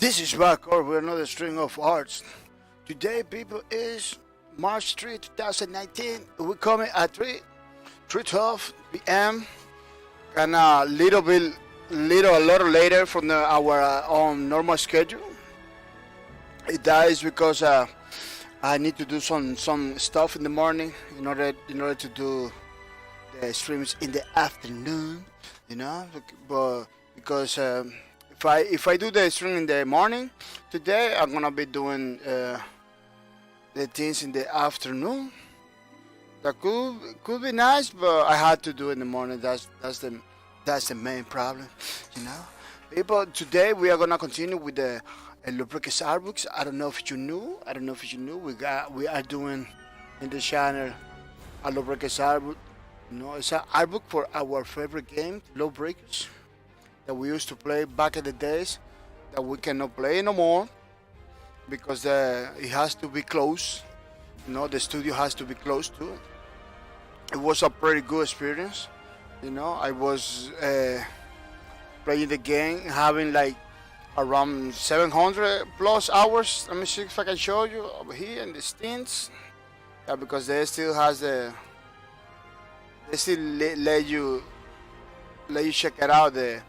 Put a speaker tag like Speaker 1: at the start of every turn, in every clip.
Speaker 1: This is Wacom with another string of arts. Today, people, is March 3, 2019. We're coming at 3:12 p.m. and a little later from our normal schedule. That is because I need to do some stuff in the morning in order to do the streams in the afternoon. You know, but because if I do the stream in the morning today, I'm gonna be doing the things in the afternoon. That could be nice, but I had to do it in the morning. That's the main problem, you know. People, today we are gonna continue with the lubricants art books. I don't know if you knew. We are doing in the channel a lubricants art book. You know, it's an art book for our favorite game, Low Breakers, that we used to play back in the days that we cannot play no more because it has to be close. You know, the studio has to be close to it. It was a pretty good experience. You know, I was playing the game, having like around 700 plus hours. Let me see if I can show you over here in the stints. Yeah, because they still let you check it out the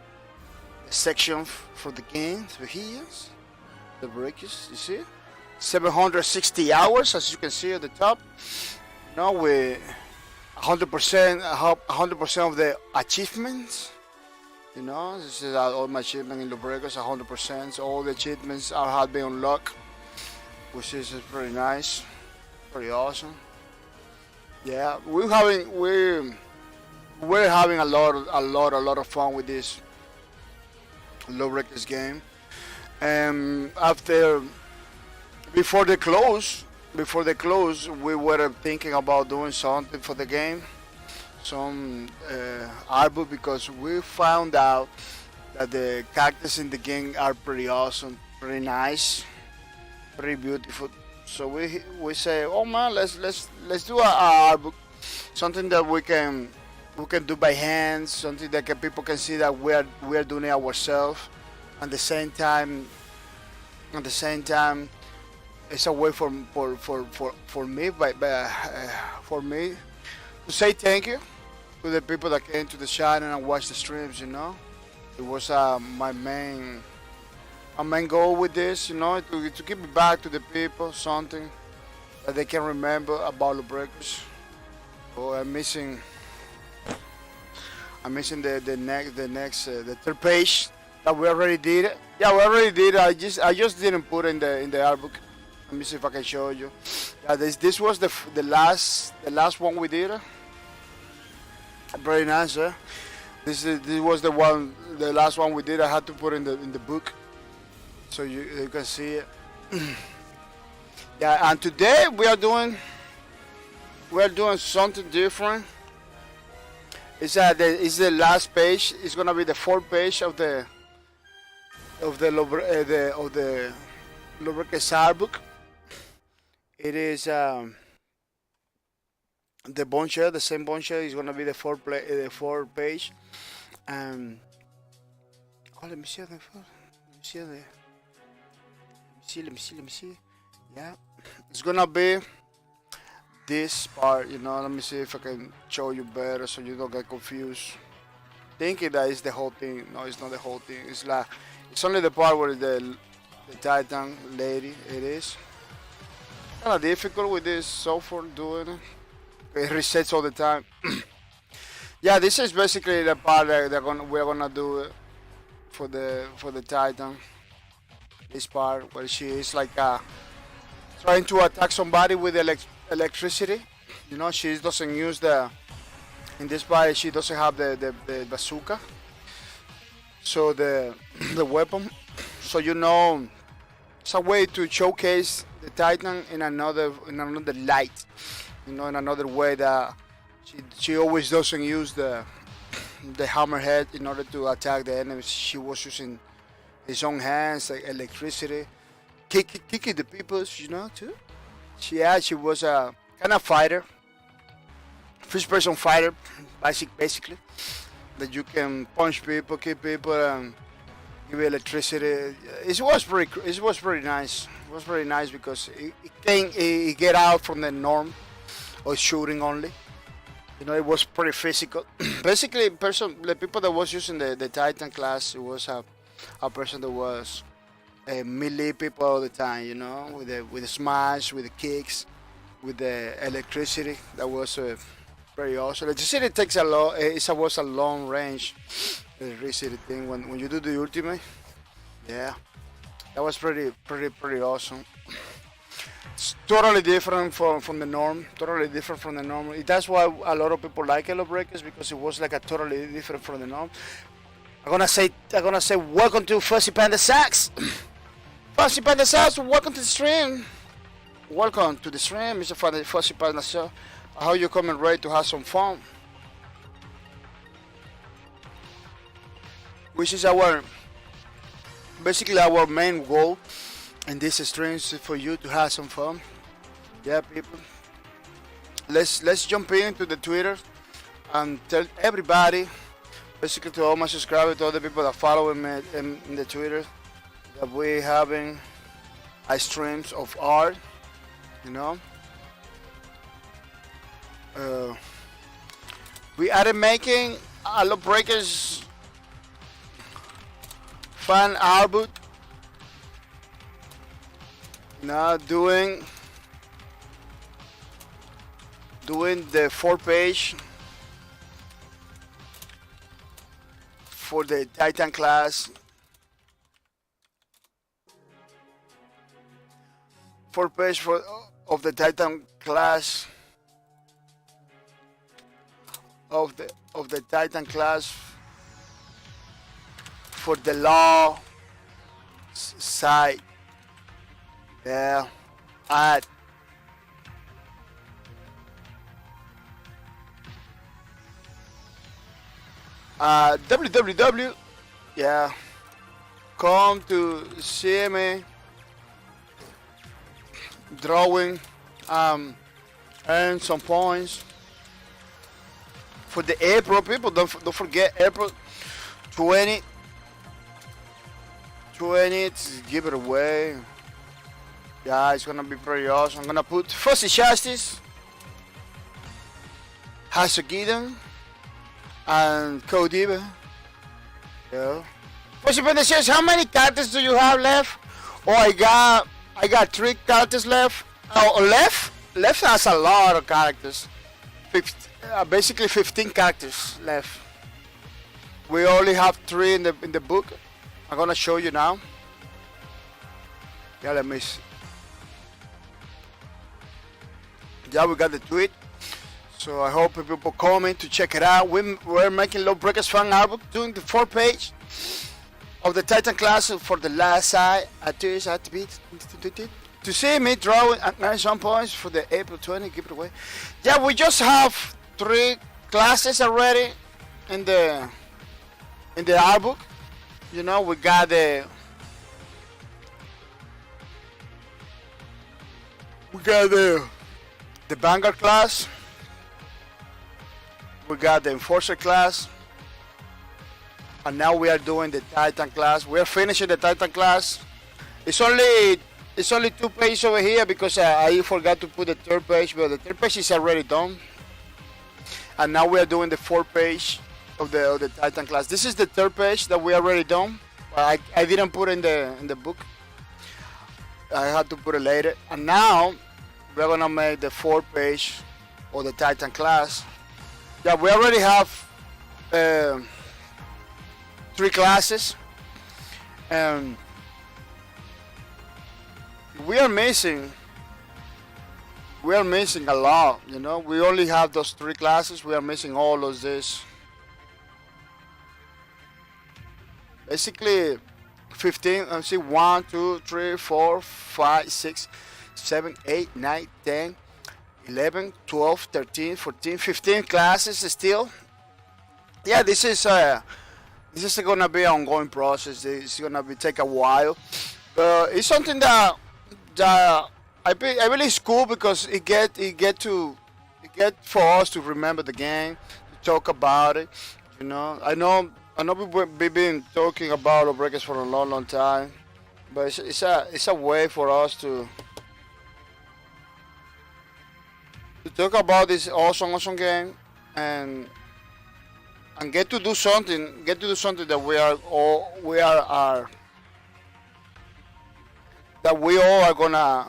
Speaker 1: section for the game. So here's the breakers. You see, 760 hours, as you can see at the top. You know, with 100% of the achievements. You know, this is all my achievements in the breakers, 100%. So all the achievements have been unlocked, which is pretty nice, pretty awesome. Yeah, we're having a lot of fun with this Low Breakers game. Before they close, we were thinking about doing something for the game, some art book, because we found out that the characters in the game are pretty awesome, pretty nice, pretty beautiful. So we say, oh man, let's do a art book, something that we can do by hand, something that people can see that we are doing it ourselves. At the same time, it's a way for me to say thank you to the people that came to the channel and watched the streams. You know, it was my main goal with this. You know, to give it back to the people, something that they can remember about the breakers. Oh, I'm missing the third page that we already did. Yeah, we already did. I just didn't put in the art book. Let me see if I can show you. Yeah, this was the last one we did. Very nice, eh? This was the last one we did. I had to put in the book so you can see it. Yeah, and today we are doing something different. It's the last page. It's gonna be the fourth page of the lubricants art book. It is the bone shell, the same bone shell is gonna be the fourth page. Oh, let me see. Yeah, it's gonna be this part. You know, let me see if I can show you better so you don't get confused. Thinking that it's the whole thing. No, it's not the whole thing. It's only the part where the Titan lady. It is kind of difficult with this software doing it. It resets all the time. Yeah, this is basically the part that we're gonna do for the Titan. This part where she is like trying to attack somebody with electricity. You know, she doesn't use in this part she doesn't have the bazooka. So the weapon. So you know, it's a way to showcase the Titan in another light. You know, in another way that she always doesn't use the hammerhead in order to attack the enemies. She was using his own hands, like electricity, kicking the people. You know, too. She was a kind of fighter, first-person fighter, basically, that you can punch people, kick people, and give you electricity. It was pretty nice. It was very nice because it get out from the norm of shooting only. It was pretty physical. Basically, the people that was using the Titan class, it was a person that was melee people all the time. With the smash, with the kicks, with the electricity. That was very awesome. Electricity takes a lot. Was a long range electricity thing when you do the ultimate. Yeah, that was pretty awesome. It's totally different from the norm. Totally different from the norm. That's why a lot of people like Hello Breakers, because it was like a totally different from the norm. I'm gonna say welcome to Fuzzy Panda Sax. Fuzzy Panda Sax, welcome to the stream. Welcome to the stream, Mr. Fuzzy Panda Sax. How you coming ready to have some fun? Which is basically our main goal in this stream is for you to have some fun. Yeah, people. Let's jump into the Twitter and tell everybody, basically to all my subscribers, to all the people that follow me in the Twitter, that we having streams of art. We are making Hello Breakers fan album. Now doing the 4-page for the Titan class. 4-page of the Titan class of the Titan class for the law side. Yeah, at www. Yeah, come to see me drawing, earn some points for the April people. Don't forget April 20. Give it away. Yeah, it's gonna be pretty awesome. I'm gonna put Fuzzy Justice, Hasugidon, and Kodiba. Yeah. Fuzzy Panda says, how many characters do you have left? Oh, I got 3 characters left. Oh, left has a lot of characters. Basically 15 characters left. We only have 3 in the book. I'm gonna show you now. Yeah, let me see. Yeah, we got the tweet. So I hope people comment to check it out. We're making Hello Breakers fan album, doing the 4-page of the Titan class for the last side. To see me drawing and earn some points for the April 20, give it away. Yeah, we just have 3 classes already in the art book. We got the Vanguard class. We got the Enforcer class. And now we are doing the Titan class. We are finishing the Titan class. It's only 2 pages over here because I forgot to put the 3rd page, but the 3rd page is already done. And now we are doing the 4th page of the Titan class. This is the 3rd page that we already done. I didn't put in the book. I had to put it later. And now we're gonna make the 4th page of the Titan class. Yeah, we already have 3 classes, and we are missing a lot. We only have those 3 classes. We are missing all of this. Basically 15, let's see, 1, 2, 3, 4, 5, 6, 7, 8, 9, 10, 11, 12, 13, 14, 15 classes still. Yeah, this is gonna be an ongoing process. It's gonna take a while, but it's something that I believe it's cool because it get for us to remember the game, to talk about it. I know I know we've been talking about the breakers for a long time, but it's a way for us to talk about this awesome game and get to do something, that we all are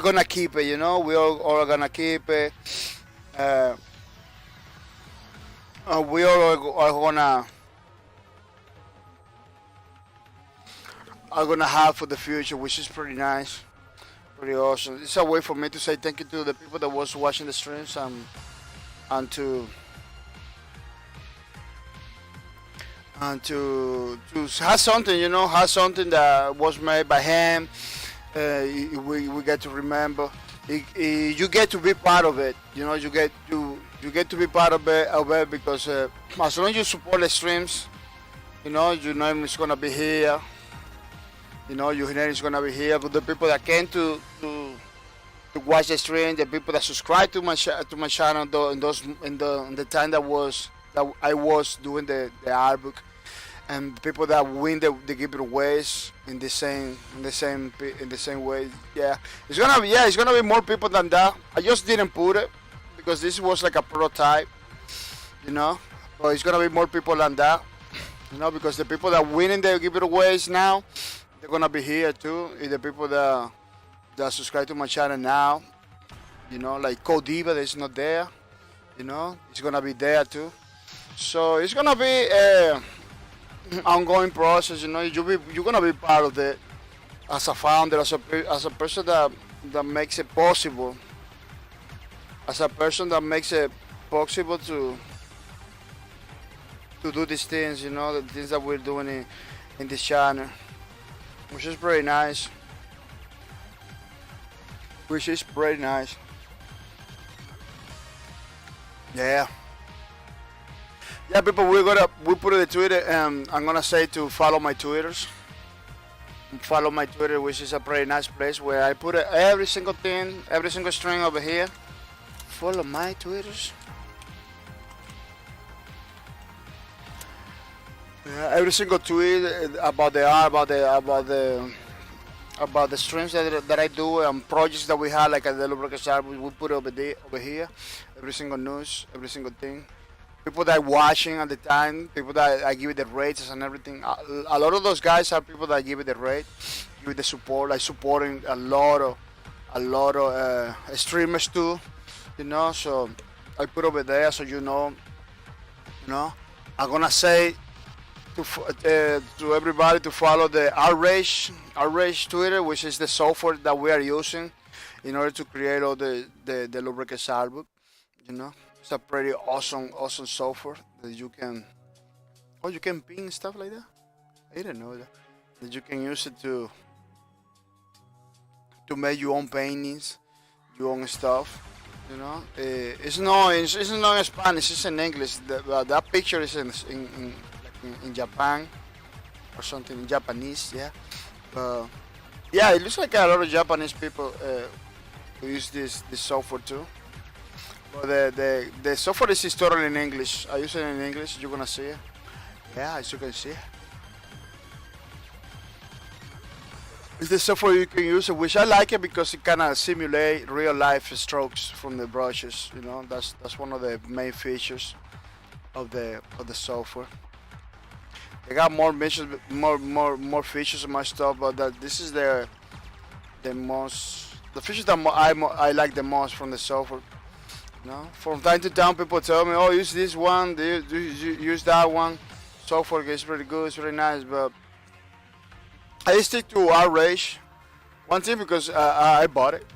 Speaker 1: gonna keep it. You know, we all are gonna keep it. Uh, we all are gonna have for the future, which is pretty nice, pretty awesome. It's a way for me to say thank you to the people that was watching the streams and to have something, have something that was made by him. We get to remember. You get to be part of it. You get to be part of it because as long as you support the streams, your name is gonna be here. Your name is gonna be here. But the people that came to watch the stream, the people that subscribe to my channel, in the time that I was doing the art book, and people that win the giveaways in the same way. Yeah, it's gonna be more people than that. I just didn't put it because this was like a prototype, but it's gonna be more people than that, because the people that winning the giveaways now, they're gonna be here too. And the people that subscribe to my channel now, like Codiva, that's not there, it's gonna be there too. So it's gonna be ongoing process. You're gonna be part of it as a founder, as a person that makes it possible, as a person that makes it possible to do these things. The things that we're doing in this channel, which is pretty nice. Yeah. Yeah, people, we put it in Twitter, and I'm gonna say to follow my Twitters. Follow my Twitter, which is a pretty nice place where I put every single thing, every single string over here. Follow my Twitters. Every single tweet about the art, about the streams that I do, and projects that we have, like at the Breakers art, we put it over here. Every single news, every single thing. People that are watching at the time, people that I give it the rates and everything. A lot of those guys are people that give it the rate, give it the support, like supporting a lot of streamers too, So I put over there, so I'm gonna say to everybody to follow the Outrage Twitter, which is the software that we are using in order to create all the Lawbreakers album. It's a pretty awesome software that you can ping stuff like that. I didn't know that you can use it to make your own paintings, your own stuff. It's not in Spanish. It's in English. That picture is in Japan or something, in Japanese. Yeah. Yeah, it looks like a lot of Japanese people who use this software too. But the software is totally in English. I use it in English. You're gonna see it. Yeah, as you can see. It's the software you can use, which I like it because it kind of simulate real life strokes from the brushes. That's one of the main features of the software. They got more features, more features and more stuff, but this is the features that I like the most from the software. From time to time, people tell me, "Oh, use this one, use that one." Software is pretty good, it's really nice, but I stick to Outrage. One thing because I bought it.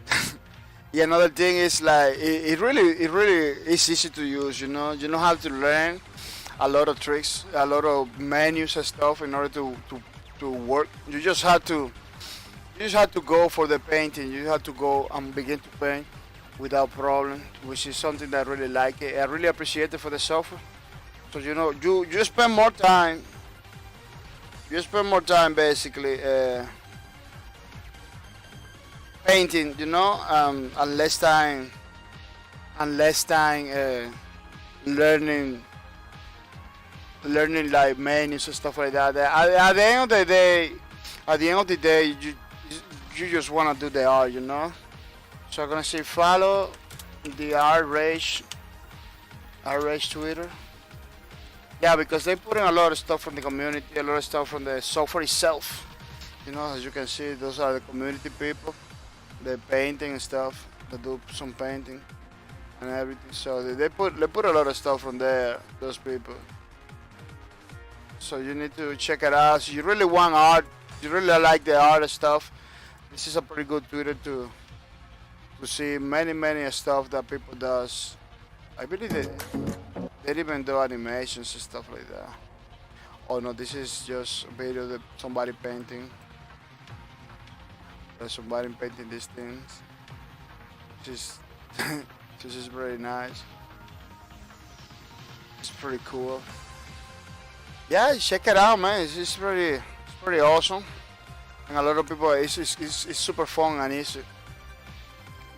Speaker 1: Yeah, another thing is like it really is easy to use. You don't have to learn a lot of tricks, a lot of menus and stuff in order to work. You just have to go for the painting. You have to go and begin to paint without problem, which is something that I really like it. I really appreciate it for the software. So you spend more time. You spend more time basically painting, and less time learning learning like menus and stuff like that. At the end of the day, you just wanna do the art, you know. So I'm gonna say follow the art rage Twitter. Yeah, because they put in a lot of stuff from the community, a lot of stuff from the software itself. You know, as you can see, those are the community people, the painting and stuff. They do some painting and everything. So they put a lot of stuff from there. Those people. So you need to check it out. So you really want art, you really like the art and stuff. This is a pretty good Twitter to see many stuff that people does. I believe they even do animations and stuff like that. Oh no, this is just a video that somebody painting. There's somebody painting these things. This is very nice. It's pretty cool. Yeah, check it out, man. It's pretty awesome. And a lot of people, it's super fun and easy.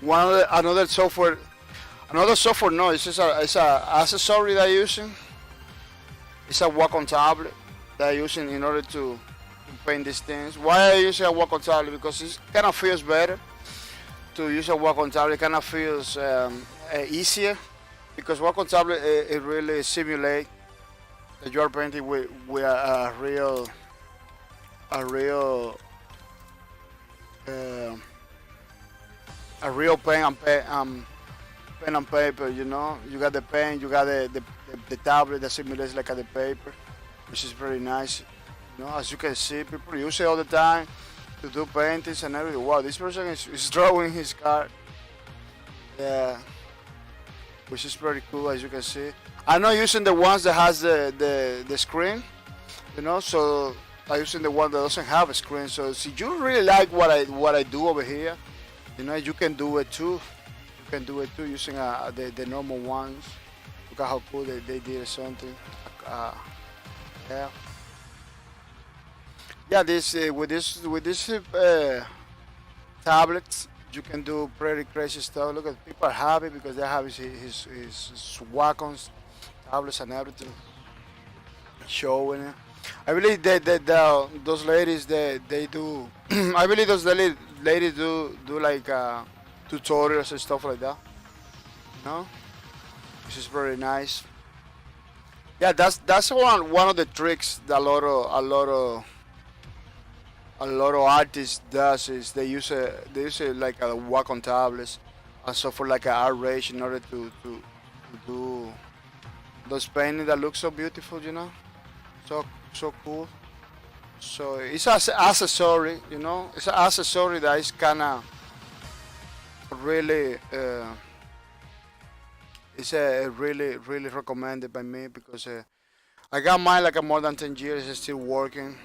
Speaker 1: Another software. No, it's a accessory that I'm using. It's a Wacom tablet that I'm using in order to paint these things. Why I use a Wacom tablet? Because it kind of feels better to use a Wacom tablet. It kind of feels easier because Wacom tablet it really simulates that you are painting with a real pen and paper. You know, you got the pen, you got the tablet that simulates like the paper, which is very nice. You know, as you can see, people use it all the time to do paintings and everything. Wow, this person is drawing his car. Yeah, which is pretty cool, as you can see. I'm not using the ones that has the screen, you know, so I'm using the one that doesn't have a screen. So if you really like what I do over here, you know, you can do it too. You can do it too using the normal ones. Look at how cool they did something. Yeah. Yeah, this with this tablets, you can do pretty crazy stuff. Look at people are happy because they have his Wacom's tablets and everything showing it. I believe that those ladies they do. I believe those ladies do like tutorials and stuff like that. You know, which is very nice. Yeah, that's one of the tricks that a lot of artists does is they use it like a Wacom tablets and so for like a art range in order to do those paintings that look so beautiful, you know, so cool. So it's an accessory, you know, it's an accessory that is kind of really it's really recommended by me because I got mine like more than 10 years. It's still working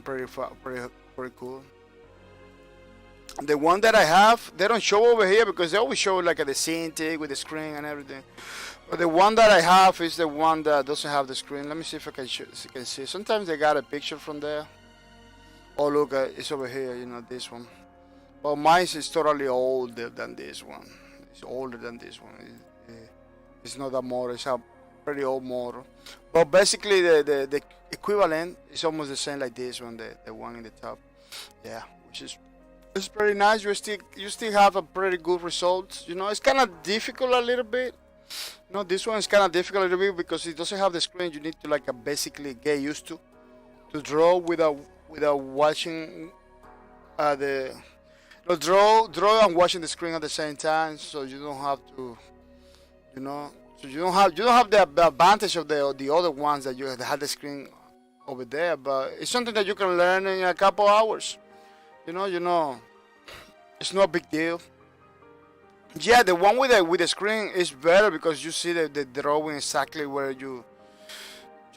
Speaker 1: pretty cool. The one that I have, they don't show over here because they always show like the Cintiq with the screen and everything. But the one that I have is the one that doesn't have the screen. Let me see if I can see. Sometimes they got a picture from there. Oh look, it's over here. You know this one. But mine is totally older than this one. It's older than this one. It's not a model. It's a pretty old model. But basically the equivalent is almost the same like this one, the one in the top. Yeah, which is it's pretty nice. You still have a pretty good result. You know, it's kind of difficult a little bit. You know, this one is kind of difficult a little bit because it doesn't have the screen. You need to like basically get used to draw without watching the draw and watching the screen at the same time. So you don't have to, you know. So you don't have the advantage of the other ones that you had the screen over there. But it's something that you can learn in a couple hours. You know, it's no big deal. Yeah, the one with the screen is better because you see the drawing exactly where you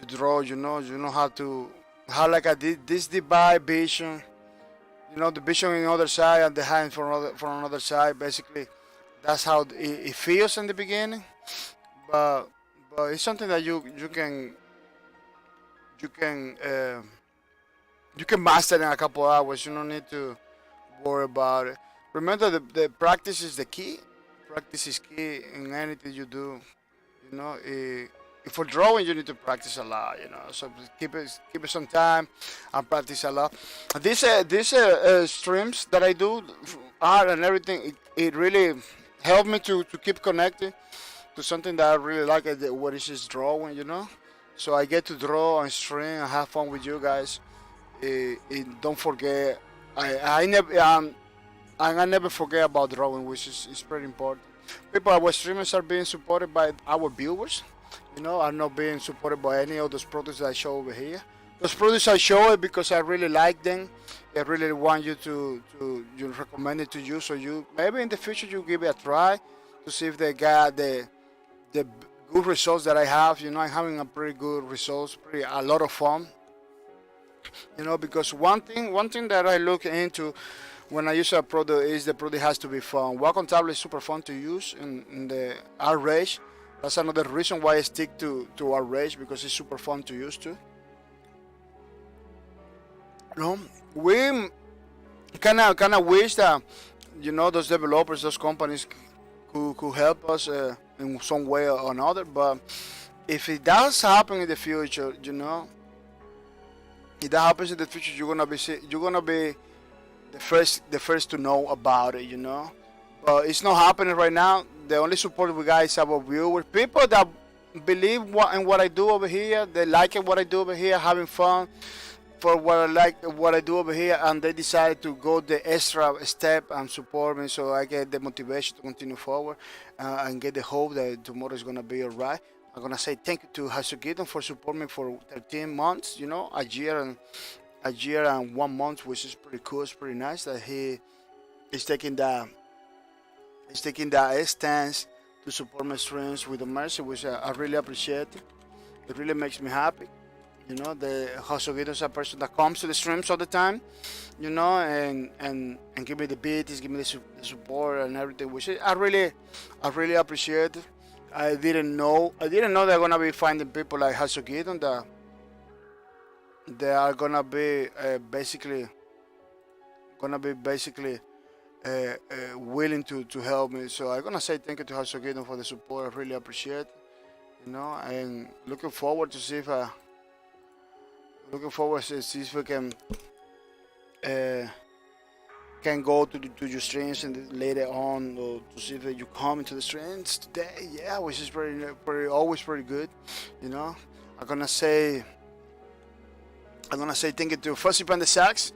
Speaker 1: draw. You know how to like this divide vision. You know the vision on the other side and the hand from another side. Basically, that's how it feels in the beginning. But it's something that you can master in a couple hours. You don't need to worry about it. Remember, the practice is the key. Practice is key in anything you do. You know, for drawing you need to practice a lot, so keep it some time and practice a lot. These streams that I do, art and everything, it really helped me to keep connected to something that I really like, what is this drawing, so I get to draw and stream and have fun with you guys. Don't forget, I never I never forget about drawing, which is pretty important. People, our streamers are being supported by our viewers. Are not being supported by any of those products that I show over here. Those products I show it because I really like them. I really want you to you recommend it to you, so you maybe in the future you give it a try to see if they got the good results that I have. I'm having a pretty good results, a lot of fun. Because one thing that I look into when I use a product is the product has to be fun. Wacom tablet is super fun to use in the R-Rage. That's another reason why I stick to R-Rage, because it's super fun to use too. We kind of wish that those developers, those companies could help us in some way or another. But if it does happen in the future, if that happens in the future, you're gonna be the first to know about it. But it's not happening right now. The only support we got is our viewers, people that believe in what I do over here. They like what I do over here, having fun for what I do over here, and they decided to go the extra step and support me, so I get the motivation to continue forward and get the hope that tomorrow is gonna be alright. I'm gonna say thank you to Hasugidon for supporting me for 13 months. A year and 1 month, which is pretty cool. It's pretty nice that he is taking that stance to support my streams with the mercy, which I really appreciate. It really makes me happy. The Hasugidon is a person that comes to the streams all the time, and give me the beats, give me the support and everything, which I really appreciate. I didn't know they're gonna be finding people like Hasugidon that they are gonna be basically willing to help me. So I'm gonna say thank you to Hasugidon for the support. I really appreciate it, and looking forward to see if we can go to your streams and later on, or to see if you come into the streams today. Yeah, which is always pretty good. I'm gonna say thank you to Fuzzy Panda Sax.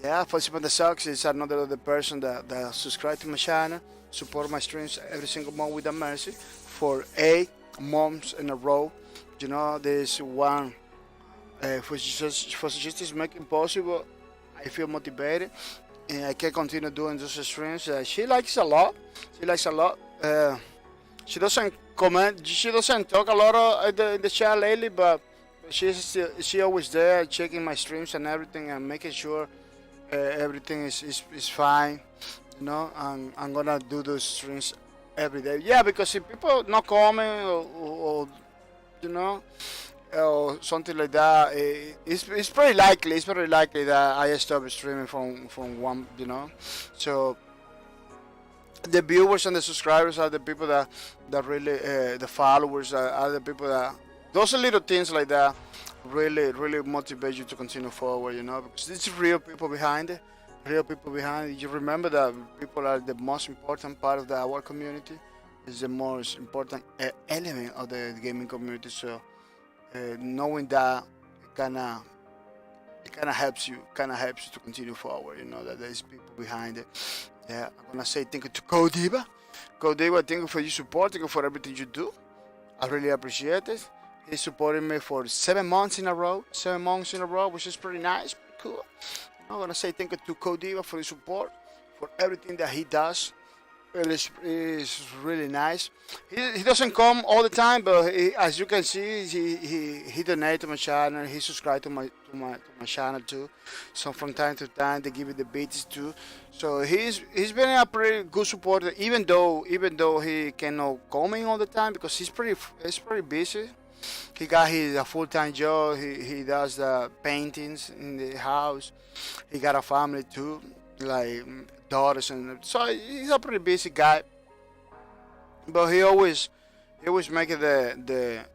Speaker 1: Yeah, Fuzzy Panda Sax is another other person that subscribed to my channel, support my streams every single month with a mercy for 8 months in a row. This one for just is making possible. I feel motivated, and I can continue doing those streams. She likes a lot. She doesn't comment. She doesn't talk a lot in the chat lately, but she always there checking my streams and everything and making sure everything is fine. And I'm gonna do those streams every day. Yeah, because if people not comment or or something like that, it's very likely. It's very likely that I stop streaming from one. So the viewers and the subscribers are the people that really the followers are the people that those little things like that really motivate you to continue forward. Because it's real people behind it. You remember that people are the most important part of our community. Is the most important element of the gaming community. So knowing that it kind of helps you to continue forward. That there's people behind it. Yeah, I'm gonna say thank you to Codiva. Codiva, thank you for your support. Thank you for everything you do. I really appreciate it. He supported me for 7 months in a row, which is pretty nice, pretty cool. I'm gonna say thank you to Codiva for his support, for everything that he does. It is really nice. He doesn't come all the time, but as you can see, he donated to my channel. He subscribed to my channel too. So from time to time, they give me the beats too. So he's been a pretty good supporter, even though he cannot come in all the time because he's pretty busy. He got a full-time job. He does the paintings in the house. He got a family too, like daughters, and so he's a pretty busy guy. But he always make the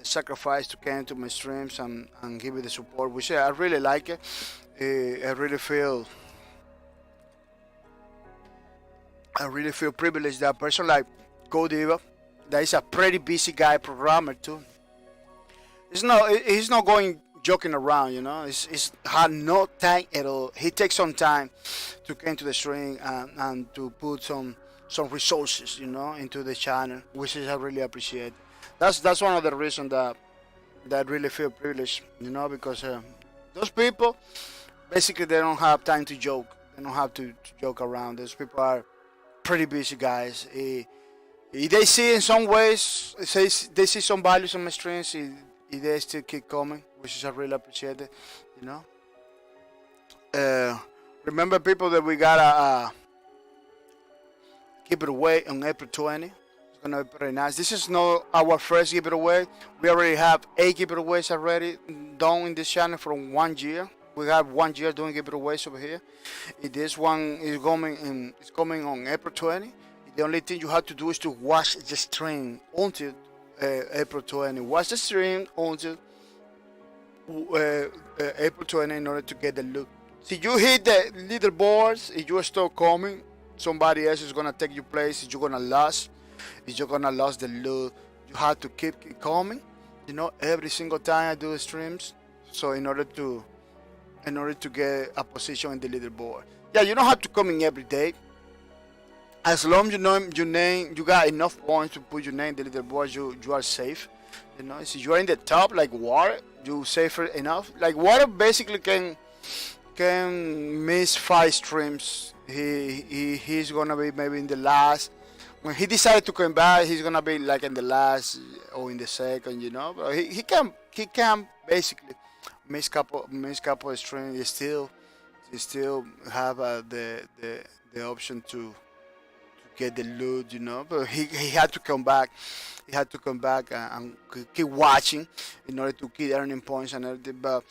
Speaker 1: sacrifice to get into my streams and give me the support, which I really like it. I really feel privileged that a person like Godiva, that is a pretty busy guy, programmer too. He's not going joking around, you know. He's had no time at all. He takes some time to get into the stream and to put some resources, you know, into the channel, which I really appreciate. That's one of the reasons that I really feel privileged, you know, because those people basically they don't have time to joke. They don't have to joke around. Those people are pretty busy guys. They see in some ways, they see some values on my streams. They still keep coming, which is I really appreciate it, you know. Remember, people, that we got a giveaway on April 20. It's gonna be pretty nice. This is not our first giveaway. We already have 8 giveaways already done in this channel from 1 year. We have 1 year doing giveaways over here. This one is coming on April 20. The only thing you have to do is to watch the stream until April 20. Watch the stream until April 20 in order to get the loot. See, you hit the leaderboards, if you start coming, somebody else is gonna take your place. If you're gonna lose, the loot, you have to keep coming. You know, every single time I do the streams. So in order to get a position in the leaderboard. Yeah, you don't have to come in every day. As long as you know your name, you got enough points to put your name in the leaderboard, you are safe. You know, so you are in the top like Water, you safer enough. Like Water basically can miss 5 streams. He's gonna be maybe in the last. When he decided to come back, he's gonna be like in the last or in the second, you know. But he can basically miss couple of streams. He still have the option to get the loot, you know. But he had to come back. He had to come back and keep watching in order to keep earning points and everything. But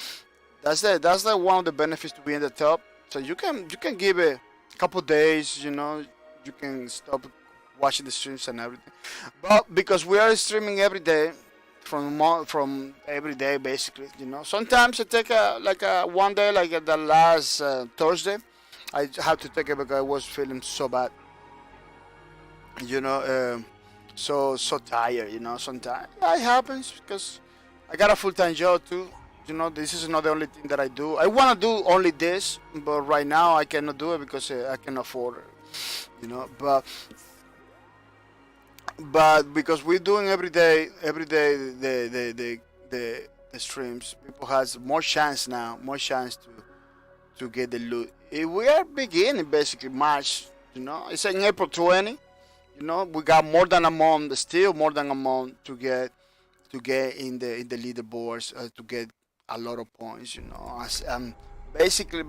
Speaker 1: that's the one of the benefits to be in the top. So you can give it a couple days, you know. You can stop watching the streams and everything. But because we are streaming every day, from every day basically, you know. Sometimes I take one day, like the last Thursday, I have to take it because I was feeling so bad, you know. So tired, you know. Sometimes it happens because I got a full-time job too. You know, this is not the only thing that I do. I want to do only this, but right now I cannot do it because I can afford it, you know. But because we're doing every day the streams, people has more chance to get the loot. We are beginning basically March, you know. It's in April 20, you know. We got more than a month, still more than a month to get in the leaderboards, to get a lot of points, you know. Basically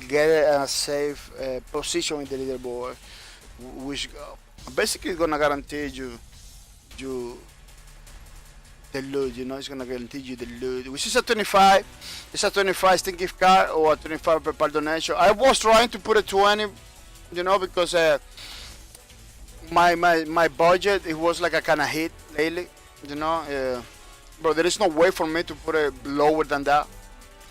Speaker 1: get a safe position in the leaderboard, which basically is gonna guarantee you the loot, you know. It's gonna guarantee you the loot, which is a 25. It's a 25 Steam gift card or a 25 PayPal donation. I was trying to put a 20, you know, because my budget, it was like a kind of hit lately, you know. But there is no way for me to put it lower than that.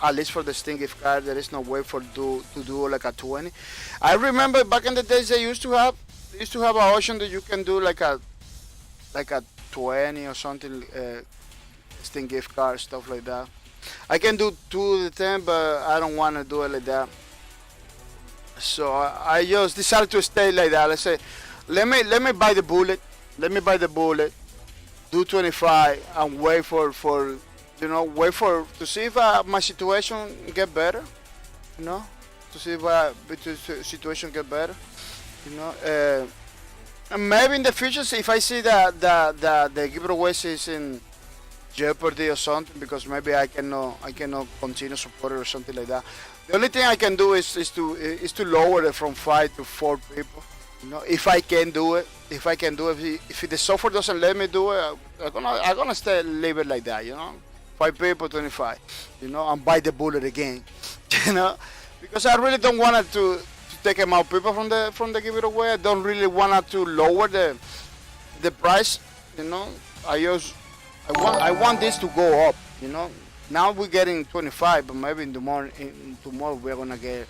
Speaker 1: At least for the Steam gift card, there is no way to do like a 20. I remember back in the days they used to have an option that you can do like a 20 or something, Steam gift card, stuff like that. I can do 2 to 10, but I don't want to do it like that. So I just decided to stay like that. Let's say, let me buy the bullet. Let me buy the bullet. Do 25 and wait for you know, to see if my situation get better, you know, to see if the situation get better, you know. And maybe in the future, if I see that the giveaways is in jeopardy or something, because maybe I cannot continue support it or something like that. The only thing I can do is to lower it from 5 to 4 people, you know, if I can do it. If the software doesn't let me do it, I'm gonna leave it like that, you know. 5 people, 25, you know, and buy the bullet again, you know, because I really don't want it to take them out people from the giveaway. I don't really want to lower the price. You know, I want this to go up. You know, now we're getting 25, but maybe in the morning, tomorrow we're gonna get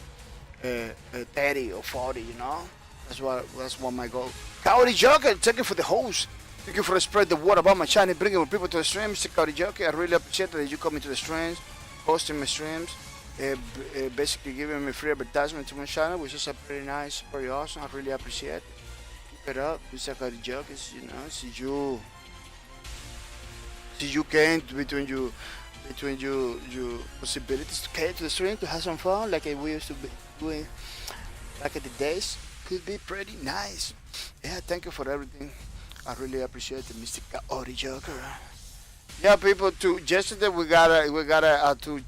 Speaker 1: 30 or 40. You know, that's what my goal. Coyote Joker, thank you for the host. Thank you for spread the word about my channel, bringing people to the streams. Coyote Joker, I really appreciate that you coming to the streams, hosting my streams, basically giving me free advertisement to my channel, which is a pretty nice, very awesome. I really appreciate it. Keep it up, Mr. Coyote Joker. You know, see you came between you possibilities to get to the stream to have some fun like we used to be doing back in the days. Could be pretty nice. Yeah, thank you for everything. I really appreciate it, Mr. Coyote Joker. Yeah, people. Yesterday we got two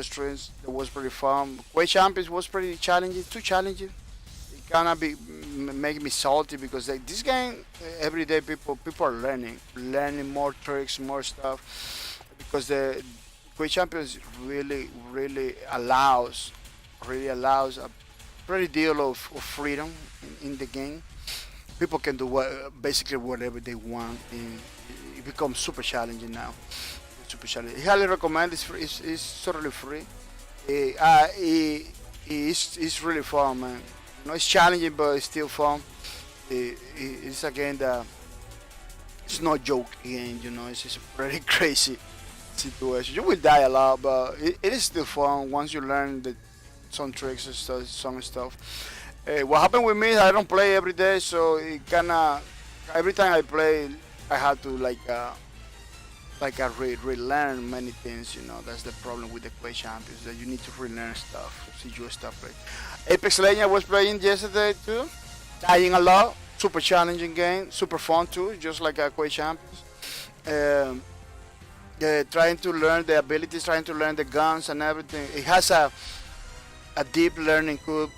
Speaker 1: streams. It was pretty fun. Quake Champions was pretty challenging. Too challenging. It kinda be making me salty because this game every day people are learning more tricks, more stuff. Because the Quake Champions really allows a pretty deal of freedom in the game. People can do basically whatever they want, and it becomes super challenging now. Super challenging. I highly recommend. It's totally free. It's really fun, man. You know, it's challenging, but it's still fun. It's a game that it's not joke game. You know, it's just a pretty crazy situation. You will die a lot, but it is still fun once you learn some tricks and stuff, some stuff. What happened with me is I don't play every day, so it kinda every time I play, I have to relearn many things. You know, that's the problem with the Quake Champions, that you need to relearn stuff. See your stuff like Apex Legends was playing yesterday too, dying a lot. Super challenging game, super fun too, just like a Quake Champions. Trying to learn the abilities, trying to learn the guns and everything. It has a deep learning curve.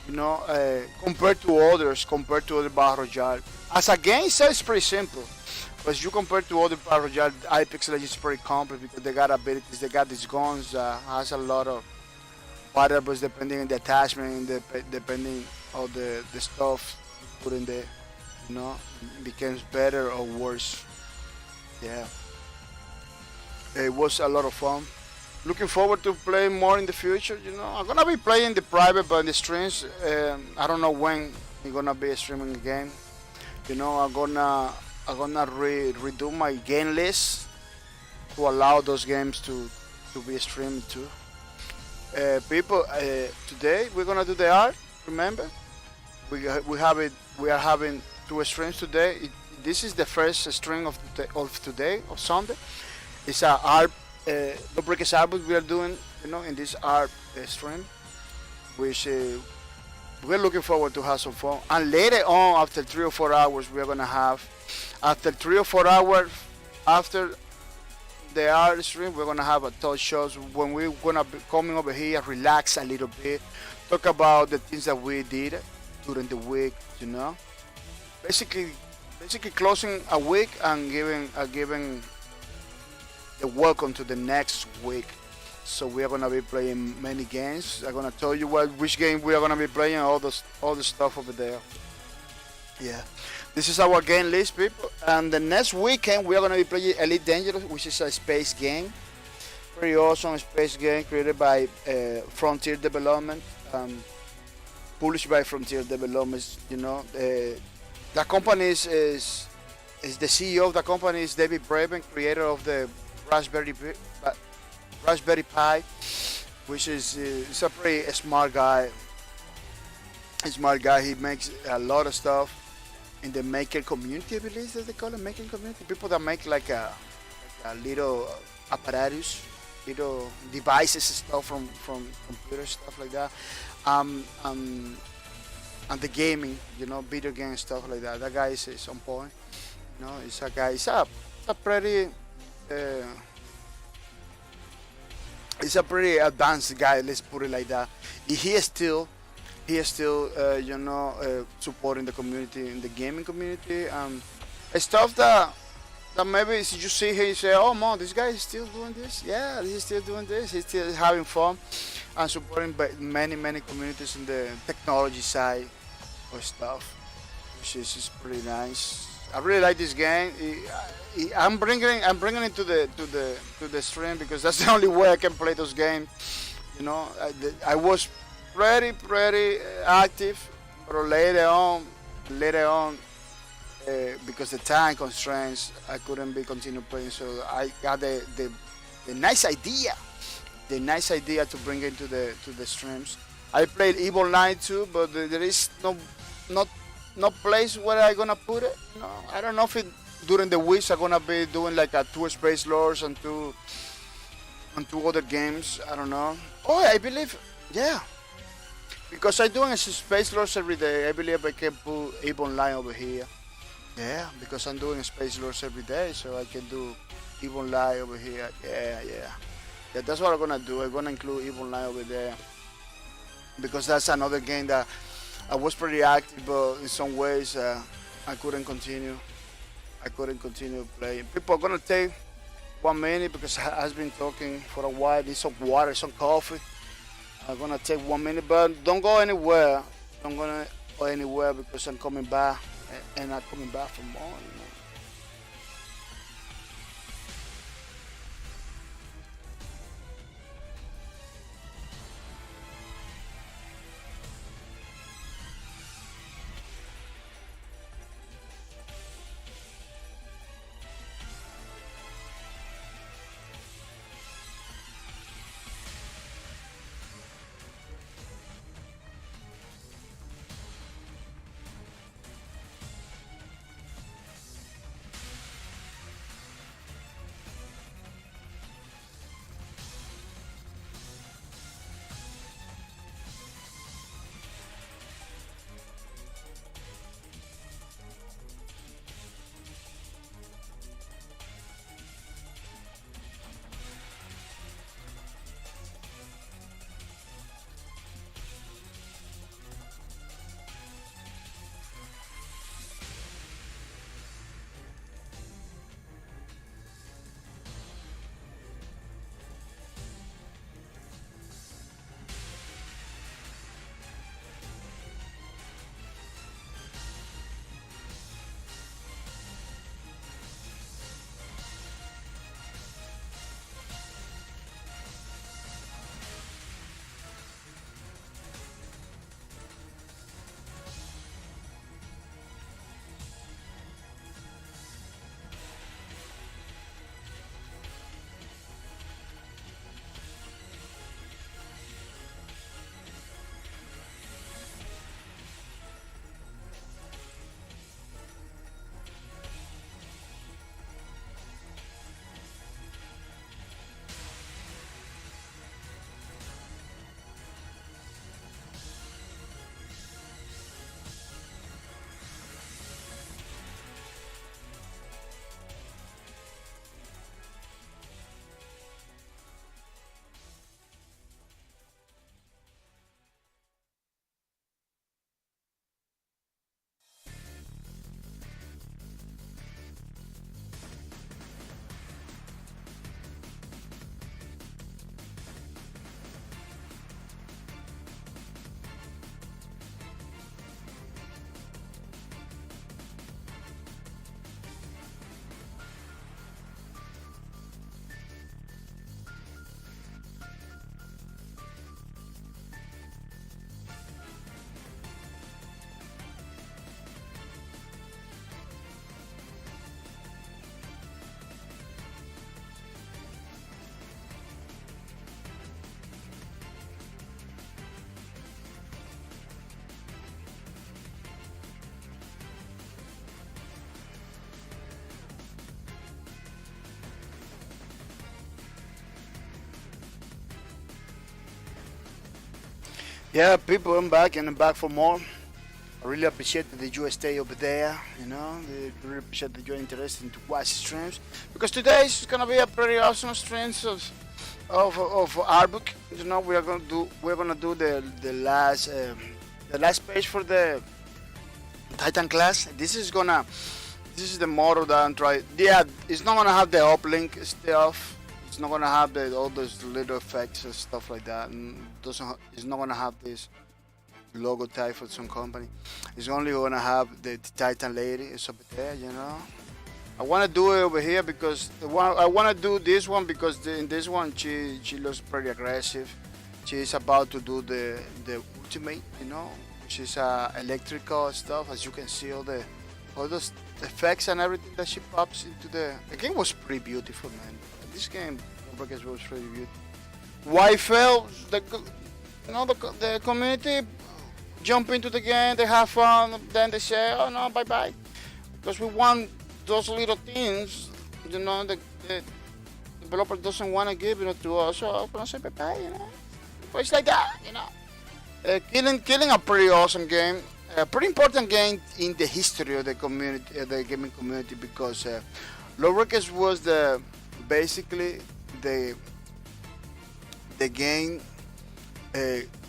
Speaker 1: You know, compared to other Battle Royale. As a game, it's pretty simple. But as you compare to other Battle Royale, Apex Legends is pretty complex because they got abilities, they got these guns that has a lot of variables depending on the attachment, depending on the stuff you put in there. You know, it becomes better or worse. Yeah. It was a lot of fun. Looking forward to playing more in the future. You know, I'm gonna be playing the private, but in the streams, I don't know when I'm gonna be streaming again. You know, I'm gonna redo my game list to allow those games to be streamed too. People, today we're gonna do the art. Remember, we are having 2 streams today. This is the first stream of today of Sunday. It's a art. No Breakers album we are doing, you know, in this art stream, which we're looking forward to have some fun. And later on, after 3 or 4 hours, we're gonna have, after 3 or 4 hours after the art stream, we're gonna have a talk shows when we're gonna be coming over here, relax a little bit, talk about the things that we did during the week, you know. Basically closing a week and giving the welcome to the next week. So we are gonna be playing many games. I'm gonna tell you which game we are gonna be playing, all the stuff over there. Yeah, this is our game list, people. And the next weekend we are gonna be playing Elite Dangerous, which is a space game. Pretty awesome space game created by Frontier Development, published by Frontier Development. You know, the company is the CEO of the company is David Braben, creator of the Raspberry Pi, which is a pretty smart guy. He makes a lot of stuff in the maker community, I believe that they call it maker community. People that make like a little apparatus, little devices and stuff from computers, stuff like that. And the gaming, you know, video game stuff like that. That guy is on point. You know, it's a guy. It's a pretty. He's a pretty advanced guy. Let's put it like that. He is still, you know, supporting the community in the gaming community. Stuff that that maybe you see here, you say, "Oh, mom, this guy is still doing this." Yeah, he's still doing this. He's still having fun and supporting many communities in the technology side of stuff, which is pretty nice. I really like this game. I'm bringing it to the stream because that's the only way I can play those games. I was pretty active, but later on, because the time constraints, I couldn't be continue playing. So I got the nice idea to bring it to the streams. I played Evil Knight too, but there is no place where I gonna put it. I don't know if during the weeks I'm gonna be doing like a 2 Space Lords and two other games. I don't know. Oh, I believe, yeah. Because I'm doing a Space Lords every day, I believe I can put Evil Knight over here. Yeah, because I'm doing Space Lords every day, so I can do Evil Knight over here. Yeah, that's what I'm gonna do. I'm gonna include Evil Knight over there because that's another game that I was pretty active, but in some ways I couldn't continue. Playing. People are gonna take 1 minute because I've been talking for a while. Need some water, some coffee. I'm gonna take 1 minute, but don't go anywhere. Don't go anywhere because I'm coming back and I'm coming back for more. Yeah, people, I'm back and I'm back for more. I really appreciate that you stay over there. I really appreciate that you're interested to watch streams because today is gonna be a pretty awesome stream of our book. We're gonna do the last page for the Titan class. This is gonna this is the model that I'm trying. Yeah, it's not gonna have the uplink stuff. It's not gonna have all those little effects and stuff like that. And it's not gonna have this logo type for some company. It's only gonna have the Titan lady. It's up there, you know. I want to do it over here because I want to do this one because in this one she looks pretty aggressive. She's about to do the ultimate, you know. She's electrical stuff, as you can see all those effects and everything that she pops into the game was pretty beautiful, man. This game was pretty beautiful. Why fell the community jump into the game, they have fun, then they say, oh no, bye bye, because we want those little things, you know, the developer doesn't want to give it to us, so I'm gonna say bye bye, you know. But it's like that, you know. Killing a pretty awesome game, a pretty important game in the history of the community, the gaming community, because Lawbreakers was basically the game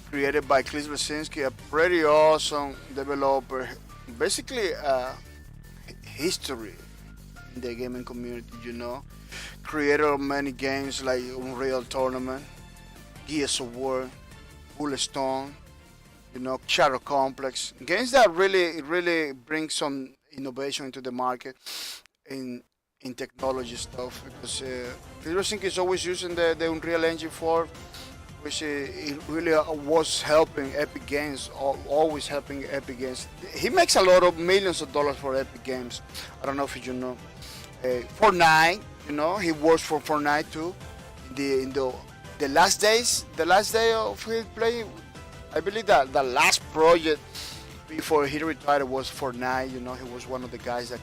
Speaker 1: created by Chris Blasinski, a pretty awesome developer, basically history in the gaming community, you know. Creator of many games like Unreal Tournament, Gears of War, Bulletstorm, you know, Shadow Complex, games that really bring some innovation into the market in technology stuff, because Blasinski is always using the Unreal Engine 4, which it really was helping Epic Games, always helping Epic Games. He makes a lot of millions of dollars for Epic Games. I don't know if you know. Fortnite, you know, he works for Fortnite too. In the last day of his play, I believe that the last project before he retired was Fortnite. You know, he was one of the guys that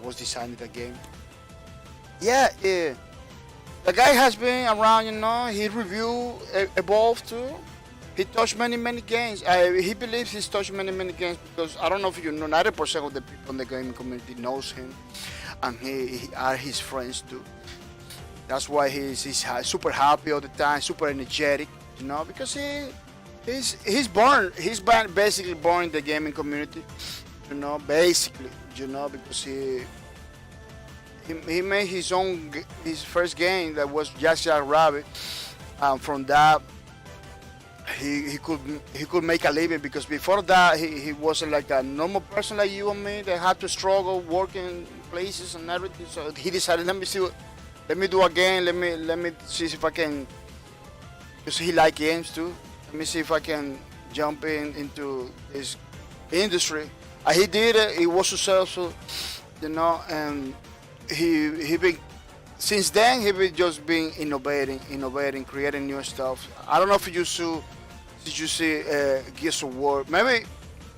Speaker 1: was designing the game. Yeah, the guy has been around, you know. He reviewed Evolve too. He touched many games. He believes he's touched many games because I don't know if you know, 90% of the people in the gaming community knows him, and he are his friends too. That's why he's super happy all the time, super energetic, you know, because he's basically born in the gaming community, you know, basically, you know, because he made his first game that was Just Jack Rabbit. From that, he could make a living, because before that he wasn't like a normal person like you and me that had to struggle working places and everything. So he decided, let me do a game. Let me see if I can, because he liked games too. Let me see if I can jump into this industry. And he did it. He was successful, you know, and he been since then he been just been innovating, creating new stuff. I don't know if you see Gears of War. Maybe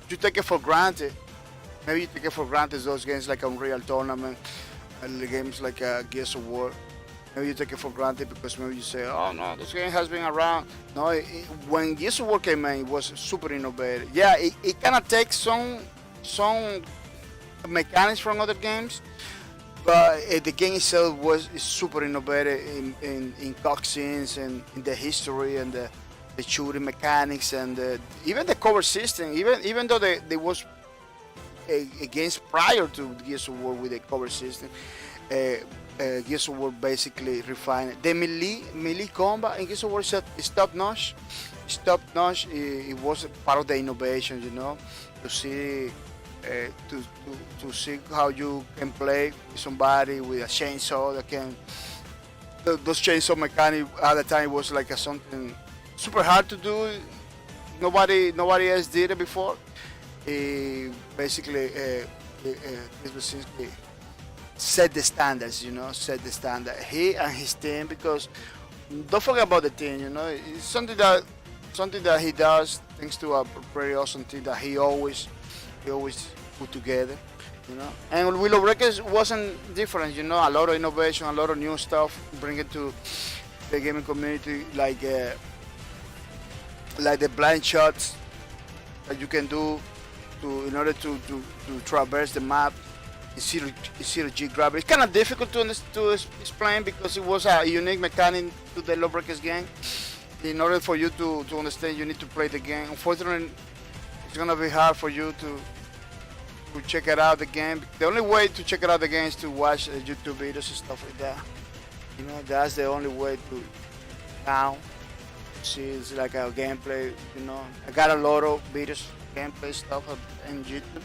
Speaker 1: you take it for granted. Maybe you take it for granted those games like Unreal Tournament and the games like Gears of War. Maybe you take it for granted because maybe you say, oh no, this game has been around. No, when Gears of War came in, it was super innovative. Yeah, it kind of takes some mechanics from other games, but the game itself is super innovative in cutscenes and in the history and the shooting mechanics and even the cover system. Even though there was games prior to Gears of War with the cover system, Gears of War basically refined it. The melee combat in Gears of War is top notch. It was part of the innovation, you know, to see. To see how you can play with somebody with a chainsaw that can. Those chainsaw mechanics at the time was like something super hard to do. Nobody else did it before. Basically, set the standards. You know, set the standard. He and his team, because don't forget about the team. You know, it's something that he does thanks to a pretty awesome team that he always put together, you know. And Willow Breakers wasn't different, you know. A lot of innovation, a lot of new stuff, bring it to the gaming community, like the blind shots that you can do in order to traverse the map in zero G gravity. It's kind of difficult to explain because it was a unique mechanic to the Lawbreakers game. In order for you to understand, you need to play the game. Unfortunately, it's gonna be hard for you to to check it out the game. The only way to check it out the game is to watch YouTube videos and stuff like that. You know, that's the only way to now see it's like a gameplay. You know, I got a lot of videos, gameplay stuff in YouTube,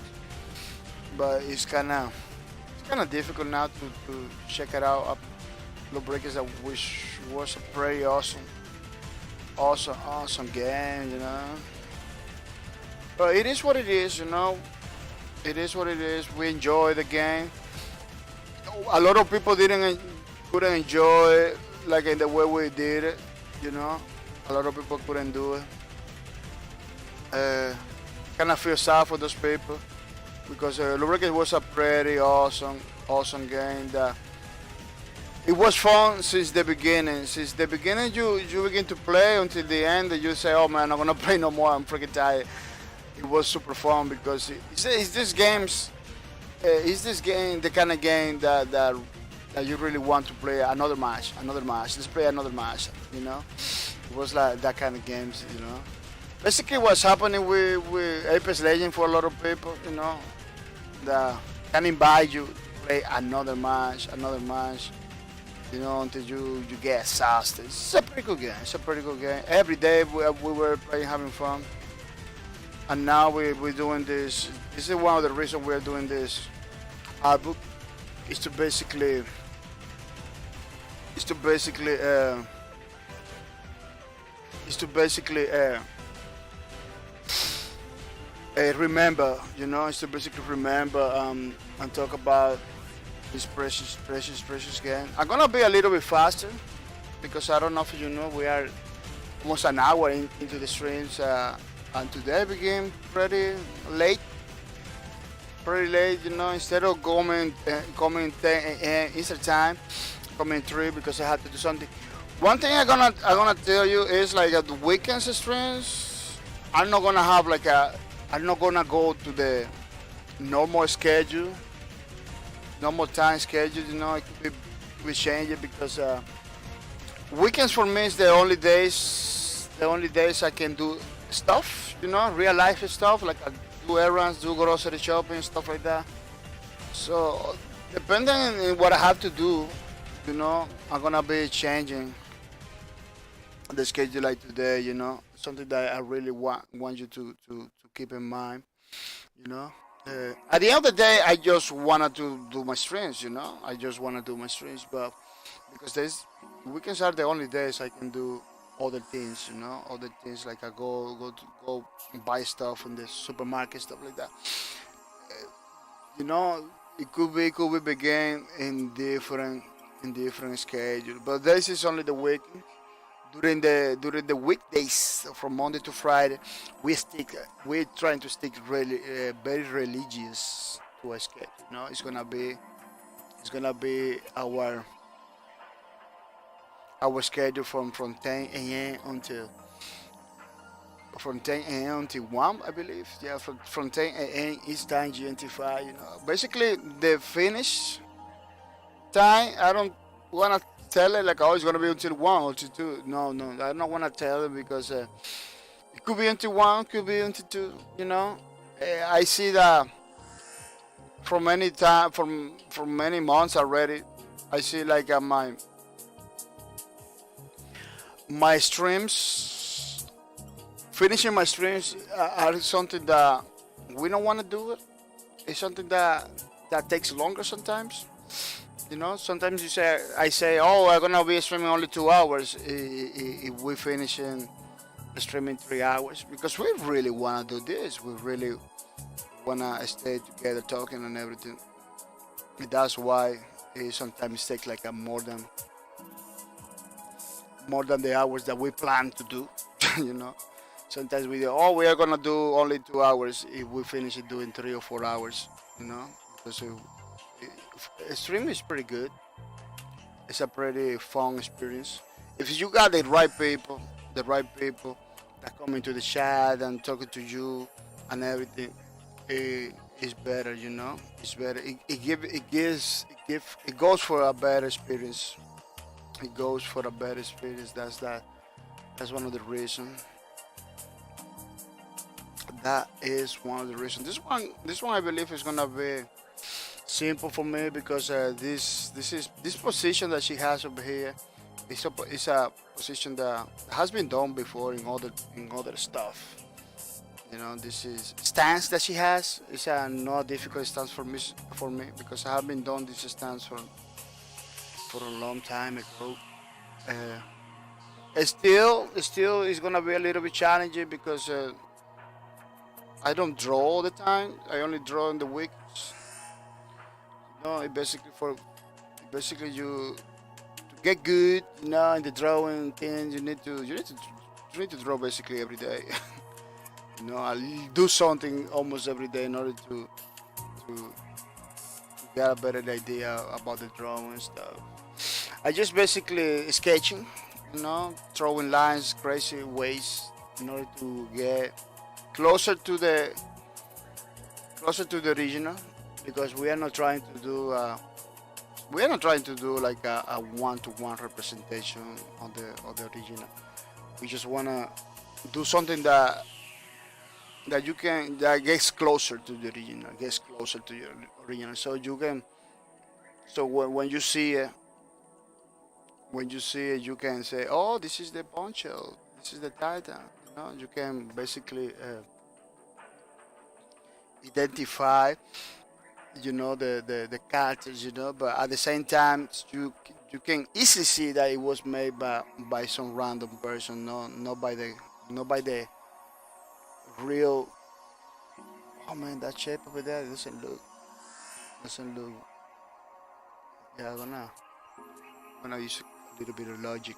Speaker 1: but it's kind of difficult now to check it out. Lawbreakers, I wish was a pretty awesome game. You know, but it is what it is. You know, it is what it is. We enjoy the game. A lot of people couldn't enjoy it like in the way we did it. You know, a lot of people couldn't do it. Kind of feel sad for those people because Lawbreakers was a pretty awesome game. That it was fun since the beginning. Since the beginning, you begin to play until the end. You say, "Oh man, I'm gonna play no more. I'm freaking tired." It was super fun because it's this games. Is this game the kind of game that you really want to play another match? Let's play another match. You know, it was like that kind of games. You know, basically what's happening with Apex Legends for a lot of people. You know, that can invite you to play another match. You know, until you get exhausted. It's a pretty good game. Every day we were playing, having fun. And now we're doing this. This is one of the reasons we're doing this book is to basically remember, you know, is to basically remember and talk about this precious game. I'm gonna be a little bit faster because I don't know if you know we are almost an hour into the streams. And today became pretty late, you know. Instead of coming 10 a.m. Eastern time, coming 3 because I had to do something. One thing I'm gonna tell you is like at the weekends streams, I'm not gonna go to the normal schedule, normal time schedule. You know, it could be changed because weekends for me is the only days I can do stuff, you know, real life stuff, like I do errands, do grocery shopping, stuff like that. So depending on what I have to do, you know, I'm gonna be changing the schedule like today, you know, something that I really want you to keep in mind, you know. At the end of the day, I just wanted to do my streams, you know. But because weekends are the only days I can do other things, you know, other things like I go buy stuff in the supermarket, stuff like that. You know, it could be begin in different schedule, but this is only the weekend. During the weekdays from Monday to Friday, we're trying to stick really very religious to a schedule. You know, it's gonna be our schedule from 10 a.m. until 1, I believe. Yeah, from 10 a.m. East time GMT5. You know, basically the finish time. I don't wanna tell it like, oh, it's gonna be until 1 or 2. No, I don't wanna tell it because it could be until 1, could be until 2. You know, I see that from many months already. I see like my streams, finishing my streams are something that we don't want to do it. It's something that takes longer sometimes. You know, sometimes I say, oh, I'm gonna be streaming only 2 hours. If we finish in streaming 3 hours, because we really wanna do this. We really wanna stay together talking and everything. That's why it sometimes takes like more than the hours that we plan to do. You know, sometimes we do, oh, we are gonna do only 2 hours if we finish it doing 3 or 4 hours. You know, because stream is pretty good. It's a pretty fun experience. If you got the right people that come into the chat and talking to you and everything, it's better. You know, it's better. It goes for a better experience. It goes for a better experience. That's one of the reasons. That is one of the reasons. This one I believe is gonna be simple for me because this position that she has over here is a position that has been done before in other stuff. You know, this is stance that she has is a not difficult stance for me because I have been doing this stance for a long time ago. Still is gonna be a little bit challenging because I don't draw all the time. I only draw in the weeks. No, it basically you to get good. You know, in the drawing things, you need to draw basically every day. You know, I'll do something almost every day in order to get a better idea about the drawing and stuff. I just basically sketching, you know, throwing lines crazy ways in order to get closer to the original because we are not trying to do like a one-to-one representation on the original. We just wanna do something that gets closer to the original, gets closer to your original. So you can, so when you see it, you can say, oh, this is the poncho, this is the titan. You know, you can basically identify, you know, the characters, you know, but at the same time you can easily see that it was made by some random person, not by the real. Oh man, that shape over there doesn't look. Yeah, I'm gonna use a little bit of logic.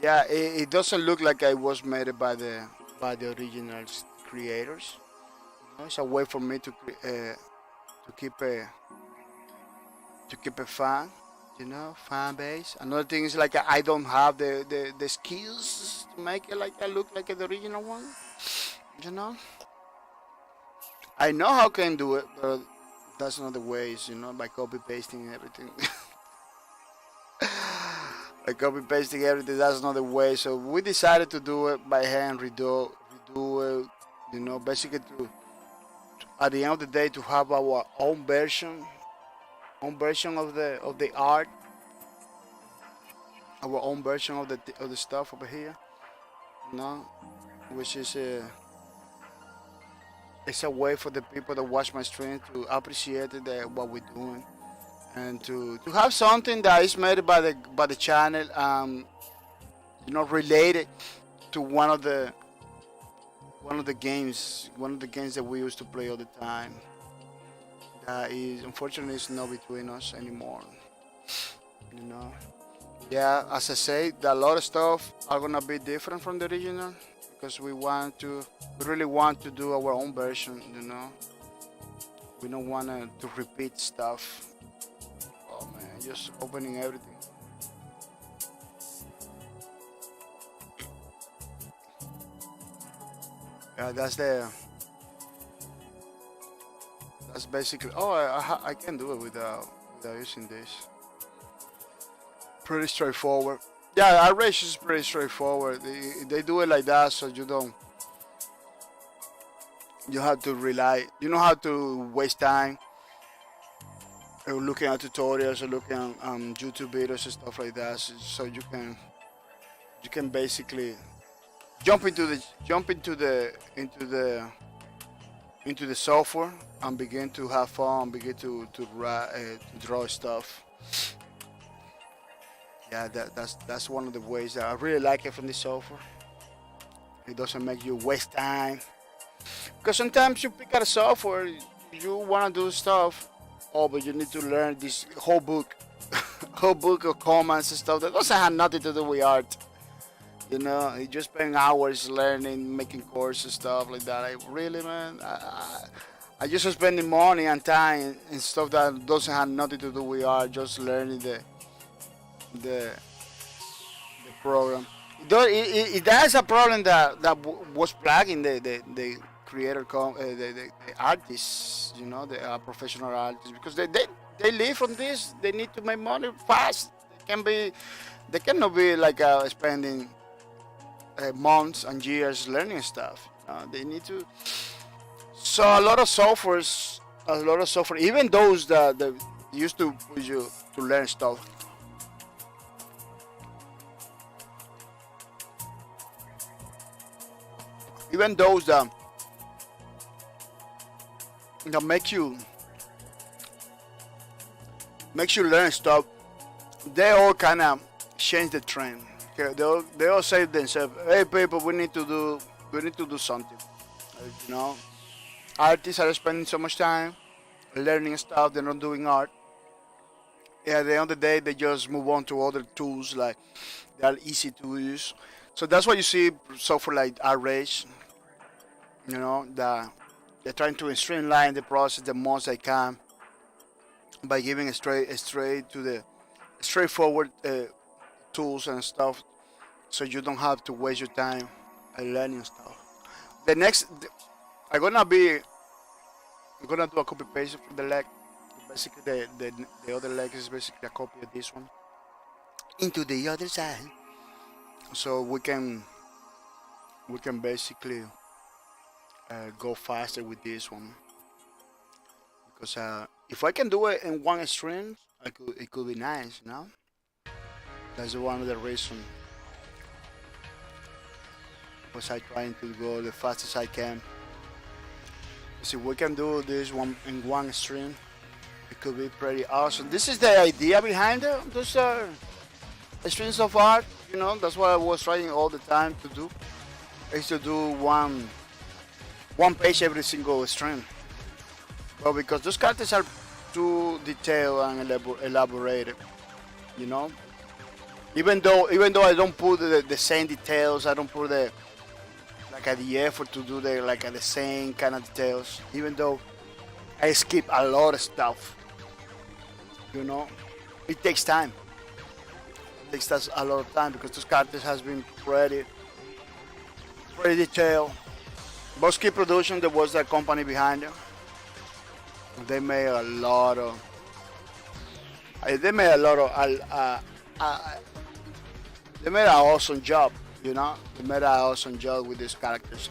Speaker 1: Yeah, it doesn't look like it was made by the original creators. You know, it's a way for me to keep a fan, you know, fan base. Another thing is like I don't have the skills to make it like I look like the original one, you know. I know how can do it, but that's not the ways, you know, by copy pasting everything. By copy pasting everything, that's not the way. So we decided to do it by hand, redo it, you know, basically at the end of the day to have our own version of the art, our own version of the stuff over here, you know, which is it's a way for the people that watch my stream to appreciate what we're doing and to have something that is made by the channel, you know, related to one of the games that we used to play all the time. That is unfortunately is not between us anymore. You know. Yeah, as I say, a lot of stuff are gonna be different from the original because we really want to do our own version. You know, we don't want to repeat stuff. Oh man, just opening everything. Yeah, that's basically. Oh, I can do it without using this. Pretty straightforward. Yeah, our ratio is pretty straightforward. They do it like that, so you have to rely. You don't have to waste time looking at tutorials or looking at YouTube videos and stuff like that. So you can basically jump into the software and begin to have fun, begin to draw stuff. Yeah, that's one of the ways that I really like it from the software. It doesn't make you waste time because sometimes you pick out a software, you want to do stuff, oh, but you need to learn this whole book, whole book of commands and stuff that doesn't have nothing to do with art. You know, you just spend hours learning, making courses and stuff like that. Like, really, man, I just spending money and time and stuff that doesn't have nothing to do with art, just learning the program. Though that's a problem that was plaguing the creator the artists, you know, the professional artists, because they live from this. They need to make money fast. They cannot be like spending months and years learning stuff. They need to. So a lot of software, even those that used to push you to learn stuff. Even those that makes you learn stuff, they all kind of change the trend. Okay, they all say to themselves, "Hey, people, we need to do something." You know, artists are spending so much time learning stuff; they're not doing art. Yeah, at the end of the day, they just move on to other tools like they are easy to use. So that's why you see software like Arrange. You know, they're trying to streamline the process the most they can by giving a straight to the straightforward tools and stuff, so you don't have to waste your time learning stuff. The next, I'm gonna be, I'm gonna do a copy paste for the leg. Basically, the other leg is basically a copy of this one into the other side, so we can basically go faster with this one because if I can do it in one stream, it could be nice, you know. That's one of the reasons was I trying to go the fastest I can. See, we can do this one in one stream. It could be pretty awesome. This is the idea behind it. Those are streams of art. You know, that's what I was trying all the time to do. Is to do one page every single stream. But because those characters are too detailed and elaborated, you know. Even though I don't put the same details, I don't put the effort to do the same kind of details. Even though I skip a lot of stuff, you know, it takes time. It takes us a lot of time because those characters has been pretty detailed. Bosky Production, there was that company behind it. They made a lot of. They made a lot of. They made an awesome job, you know. They made an awesome job with these characters.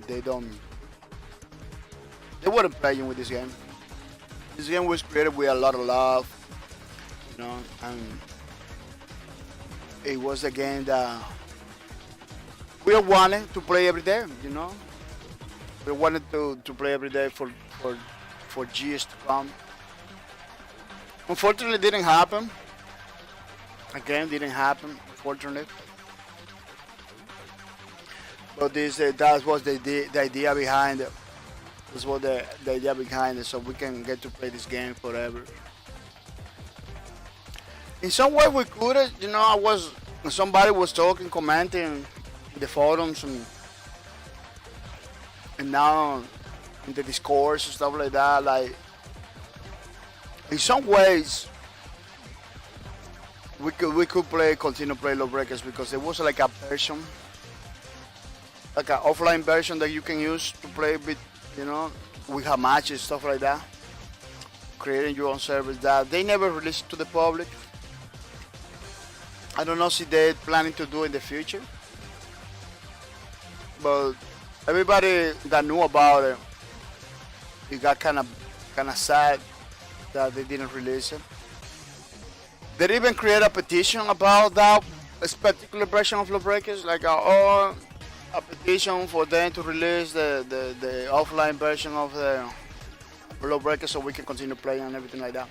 Speaker 1: They don't. They weren't playing with this game. This game was created with a lot of love, you know, and it was a game that we wanted to play every day, you know. We wanted to play every day for years to come. Unfortunately, it didn't happen. Again, didn't happen, unfortunately. But that was the idea behind it. That's what the idea behind it, so we can get to play this game forever. In some way, we could, you know. Somebody was talking, commenting in the forums, and now in the discourse and stuff like that. Like, in some ways, we could continue play Lawbreakers because there was like a version, like an offline version that you can use to play with, you know, we have matches, stuff like that, creating your own servers that they never released to the public. I don't know if they're planning to do in the future, but everybody that knew about it, it got kind of sad that they didn't release it. They even create a petition about that particular version of Lawbreakers, like a petition for them to release the offline version of the Lawbreakers so we can continue playing and everything like that.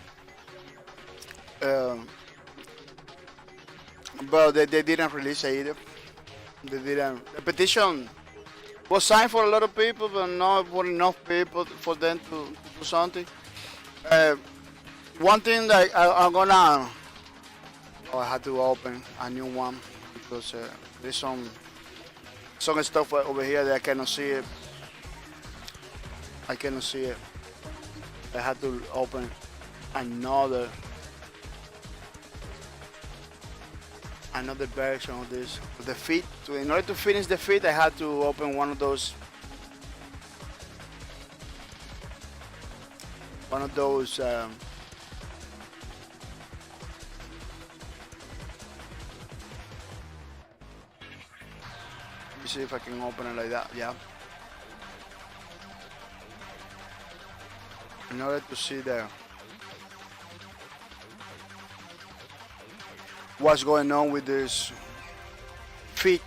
Speaker 1: But they didn't release it either. They didn't. The petition was signed for a lot of people, but not for enough people for them to do something. One thing that I'm gonna. Oh, I had to open a new one because there's some stuff over here that I cannot see it. I cannot see it. I had to open another version of this. The feed. In order to finish the feed, I had to open one of those. see if I can open it like that. Yeah. In order to see what's going on with this feet,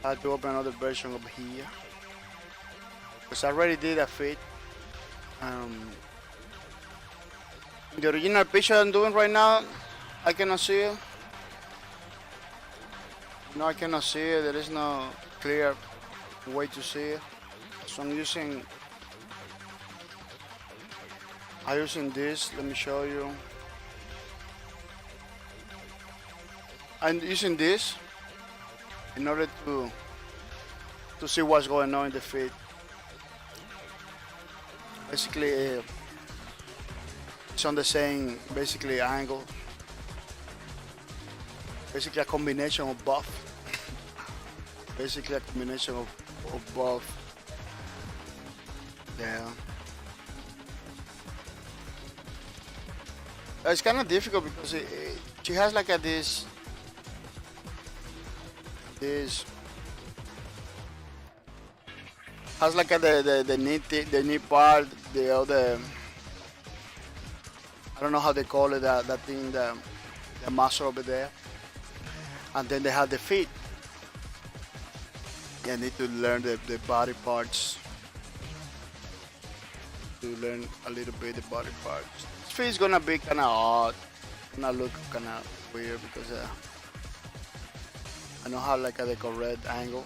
Speaker 1: I had to open another version over here because I already did a feet. The original picture I'm doing right now, I cannot see it. No, I cannot see it. There is no clear way to see it. So I'm using this. Let me show you. I'm using this in order to see what's going on in the feed. Basically, it's on the same basically angle. Basically a combination of both. Basically a combination of both. Yeah. It's kind of difficult because she has like this has like the knee part, the other, I don't know how they call it, that thing, the muscle over there, and then they have the feet. Yeah, I need to learn the body parts. To learn a little bit the body parts. This feet is gonna be kind of odd, gonna look kind of weird because I know how like the correct angle.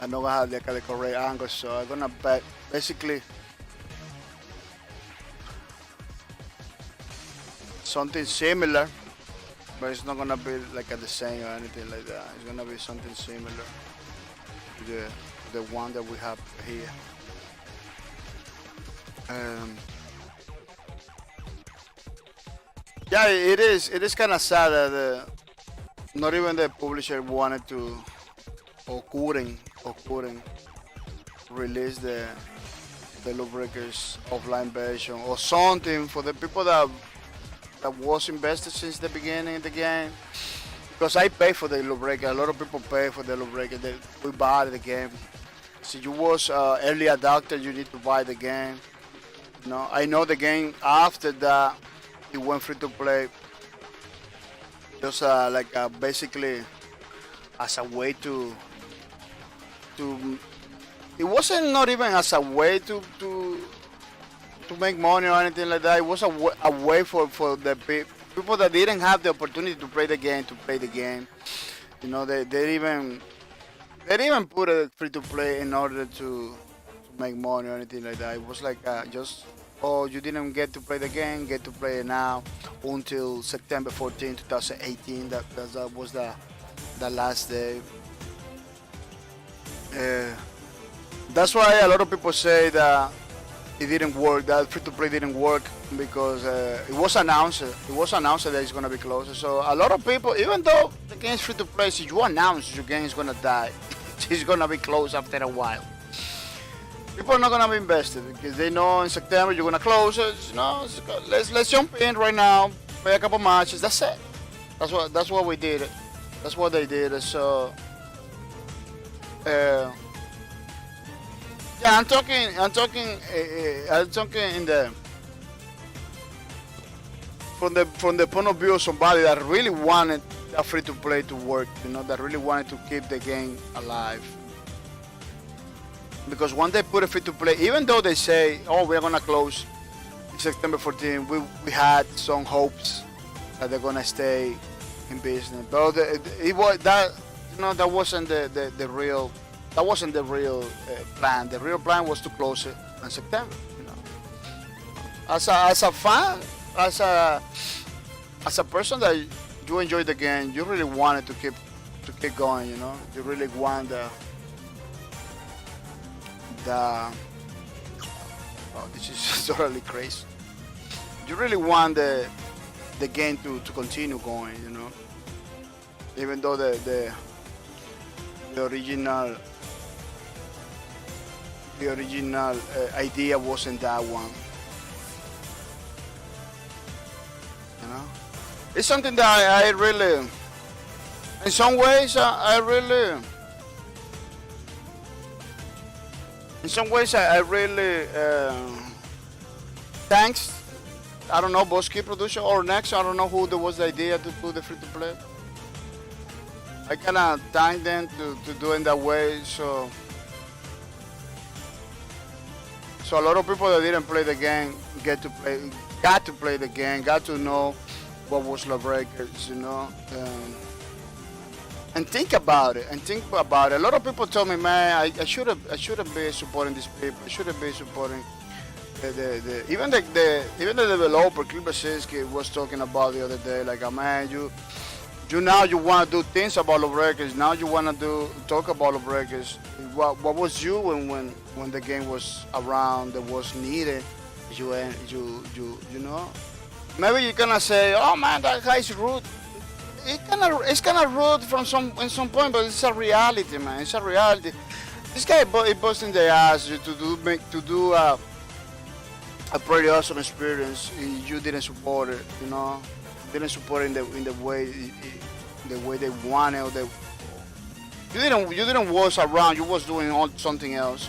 Speaker 1: I know how like the correct angle, so I'm gonna basically something similar, but it's not gonna be like the same or anything like that. It's gonna be something similar to the one that we have here. Yeah, it is kind of sad that not even the publisher wanted to or couldn't release the Lawbreakers offline version or something for the people that was invested since the beginning of the game. Because I pay for the Lawbreaker, a lot of people pay for the Lawbreaker. We buy the game. So you was early adopter, you need to buy the game. You know, I know the game after that it went free to play. Just basically as a way to it wasn't not even as a way to make money or anything like that. It was a way for the people that didn't have the opportunity to play the game to play the game. You know, they even put it free to play in order to make money or anything like that. It was like just, oh, you didn't get to play the game, get to play it now until September 14, 2018. That was the last day. That's why a lot of people say that it didn't work, that free to play didn't work, because it was announced that it's gonna be closed. So a lot of people, even though the game is free to play, so you announce your game is gonna die, it's gonna be closed after a while. People are not gonna be invested because they know in September you're gonna close it. You know, let's jump in right now, play a couple matches. That's it. That's what we did. That's what they did. So. Yeah, I'm talking in the from the point of view of somebody that really wanted a free to play to work, you know, that really wanted to keep the game alive. Because when they put a free to play, even though they say, oh, we're gonna close September 14, we had some hopes that they're gonna stay in business. But it was that, you know, that wasn't the real. That wasn't the real plan. The real plan was to close it in September. You know, as a fan, as a person that you enjoy the game, you really wanted to keep going. You know, you really want the. Oh, this is totally crazy. You really want the game to continue going. You know, even though the original idea wasn't that one. You know, it's something that I really In some ways, I really, thanks. I don't know, Bosky producer or next. I don't know who there was the idea to put the free to play. I kinda thank them to do it that way. So a lot of people that didn't play the game got to play the game, got to know what was Lawbreakers, you know. And think about it. A lot of people told me, man, I should have been supporting these people. I should have been supporting even the developer Clipper Siski was talking about the other day. Like, man, you now you want to do things about Lawbreakers. Now you want to talk about Lawbreakers. What was you when the game was around, that was needed? You know. Maybe you're gonna say, oh man, that guy's rude. It's kind of rude in some point, but it's a reality, man. It's a reality. This guy it busting their ass to do a pretty awesome experience. You didn't support it, you know. Didn't support it in the way they wanted. Or you didn't was around. You was doing something else.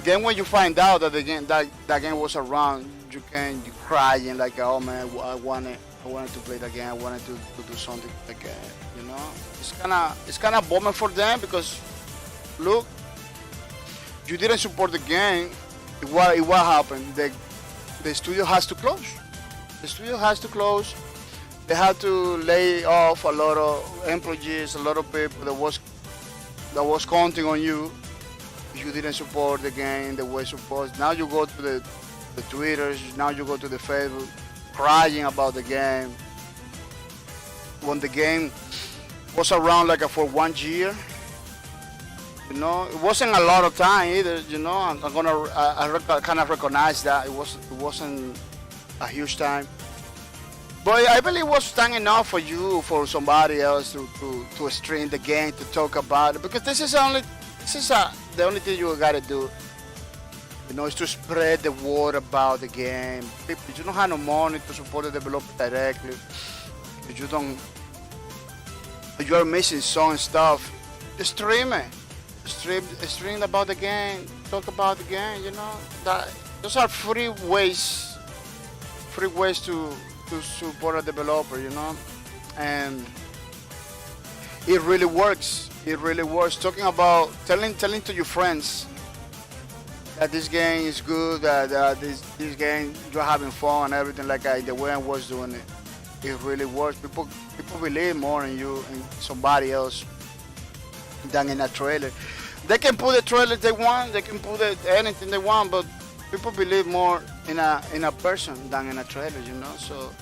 Speaker 1: Then when you find out that that game was around, you crying like, oh man, I wanted to play the game. I wanted to do something like that. You know, it's kind of bummer for them because, look, you didn't support the game. What happened? The studio has to close. The studio has to close. They had to lay off a lot of employees, a lot of people that was counting on you. You didn't support the game the way supposed. Now you go to the Twitters, now you go to the Facebook, crying about the game. When the game was around like for 1 year, you know, it wasn't a lot of time either. You know, I kind of recognize that it wasn't a huge time. But I believe it was time enough for you, for somebody else to stream the game, to talk about it, because this is the only thing you gotta do. You know, is to spread the word about the game. People, you don't have no money to support the developer directly. You are missing some stuff. Stream it. Stream about the game. Talk about the game. You know, those are free ways to support a developer. You know, and it really works. It really works. Talking about telling to your friends that this game is good, that this game you're having fun and everything, like the way I was doing it. It really works. People believe more in you and somebody else than in a trailer. They can put the trailer they want, they can put anything they want, but people believe more in a person than in a trailer, you know. So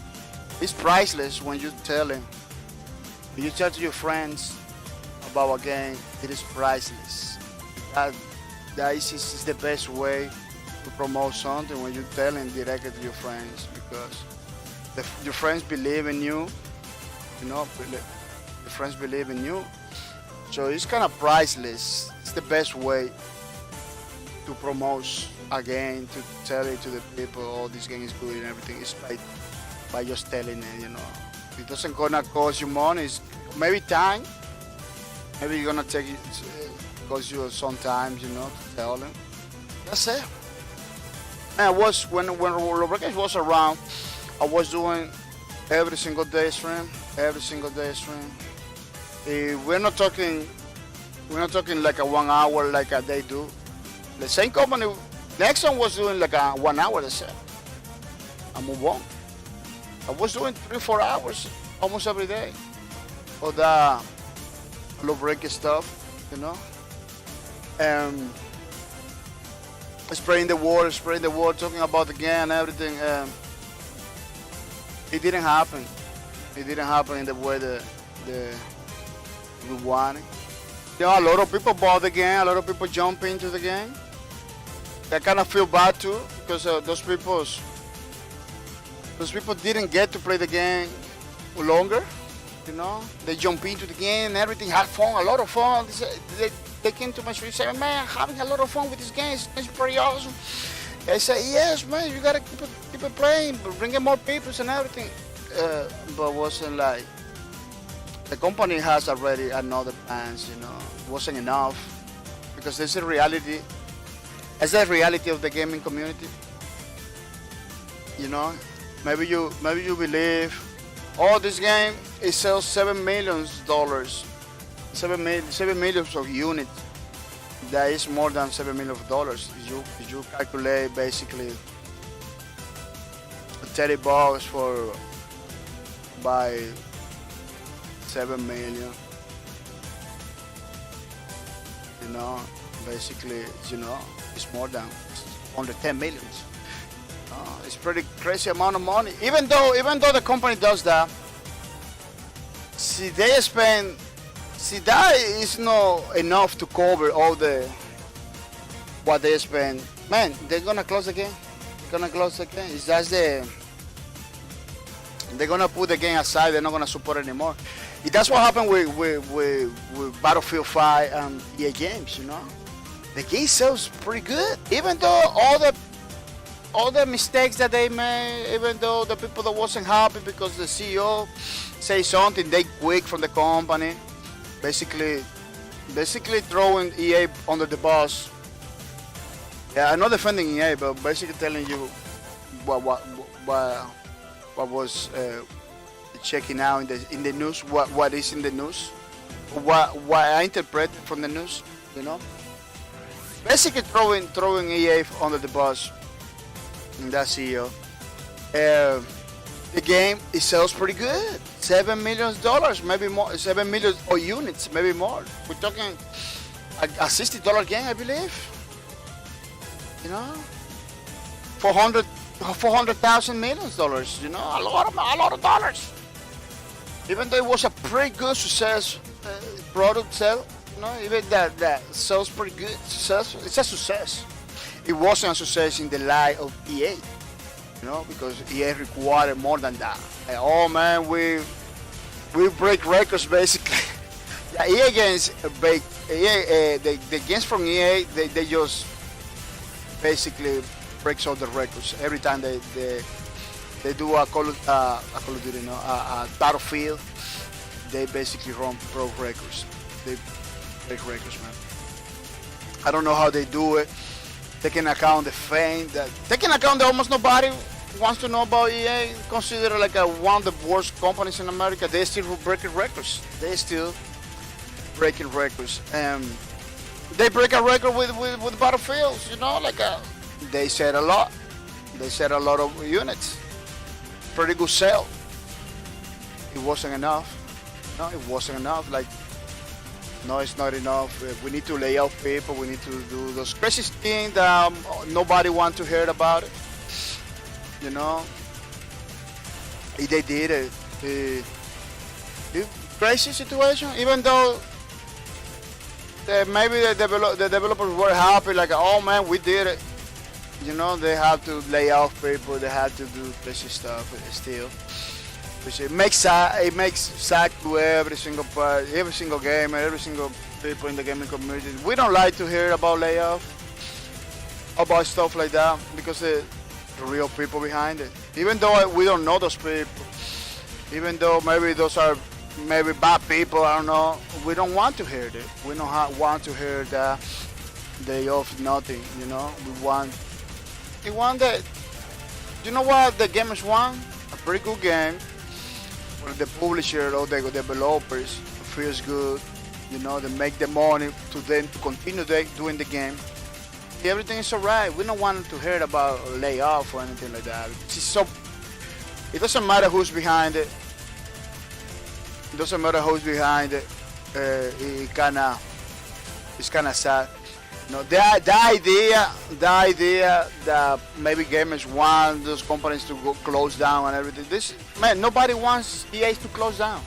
Speaker 1: it's priceless when you tell them. When you tell to your friends about a game, it is priceless. That is the best way to promote something, when you tell them directly to your friends, because your friends believe in you. You know, the friends believe in you. So it's kind of priceless. It's the best way to promote a game, to tell it to the people, oh, this game is good and everything. It's by just telling it, you know. It doesn't gonna cost you money. It's maybe time. Maybe you're gonna take it. Cost you sometimes, you know, to tell them. That's it. And when Lawbreakers was around, I was doing every single day stream. We're not talking like a 1 hour like they do. The same company, Nexon was doing like a 1 hour. They said, I move on. I was doing 3-4 hours almost every day for the Lawbreaker stuff, you know. Spreading the word, talking about the game and everything. It didn't happen. It didn't happen in the way that we wanted. You know, a lot of people bought the game. A lot of people jump into the game. I kind of feel bad too, because those people didn't get to play the game longer. You know, they jump into the game and everything, had fun, a lot of fun. They came to my stream and said, man, I'm having a lot of fun with this game. It's pretty awesome. I said, yes, man, you gotta keep it playing, bring in more people and everything. But wasn't like, the company has already another plans. You know, it wasn't enough because there's a reality. It's the reality of the gaming community. You know, maybe you believe, oh, this game it sells $7 million, 7 million of units. That is more than $7 million. If you calculate basically $30 for by 7 million, you know, basically, you know, it's more than under 10 millions. It's pretty crazy amount of money. Even though the company does that, see that is not enough to cover all the what they spend. Man, they're gonna close the game. It's just they're gonna put the game aside. They're not gonna support it anymore. That's what happened with Battlefield 5 and EA games. You know, the game sells pretty good, even though all the mistakes that they made, even though the people that wasn't happy because the CEO say something, they quit from the company, basically throwing EA under the bus. Yeah, I'm not defending EA, but basically telling you what was checking out in the news, what is in the news, what I interpreted from the news, you know. Basically throwing EA under the bus. And that CEO. The game it sells pretty good. $7 million, maybe more. 7 million or units, maybe more. We're talking a $60 game, I believe. You know, 400,000 dollars. You know, a lot of dollars. Even though it was a pretty good success product sale, you know, even that sells pretty good. Successful. It's a success. It wasn't a success in the light of EA, you know, because EA required more than that. Like, oh man, we break records basically. Yeah, EA games break. The games from EA, they just basically breaks all the records every time they do a Call of Duty, you know, a Battlefield. They basically broke records. They break records, man. I don't know how they do it. Taking account the fame, taking account that almost nobody wants to know about EA, considered like one of the worst companies in America. They still breaking records. They break a record with Battlefields, you know, like they said a lot. They said a lot of units. Pretty good sale. It wasn't enough. No, it wasn't enough. Like, no, it's not enough. We need to lay off people. We need to do those crazy things that nobody wants to hear about it. You know, if they did it, crazy situation. Even though maybe the developers were happy, like, oh man, we did it. You know, they have to lay off people. They have to do crazy stuff. But still. It makes sad to every single part, every single gamer, every single people in the gaming community. We don't like to hear about layoff, about stuff like that, because the real people behind it. Even though we don't know those people, even though maybe those are maybe bad people, I don't know. We don't want to hear it. We don't want to hear that layoff nothing. You know, we want that. You know what the gamers want? A pretty good game. The publisher or the developers feels good, you know, they make the money to them to continue doing the game. Everything is alright. We don't want to hear about layoff or anything like that. It doesn't matter who's behind it. It doesn't matter who's behind it. It's kinda sad. You know, the idea that maybe gamers want those companies to go close down and everything. Man, nobody wants EA to close down.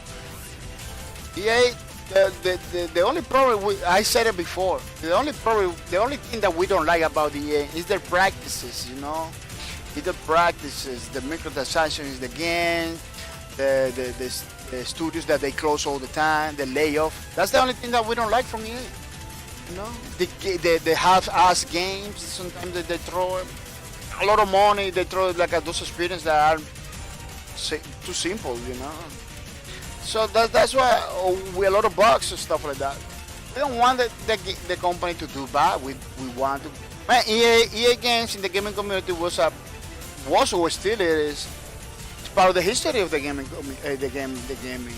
Speaker 1: EA, the only problem, I said it before, the only thing that we don't like about EA is their practices, you know? It's the practices, the microtransactions, the games, the studios that they close all the time, the layoff. That's the only thing that we don't like from EA. You know, they half-ass games. Sometimes they throw a lot of money. They throw like those experiences that are too simple. You know, So that's why we a lot of bugs and stuff like that. We don't want the company to do bad. We want to. Man, EA games in the gaming community was or still is. It's part of the history of the gaming, the gaming.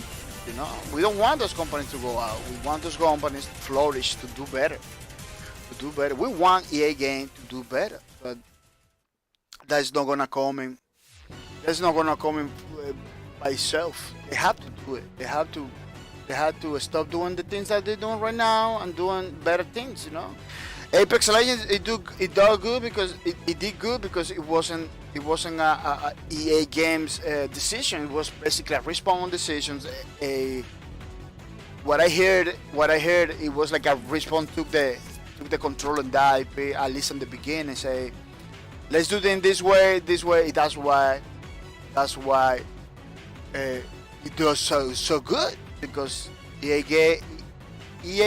Speaker 1: You know, we don't want those companies to go out. We want those companies to flourish, to do better, to do better. We want EA game to do better, but that's not gonna come in. That's not gonna come in by itself. They have to do it. They have to. They have to stop doing the things that they're doing right now and doing better things. You know, Apex Legends it does good because it did good because it wasn't a EA Games decision. It was basically a Respawn decisions. What I heard it was like a Respawn took the control and the IP at least in the beginning and say, let's do it this way. That's why it does so good because EA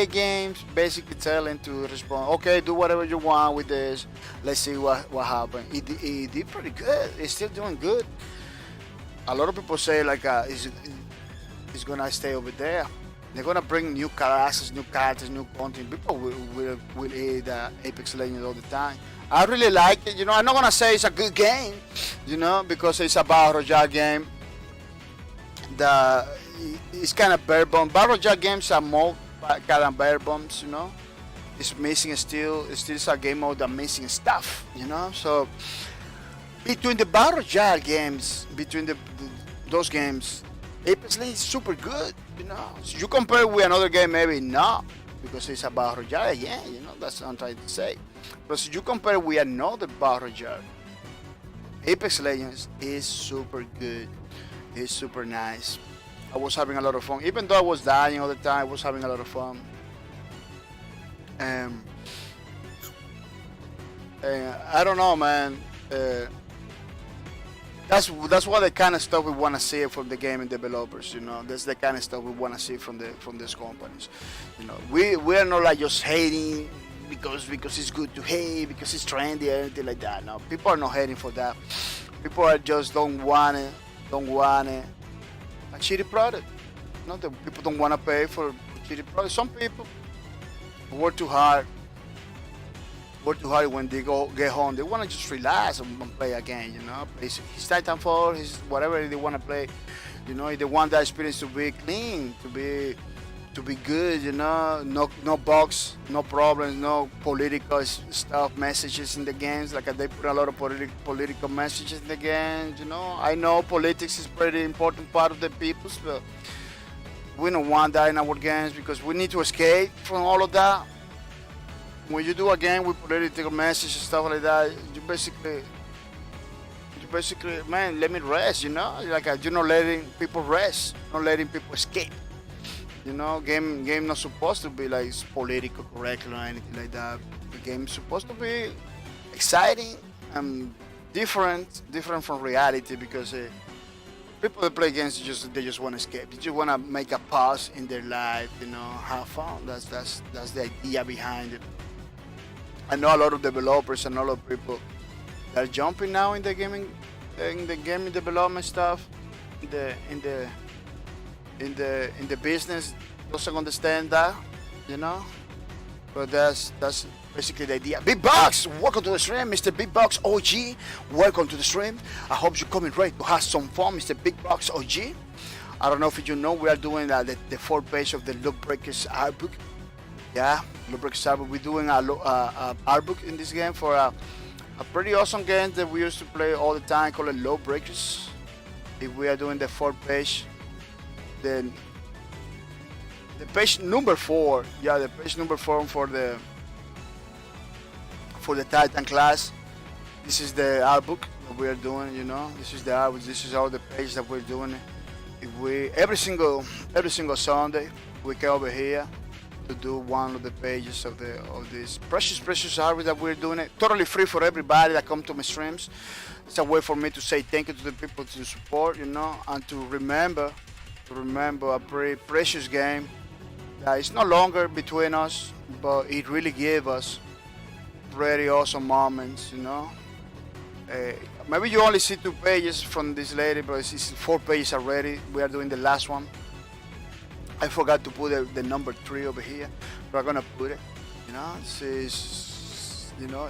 Speaker 1: Games basically telling to Respawn, okay, do whatever you want with this. Let's see what happened. It did pretty good. It's still doing good. A lot of people say like it's gonna stay over there. They're gonna bring new classes, new characters, new content. People will eat Apex Legends all the time. I really like it. You know, I'm not gonna say it's a good game. You know, because it's a battle royale game. It's kind of bare bones. Battle royale games are more kind of bare bones. You know, it's missing still. It's still a game mode that missing stuff. You know, so between the battle royale games, those games, Apex Legends is super good. You know, so you compare with another game, maybe not, because it's a battle royale again. You know, that's what I'm trying to say. But if you compare with another battle royale, Apex Legends is super good. It's super nice. I was having a lot of fun, even though I was dying all the time. I was having a lot of fun. I don't know, man. That's what the kind of stuff we want to see from the gaming developers. You know, that's the kind of stuff we want to see from these companies. You know, we are not like just hating because it's good to hate because it's trendy or anything like that. No, people are not hating for that. People are just don't want it. A shitty product. No, the people don't want to pay for shitty product. Some people work too hard when they get home. They want to just relax and play again. You know, play his Titanfall, his whatever they want to play. You know, they want that experience to be clean, to be good. You know, no bugs, no problems, no political stuff, messages in the games. Like they put a lot of political messages in the games. You know, I know politics is pretty important part of the people's, but we don't want that in our games because we need to escape from all of that. When you do a game with political messages and stuff like that, you basically, man, let me rest. You know, like you're not letting people rest, not letting people escape. You know, game not supposed to be like political correct or anything like that. The game is supposed to be exciting and different from reality because people that play games they just want to escape. They just want to make a pause in their life. You know, have fun. That's the idea behind it. I know a lot of developers and a lot of people that are jumping now in the gaming development stuff, in the business doesn't understand that, you know. But that's basically the idea. Big Box, welcome to the stream, Mr. Big Box OG. Welcome to the stream. I hope you're coming ready to have some fun, Mr. Big Box OG. I don't know if you know we are doing the 4th page of the Loop Breakers art book. Yeah, Loop Breakers art book. We're doing a art book in this game for a pretty awesome game that we used to play all the time called Loop Breakers. If we are doing the 4th page. Then the page number 4, yeah, the page number 4 for the Titan class. This is the art book that we are doing. You know, this is the art. This is all the page that we're doing. If we every single Sunday we come over here to do one of the pages of this precious art that we're doing. It totally free for everybody that come to my streams. It's a way for me to say thank you to the people to support. You know, and to remember a pretty precious game that is no longer between us, but it really gave us pretty awesome moments, you know. Maybe you only see 2 pages from this lady, but it's 4 pages already. We are doing the last one. I forgot to put the number 3 over here, but I'm gonna put it.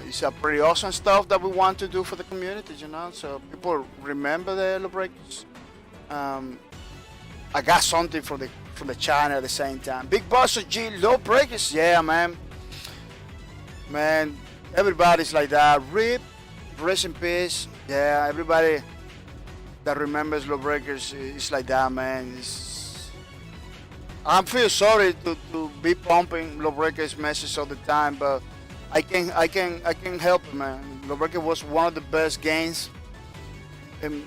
Speaker 1: It's a pretty awesome stuff that we want to do for the community. So people remember the Yellow Breakers. I got something from the channel at the same time. Big Boss of G Low Breakers, yeah, man. Man, everybody's like that. Rest in peace. Yeah, everybody that remembers Low Breakers is like that, man. I feel sorry to be pumping Low Breakers messages all the time, but I can help it, man. Low Breakers was one of the best games. And,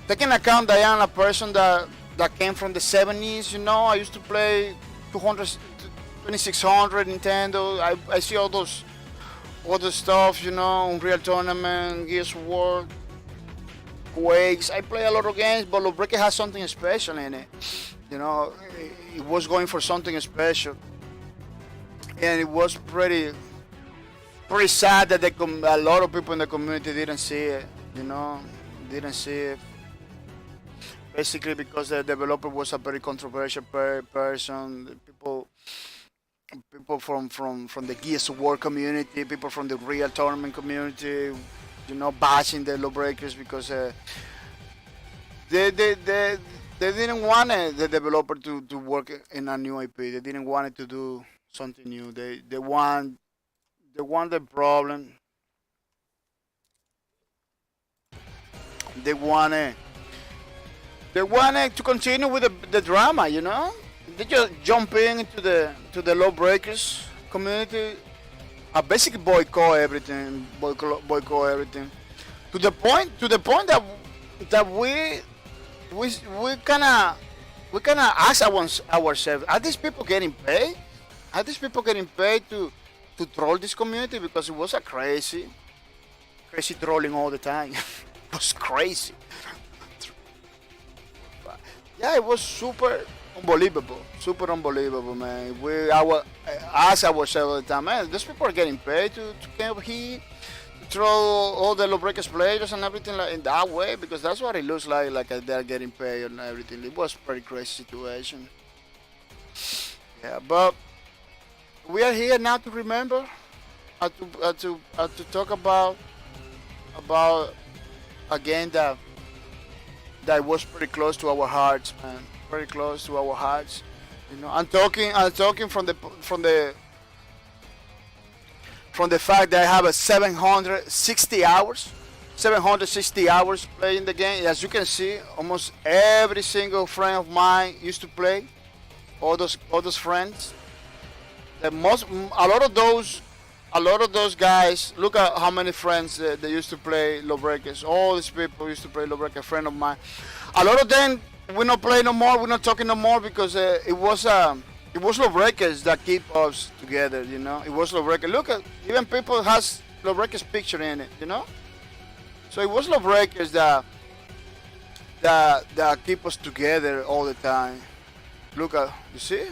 Speaker 1: taking account that I am a person that came from the 70s, I used to play 2600 Nintendo. I see all those stuff, Unreal Tournament, Gears of War, Quakes. I play a lot of games, but Low Breakers has something special in it. It was going for something special, and it was pretty sad that a lot of people in the community didn't see it. Didn't see it. Basically, because the developer was a very controversial person. People from the Gears of War community, people from the Real Tournament community, bashing the Low Breakers because they didn't want the developer to work in a new IP. They didn't want it to do something new. They want the problem. They wanted to continue with the drama. They just jump into the Low Breakers community. Basically boycott everything. To the point that we kind of ask ourselves: Are these people getting paid? Are these people getting paid to troll this community? Because it was a crazy trolling all the time. It was crazy. Yeah, it was super unbelievable, man. We ask ourselves all the time, man, these people are getting paid to come here, to throw all the Low Breakers players and everything like in that way, because that's what it looks like they're getting paid and everything. It was a pretty crazy situation. Yeah, but we are here now to remember, to talk about a game that was pretty close to our hearts, man. Very close to our hearts. I'm talking from the fact that I have a 760 hours playing the game. As you can see, almost every single friend of mine used to play. All those friends. A lot of those guys. Look at how many friends they used to play Low Breakers. All these people used to play Low Breakers. A friend of mine. A lot of them we not play no more. We're not talking no more because it was Low Breakers that keep us together. It was Low Breakers. Look at even people has Low Breakers picture in it. So it was Low Breakers that keep us together all the time. Look at you see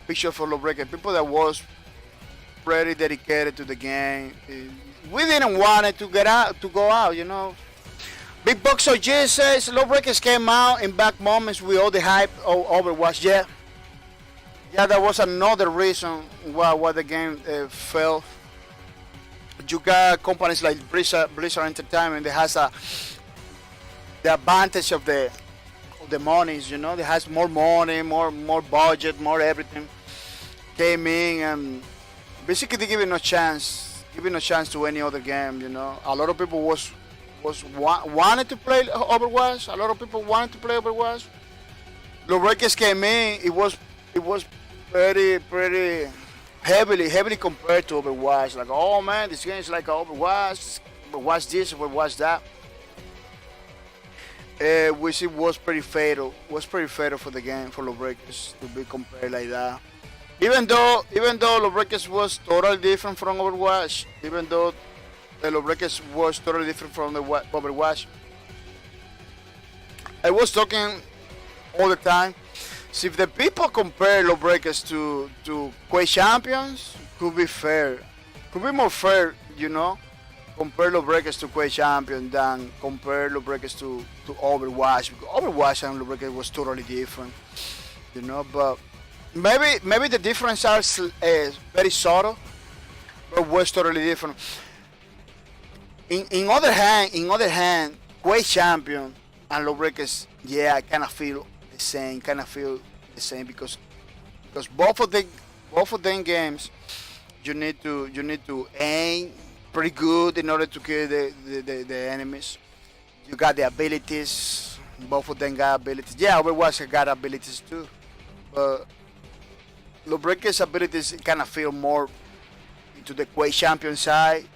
Speaker 1: picture for Low Breakers. People that was pretty dedicated to the game. We didn't want it to go out. Big Box OG says Low Breakers came out in back moments with all the hype of Overwatch. Yeah, that was another reason why the game fell. You got companies like Blizzard Entertainment that has the advantage of the monies. They has more money, more budget, more everything. Came in and basically they giving no chance to any other game. A lot of people wanted to play Overwatch. A lot of people wanted to play Overwatch. Low Breakers came in. It was pretty heavily compared to Overwatch. Like, oh man, this game is like Overwatch. Overwatch this, Overwatch that. Which it was pretty fatal. Was pretty fatal for the game for Low Breakers to be compared like that. Even though Low Breakers was totally different from Overwatch. Even though the Low Breakers was totally different from the Overwatch. I was talking all the time. So if the people compare Low Breakers to Quake Champions, could be fair. Could be more fair, compare Low Breakers to Quake Champions than compare Low Breakers to Overwatch. Because Overwatch and Low Breakers was totally different. you know. But maybe the difference are very subtle, but was totally different. In other hand, Quake Champion and Lawbreakers, yeah, I kind of feel the same. Because both of them games, you need to aim pretty good in order to kill the enemies. You got the abilities. Both of them got abilities. Yeah, Overwatch got abilities too, but Lawbreakers' abilities kind of feel more into the Quake Champion side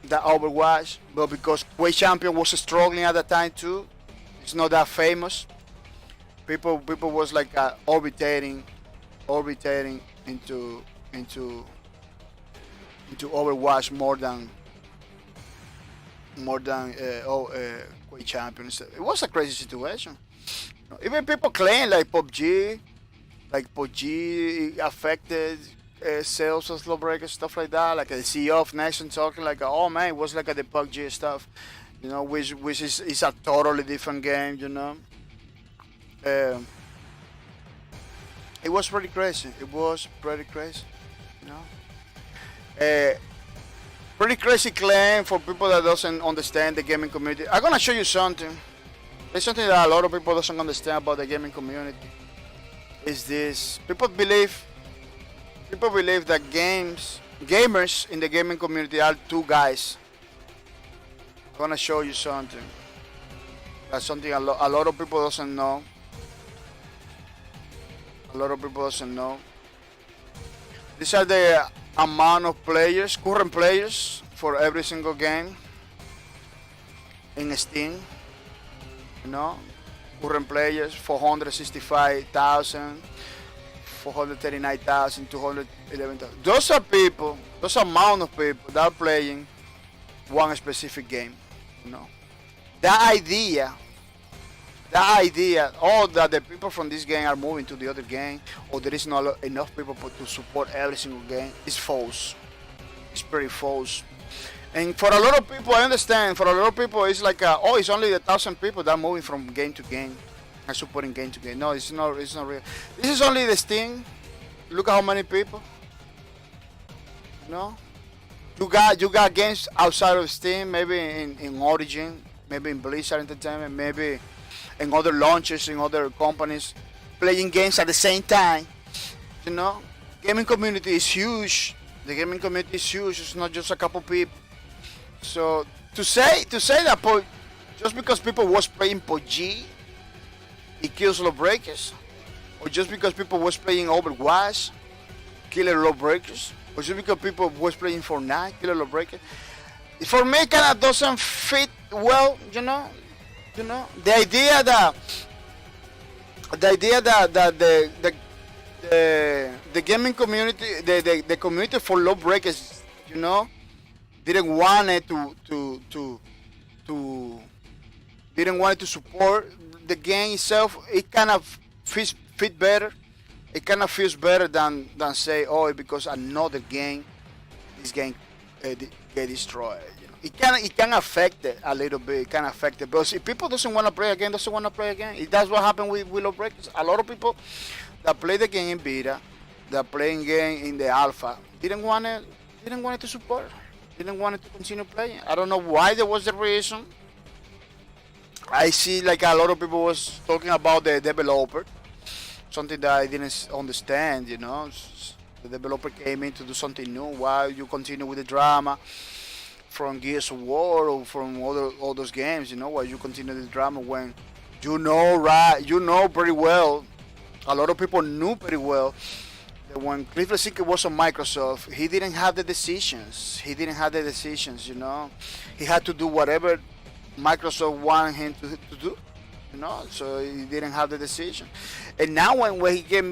Speaker 1: than Overwatch. But because Quake Champion was struggling at the time too, it's not that famous. People was like orbitating into Overwatch more than Quake Champions. It was a crazy situation. Even people claim like PUBG affected sales of Lawbreakers, stuff like that. Like the CEO of Nation talking like, oh man, it was like the PUBG stuff, which is a totally different game, Um, it was pretty crazy. You know. Pretty crazy claim for people that doesn't understand the gaming community. I'm gonna show you something. There's something that a lot of people doesn't understand about the gaming community. Is this people believe that gamers in the gaming community are two guys. I'm gonna show you something. That's something a lot of people doesn't know. These are the amount of current players for every single game in Steam. Current players 465,000, 439,000, 211,000. Those amount of people that are playing one specific game. That idea, that the people from this game are moving to the other game, or there is not enough people to support every single game, is false. It's pretty false. And for a lot of people, I understand. For a lot of people, it's like, it's only 1,000 people that are moving from game to game and supporting game to game. No, it's not real. This is only the Steam. Look at how many people. You got games outside of Steam, maybe in Origin, maybe in Blizzard Entertainment, maybe in other launches, in other companies, playing games at the same time. Gaming community is huge. The gaming community is huge. It's not just a couple people. So to say that just because people was playing PUBG, it kills Lawbreakers, or just because people was playing Overwatch, kill Lawbreakers, or just because people was playing Fortnite, kill Lawbreakers, for me, kind of doesn't fit well. The idea that the gaming community, the community for Lawbreakers, didn't want it to support the game itself. It kind of fit better. It kind of feels better than say, because another game, this game get destroyed. It can affect it a little bit. It can affect it. But if people doesn't want to play again, that's what happened with Lawbreakers. A lot of people that play the game in beta, that playing game in the alpha, didn't want it to support. Didn't want it to continue playing. I don't know why there was the reason. I see like a lot of people was talking about the developer, something that I didn't understand. The developer came in to do something new. Why you continue with the drama from Gears of War or from all those games? Why you continue the drama when pretty well. A lot of people knew pretty well that when Cliff Bleszinski was on Microsoft, he didn't have the decisions. He had to do whatever Microsoft wanted him to do. So he didn't have the decision. And now when he came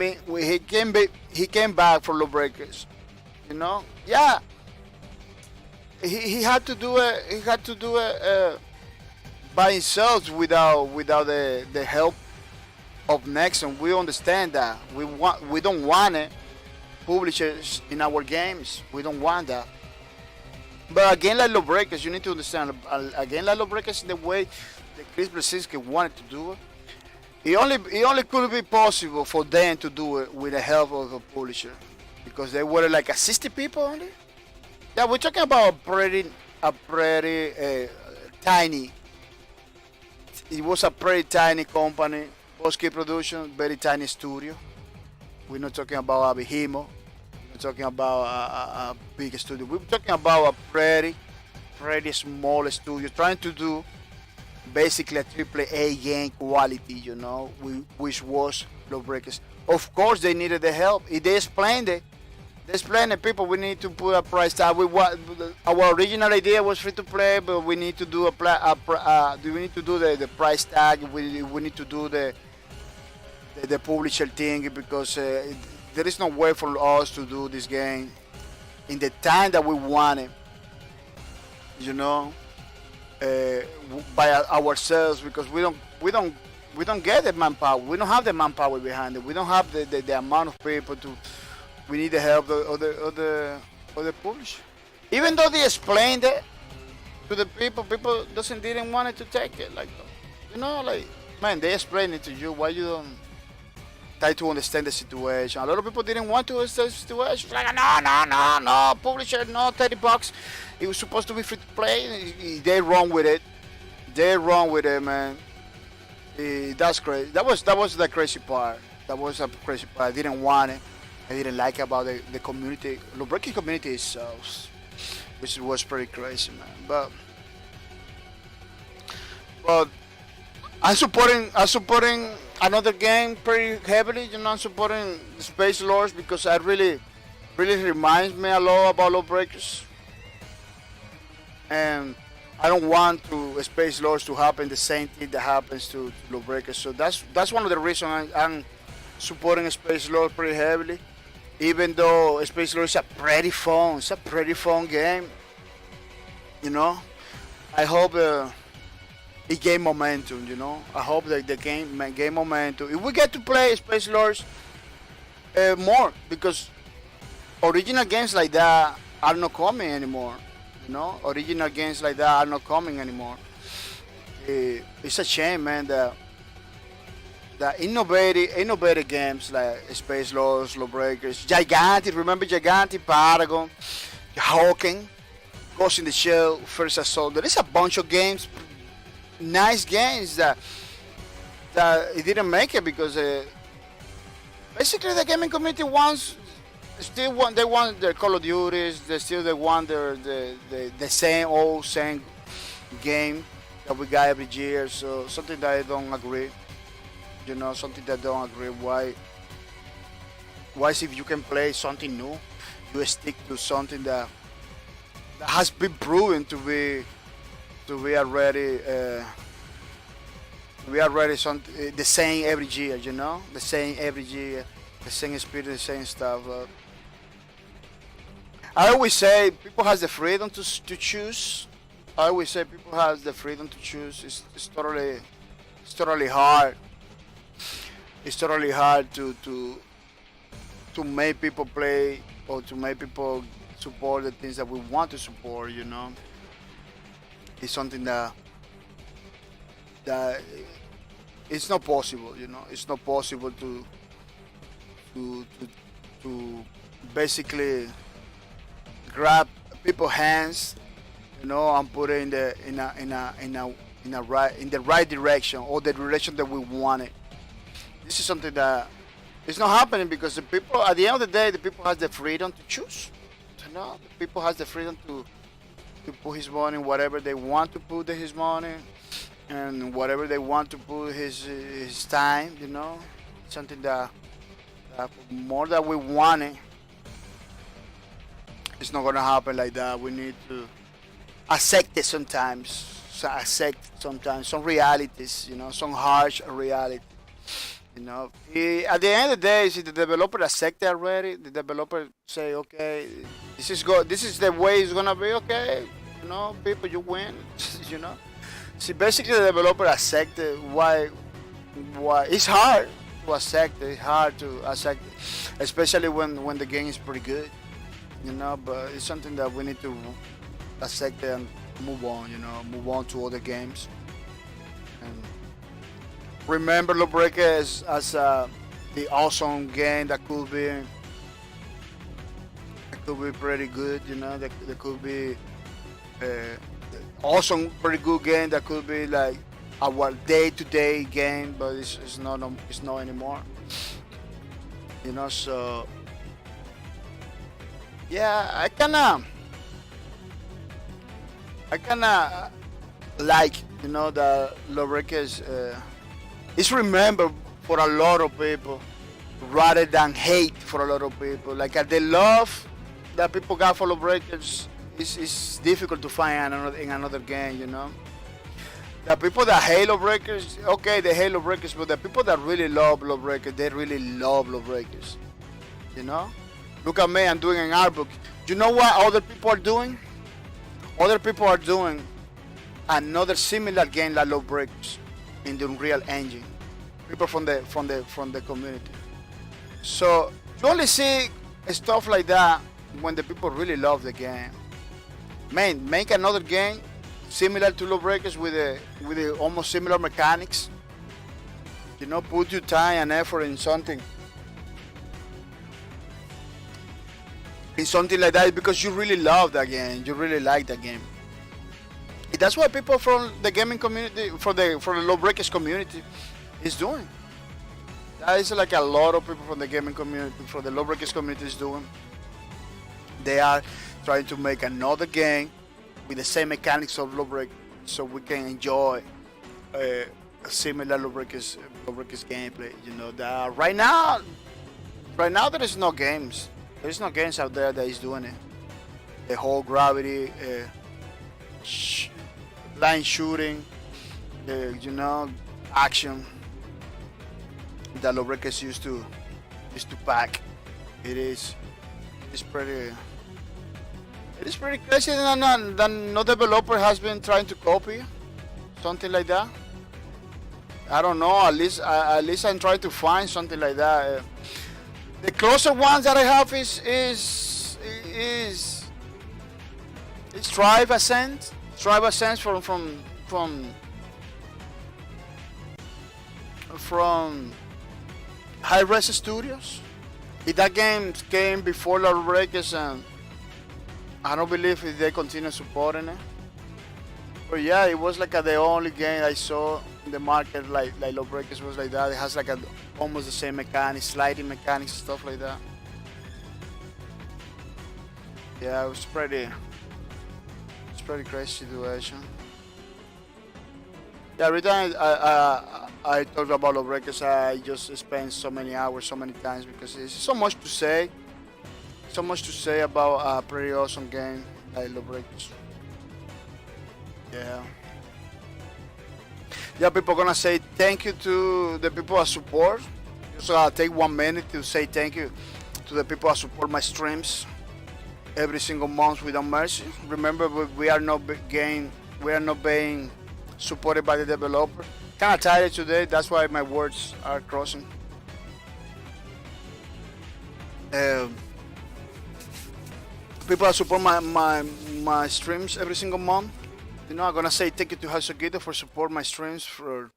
Speaker 1: back for Lawbreakers, he had to do it. He had to do it by himself without the help of Nexon. We understand that. We don't want it. Publishers in our games. We don't want that. But again, like Lawbreakers, you need to understand. Again, like Lawbreakers, the way that Chris Bleszinski wanted to do it, it only could be possible for them to do it with the help of a publisher, because they were like a 60 people only. Yeah, we're talking about a pretty tiny. It was a pretty tiny company, Bosque Production, very tiny studio. We're not talking about a behemoth. We're talking about a big studio. We're talking about a pretty small studio trying to do basically a triple A game quality, which was Lawbreakers. Of course, they needed the help. They explained it. They explained it, people. We need to put a price tag. Our original idea was free to play, but we need to do we need to do the price tag. We need to do the publisher thing, because there is no way for us to do this game in the time that we want it. By ourselves, because we don't get the manpower. We don't have the manpower behind it. We don't have the amount of people to. We need the help of the publisher. Even though they explained it to the people didn't want it to take it. Like man, they explained it to you. Why you don't try to understand the situation? A lot of people didn't want to understand the situation. Like, no, publisher, no, $30. It was supposed to be free to play. They wrong with it. Man. That's crazy. That was the crazy part. That was a crazy part. I didn't want it. I didn't like about the community. The breaking community itself, which was pretty crazy, man. But I'm supporting another game pretty heavily. I'm supporting Space Lords, because I really reminds me a lot about Lawbreakers. And I don't want to Space Lords to happen the same thing that happens to Lawbreakers. So that's one of the reasons I'm supporting Space Lords pretty heavily. Even though Space Lords is it's a pretty fun game. I hope it gain momentum. I hope that the game gain momentum. If we get to play Space Lords more, because original games like that are not coming anymore. Original games like that are not coming anymore. It's a shame, man, that innovative games like Space Lords, Lawbreakers, Gigantic, remember Gigantic, Paragon, Hawking, Ghost in the Shell, First Assault. There is a bunch of games, nice games that it didn't make it, because basically the gaming community they want their Call of Duties. They want the same game that we got every year. So something that I don't agree. Something that I don't agree. Why if you can play something new, you stick to something that has been proven to be already the same every year. The same every year, the same experience, the same stuff. I always say people has the freedom to choose. I always say people has the freedom to choose. It's totally hard. It's totally hard to make people play, or to make people support the things that we want to support. It's something that it's not possible. It's not possible to basically grab people's hands, and put it in the right direction, or the direction that we want it. This is something that it's not happening, because the people, at the end of the day, the people has the freedom to choose. The people has the freedom to put his money whatever they want to put his money, and whatever they want to put his time. Something that more that we want it. It's not gonna happen like that. We need to accept it sometimes. Accept sometimes some realities, some harsh reality. At the end of the day, if the developer accept it already, the developer say, okay, this is the way it's gonna be. Okay, people, you win. See, basically the developer accept it. Why it's hard to accept it. It's hard to accept it, especially when the game is pretty good. But it's something that we need to accept and move on. Move on to other games, and remember Lawbreaker as the awesome game that could be pretty good. You know, that could be awesome, pretty good game that could be like our day-to-day game, but it's not anymore. You know, so yeah, I kinda like, you know, the Lawbreakers. It's remembered for a lot of people rather than hate for a lot of people. Like the love that people got for Lawbreakers is difficult to find in another game, you know. The people that hate Lawbreakers, okay, they hate Lawbreakers, but the people that really love Lawbreakers, they really love Lawbreakers, you know. Look at me, I'm doing an art book. You know what other people are doing? Other people are doing another similar game like Lawbreakers in the Unreal Engine. People from the community. So you only see stuff like that when the people really love the game. Man, make another game similar to Lawbreakers with the almost similar mechanics. You know, put your time and effort in something. In something like that because you really love that game. You really like that game. That's what people from the gaming community, for the Lawbreakers community, is doing. That is like a lot of people from the gaming community, from the Lawbreakers community is doing. They are trying to make another game with the same mechanics of Lawbreakers, so we can enjoy a similar Lawbreakers gameplay. You know that right now there is no games. There is no games out there that is doing it. The whole gravity, blind shooting, you know, action that Lawbreakers used to pack. It's pretty crazy that no developer has been trying to copy something like that. I don't know. At least I'm trying to find something like that. The closer ones that I have is Strive Ascent. Strive Ascent from High Res Studios. That game came before Lawbreakers, and I don't believe if they continue supporting it. But yeah, it was like the only game I saw in the market like Lawbreakers was like that. It has like almost the same mechanics, sliding mechanics, stuff like that. Yeah, it was pretty crazy situation. Yeah, every time I talk about Lawbreakers, I just spend so many hours, so many times, because it's so much to say. So much to say about a pretty awesome game like Lawbreakers. Yeah. Yeah, people gonna say thank you to the people that support. Just take 1 minute to say thank you to the people that support my streams every single month without mercy. Remember, we are not being supported by the developer. Kind of tired today, that's why my words are crossing. People that support my streams every single month. You know, I'm gonna say thank you to Hasogito for support my streams for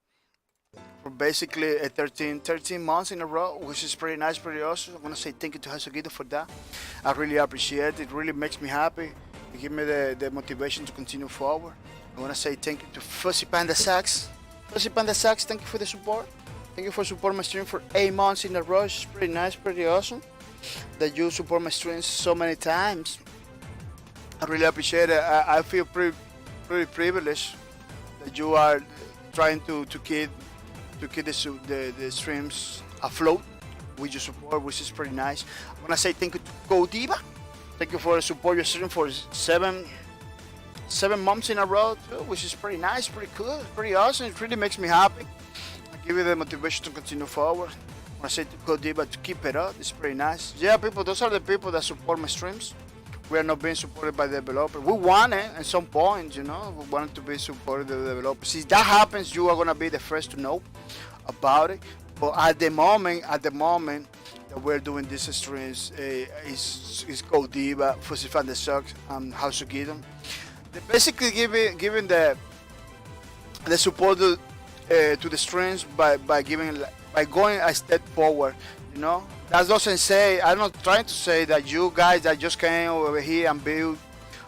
Speaker 1: basically 13 months in a row, which is pretty nice, pretty awesome. I'm gonna say thank you to Hasogito for that. I really appreciate it. It really makes me happy. It gives me the motivation to continue forward. I wanna say thank you to Fuzzy Panda Sax. Fuzzy Panda Sax, thank you for the support. Thank you for supporting my stream for 8 months in a row. It's pretty nice, pretty awesome that you support my streams so many times. I really appreciate it. I feel pretty privileged that you are trying to keep the streams afloat with your support, which is pretty nice. I want to say thank you to Godiva. Thank you for the support your stream for seven months in a row too, which is pretty nice, pretty cool, pretty awesome. It really makes me happy. I give you the motivation to continue forward. I want to say to Godiva to keep it up. It's pretty nice. Yeah, people, those are the people that support my streams. We are not being supported by the developer. We want it at some point, you know. We want to be supported by the developer. If that happens, you are gonna be the first to know about it. But at the moment that we're doing these streams, is Godiva, Fuzzy Fan the Sucks, and House of Gideon. They basically giving the support to the strings by going a step forward. You know, that doesn't say, I'm not trying to say that you guys that just came over here and build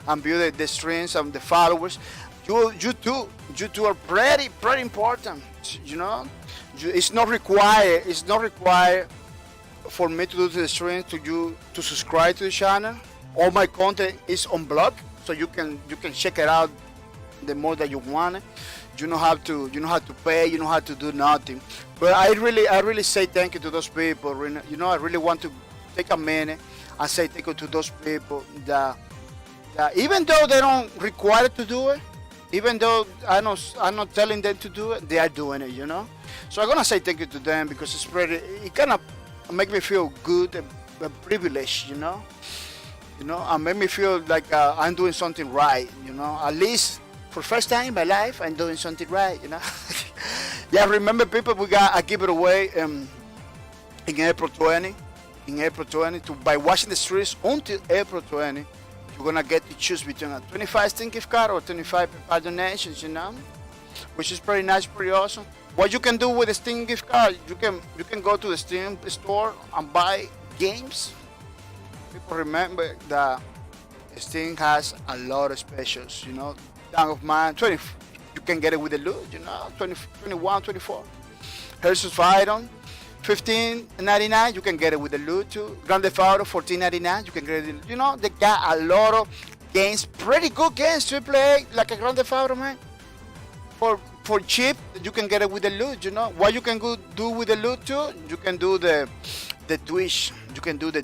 Speaker 1: the strings and the followers, you two are pretty important. You know, it's not required for me to do the stream to subscribe to the channel. All my content is on blog, so you can check it out the more that you want it. You don't have to pay, you don't have to do nothing. But I really say thank you to those people. You know, I really want to take a minute and say thank you to those people that even though they don't require to do it, even though I'm not telling them to do it, they are doing it, you know. So I'm gonna say thank you to them because it kind of make me feel good and privileged, you know, and make me feel like I'm doing something right, you know. At least for the first time in my life, I'm doing something right, you know. Yeah, remember people, we got a giveaway in April 20. In April 20, by watching the streams until April 20. You're gonna get to choose between a 25 Steam gift card or 25 PayPal donations, you know, which is pretty nice, pretty awesome. What you can do with the Steam gift card, you can go to the Steam store and buy games. People remember that Steam has a lot of specials, you know. Down of mine, 20, you can get it with the loot, you know, 20, 21, 24. Here's Iron, $15.99, you can get it with the loot too. Grand Theft Auto, $14.99, you can get it. You know, they got a lot of games, pretty good games to play, like a Grand Theft Auto, man. For cheap, you can get it with the loot. You know what you can do with the loot too. You can do the Twitch. You can do the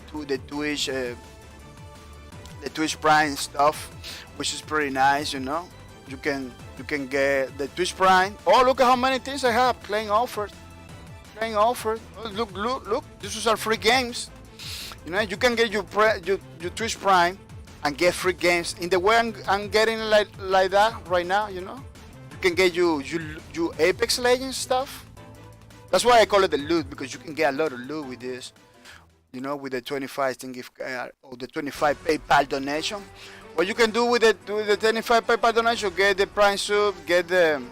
Speaker 1: Twitch Prime stuff, which is pretty nice. You know, you can get the Twitch Prime. Oh, look at how many things I have playing offers. Oh, look, these are free games. You know, you can get your Twitch Prime and get free games in the way I'm getting like that right now. You know, you can get you Apex Legends stuff. That's why I call it the loot, because you can get a lot of loot with this. You know, with the 25 Steam gift card or the 25 PayPal donation. What you can do with the 25 PayPal donation, get the Prime sub, get the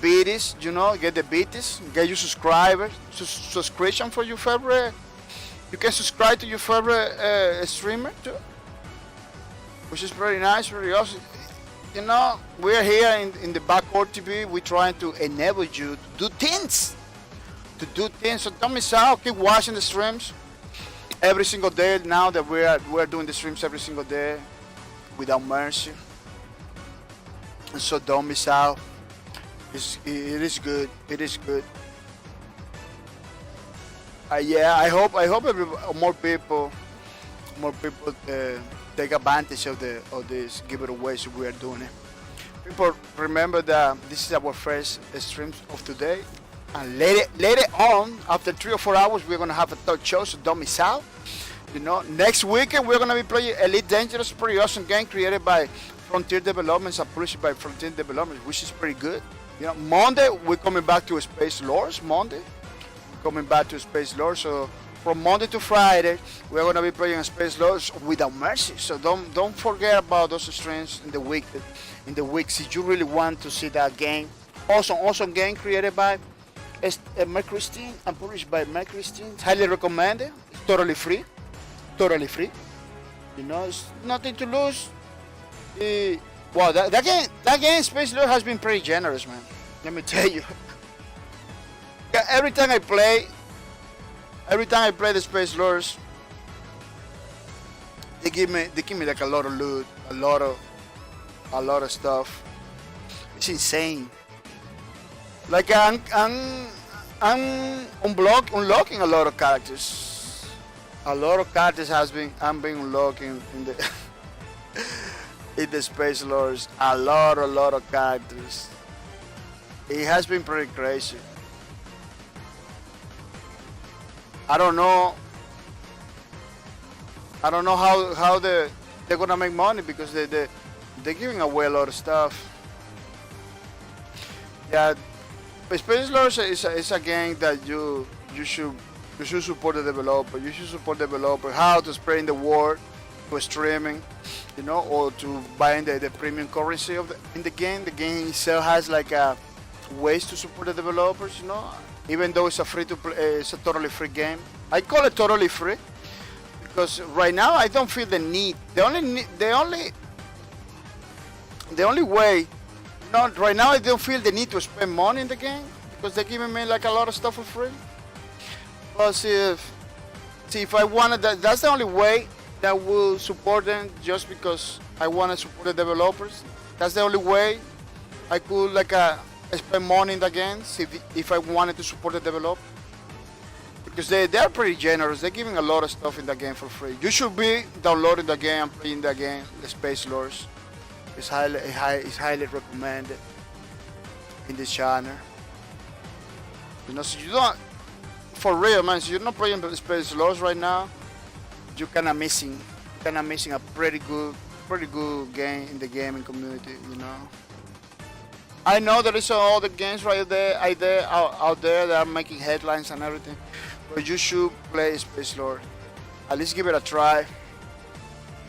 Speaker 1: biddies, you know, get the biddies, get your subscribers, subscription for your favorite. You can subscribe to your favorite streamer too, which is pretty nice, really awesome. You know, we're here in the Backcourt TV. We're trying to enable you to do things. So don't miss out. Keep watching the streams every single day. Now that we're doing the streams every single day without mercy, and so don't miss out. It is good. It is good. Yeah, I hope more people take advantage of this giveaways we are doing it. People remember that this is our first stream of today, and later on, after 3 or 4 hours, we're gonna have a third show. So don't miss out. You know, next weekend we're gonna be playing Elite Dangerous, pretty awesome game created by Frontier Developments and published by Frontier Developments, which is pretty good. You know, Monday we're coming back to Space Lords. So from Monday to Friday we're gonna be playing Space Lords without mercy. So don't forget about those streams in the week. If you really want to see that game, awesome game created by Mercury Steam and published by Mercury Steam. Highly recommended. It's totally free. You know, it's nothing to lose. Wow, that game Space Lord has been pretty generous, man. Let me tell you. Every time I play the Space Lords, they give me like a lot of loot, a lot of stuff. It's insane. Like I'm unlocking a lot of characters. I'm being unlocking in the in the Space Lords. A lot of characters. It has been pretty crazy. I don't know how they're gonna make money, because they're giving away a lot of stuff. Yeah, Space Lords is a game that you should support the developer. You should support the developer. How to spread in the word. to streaming, you know, or to buying the premium currency of in the game. The game itself has like ways to support the developers, you know, even though it's a free to play, it's a totally free game. I call it totally free because right now I don't feel the need. The only way, not right now, I don't feel the need to spend money in the game because they're giving me like a lot of stuff for free. Plus, if I wanted that's the only way that will support them, just because I want to support the developers. That's the only way I could like spend money in the games if I wanted to support the developer. Because they are pretty generous. They're giving a lot of stuff in the game for free. You should be downloading the game and playing the game, the Space Lords. It's highly recommended in this channel. You know, so you don't, for real, man. So you're not playing Space Lords right now. You're kind of missing a pretty good game in the gaming community. You know. I know there is all the games out there that are making headlines and everything, but you should play Space Lord. At least give it a try.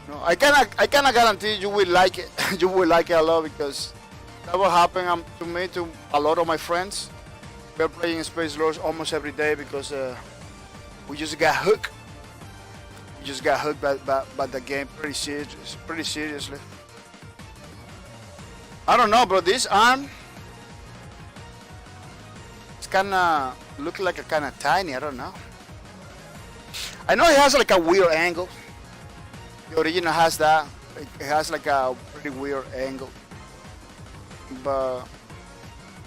Speaker 1: No, I cannot guarantee you will like it. You will like it a lot, because that will happen to me, to a lot of my friends. We're playing Space Lords almost every day because we just got hooked. We just got hooked by the game pretty seriously. I don't know, bro. This arm, it's kinda looking like a kinda tiny. I don't know. I know it has like a weird angle. The original has that. It has like a pretty weird angle, but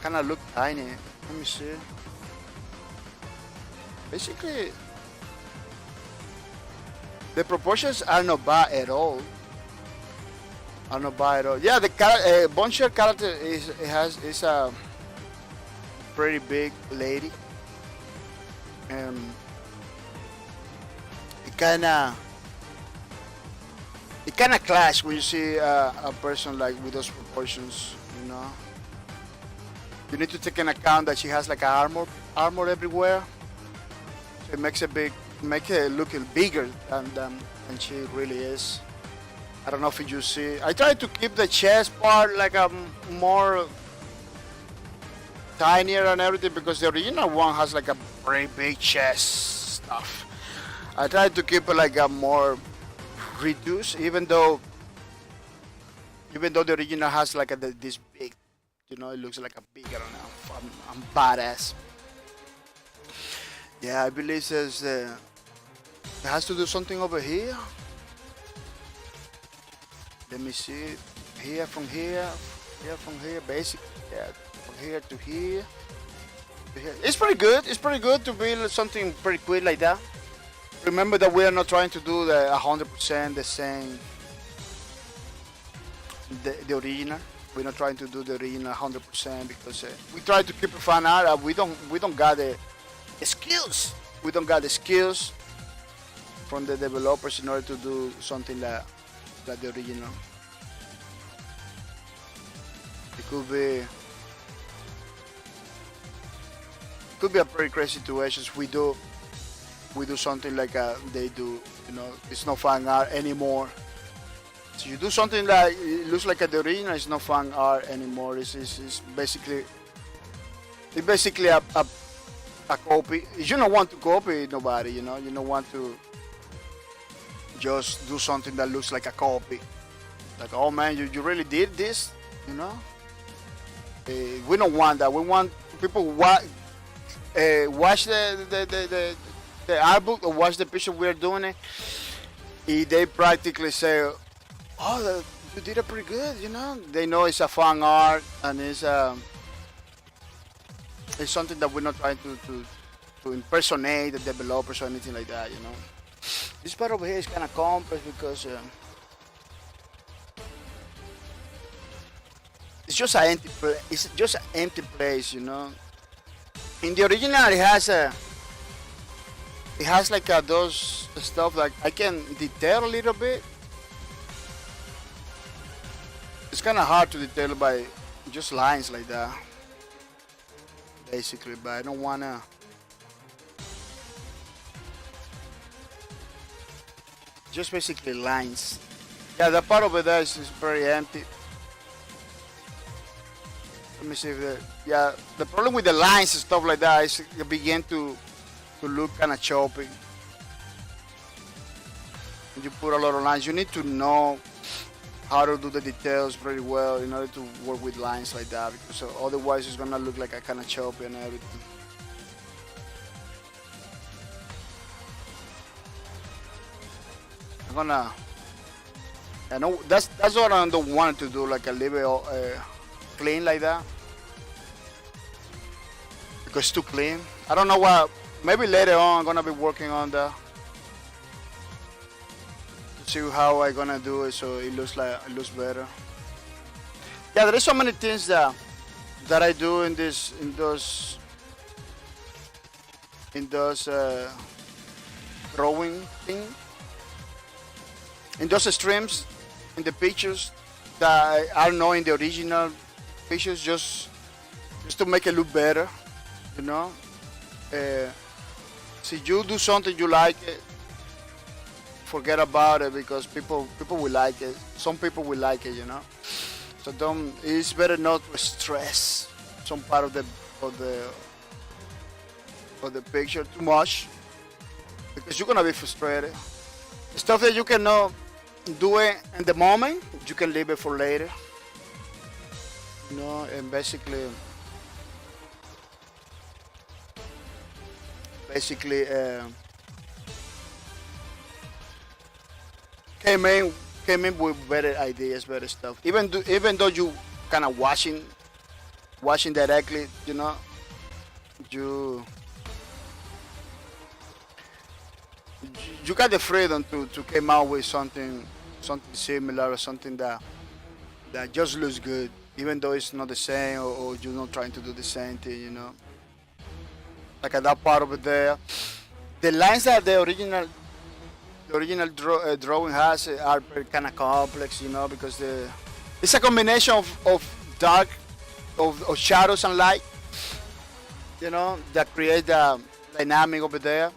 Speaker 1: kinda look tiny. Let me see. Basically, the proportions are not bad at all. Yeah, the Bonshare character is a pretty big lady. It kinda clash when you see a person like with those proportions. You know, you need to take into account that she has like a armor everywhere. So it makes it look bigger than she really is. I don't know if you see. I try to keep the chest part like a more tinier and everything, because the original one has like a very big chest stuff. I try to keep it like a more reduced, even though the original has like this big, you know, it looks like a big. I don't know. I'm badass. Yeah, I believe it has to do something over here. Let me see. Here from here, basically. Yeah, from here to here. It's pretty good. It's pretty good to build something pretty quick like that. Remember that we are not trying to do the 100% the same. The original. We're not trying to do the original 100% because we try to keep it fan art. We don't got the skills. We don't got the skills from the developers in order to do something like the original. It could be a pretty crazy situation. We do something like they do. You know, it's not fan art anymore. So you do something like it looks like the original. It's not fan art anymore. It's basically a copy. You don't want to copy nobody. You know, you don't want to just do something that looks like a copy. Like, oh man, you really did this, you know? We don't want that. We want people watch the art book or watch the picture we're doing it. They practically say, oh, you did it pretty good, you know? They know it's a fan art and it's something that we're not trying to impersonate the developers or anything like that, you know? This part over here is kind of complex because it's just an empty place, you know. In the original, it has like those stuff like I can detail a little bit. It's kind of hard to detail by just lines like that, basically. But I don't wanna. just basically lines. Yeah, that part over there is very empty. Let me see if yeah, the problem with the lines and stuff like that is it begin to look kind of choppy. When you put a lot of lines, you need to know how to do the details pretty well in order to work with lines like that, because otherwise it's gonna look like a kind of choppy and everything. I know that's what I don't want to do, like a little bit clean like that, because it's too clean. I don't know what. Maybe later on I'm gonna be working on that to see how I gonna do it so it looks better. Yeah, there is so many things that I do in those drawing thing, in those streams, in the pictures that I don't know in the original pictures, just to make it look better, you know. See, you do something you like it, forget about it, because people will like it. Some people will like it, you know. So don't. It's better not to stress some part of the picture too much, because you're gonna be frustrated. Stuff that you cannot do it in the moment, you can leave it for later. You know, and basically came in with better ideas, better stuff. Even though you kind of watching directly, you know, you got the freedom to come out with something similar, or something that just looks good, even though it's not the same, or you're not trying to do the same thing, you know. Like at that part over there, the lines that the original drawing has are kind of complex, you know, because it's a combination of dark, of shadows and light, you know, that create the dynamic over there.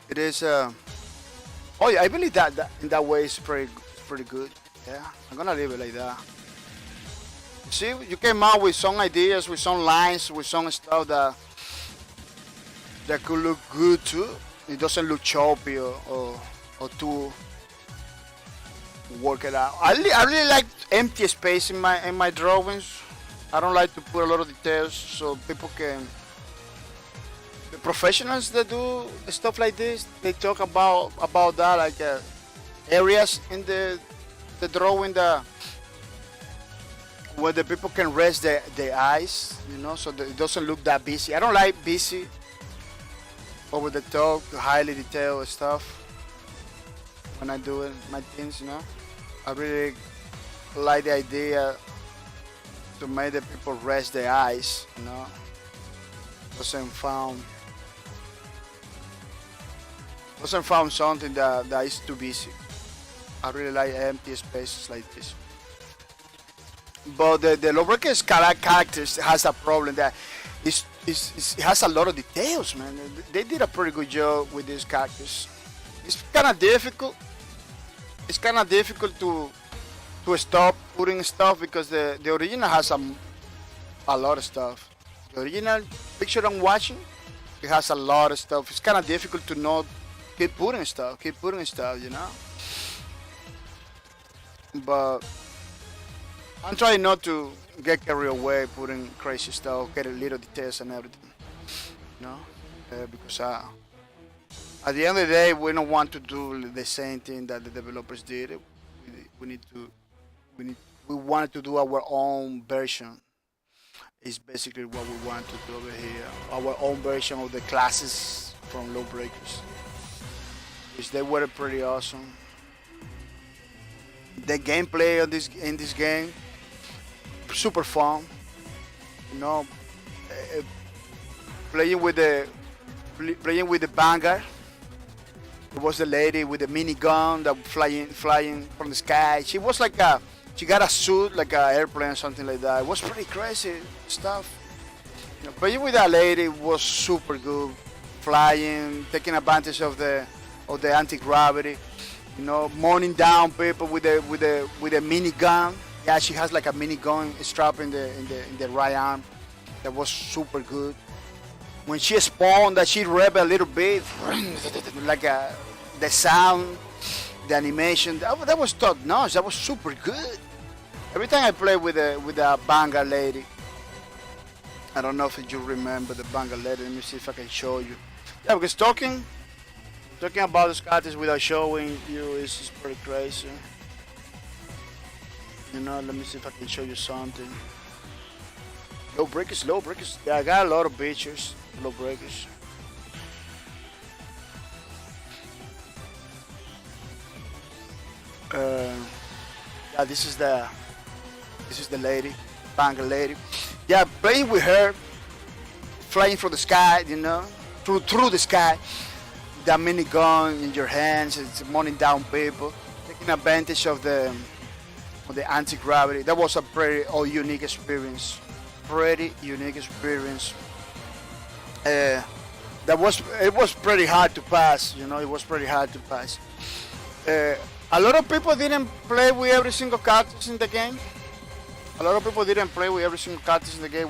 Speaker 1: It is. Oh yeah, I believe that in that way is pretty good. Yeah, I'm gonna leave it like that. See, you came out with some ideas, with some lines, with some stuff that could look good too. It doesn't look choppy or too work it out. I really like empty space in my drawings. I don't like to put a lot of details so people can. The professionals that do stuff like this, they talk about that, like areas in the drawing that where the people can rest their eyes, you know, so that it doesn't look that busy. I don't like busy, over the top, highly detailed stuff when I do it, my things, you know. I really like the idea to make the people rest their eyes, you know. Doesn't found something that is too busy. I really like empty spaces like this. But the lowercase characters has a problem that it has a lot of details, man. They did a pretty good job with these characters. It's kind of difficult. It's kind of difficult to stop putting stuff, because the original has a lot of stuff. The original picture I'm watching, it has a lot of stuff. It's kind of difficult to not keep putting stuff, you know. But I'm trying not to get carried away putting crazy stuff, getting little details and everything, you know, because at the end of the day, we don't want to do the same thing that the developers did. We wanted to do our own version. Is basically what we want to do over here. Our own version of the classes from Lawbreakers, which they were pretty awesome. The gameplay of in this game, super fun. You know, playing with the Vanguard. It was the lady with the minigun that flying from the sky. She was like she got a suit like an airplane or something like that. It was pretty crazy stuff. You know, playing with that lady was super good. Flying, taking advantage of the of the anti-gravity. You know, mounting down people with a mini gun. Yeah, she has like a mini gun strap in the right arm. That was super good. When she spawned, that she rev a little bit, like the sound, the animation. That was top notch. That was super good. Every time I play with a banger lady. I don't know if you remember the banger lady. Let me see if I can show you. Yeah, because talking about the Scottish without showing you is pretty crazy. You know, let me see if I can show you something. Low breakers. Yeah, I got a lot of pictures. Low breakers. Yeah, this is the lady, banger lady. Yeah, playing with her, flying through the sky, you know, through the sky. That minigun in your hands, it's mounting down people, taking advantage of the anti-gravity. That was a pretty unique experience. It was pretty hard to pass, you know. It was pretty hard to pass. A lot of people didn't play with every single cactus in the game. A lot of people didn't play with every single cactus in the game.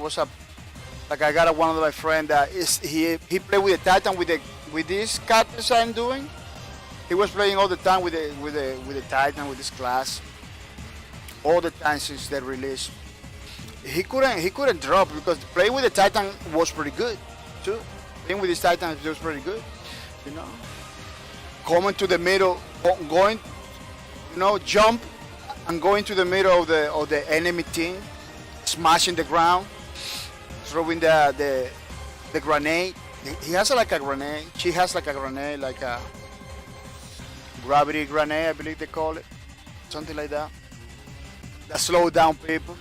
Speaker 1: Like I got one of my friends that he played with the Titan with this cactus I'm doing. He was playing all the time with the Titan, with this class. All the time since the release. He couldn't drop because playing with the Titan was pretty good too. Playing with this Titan was pretty good, you know. Coming to the middle, going, you know, jump and going to the middle of the enemy team, smashing the ground, throwing the grenade. He has like a grenade. She has like a grenade, like a gravity grenade, I believe they call it, something like that. That slow down people.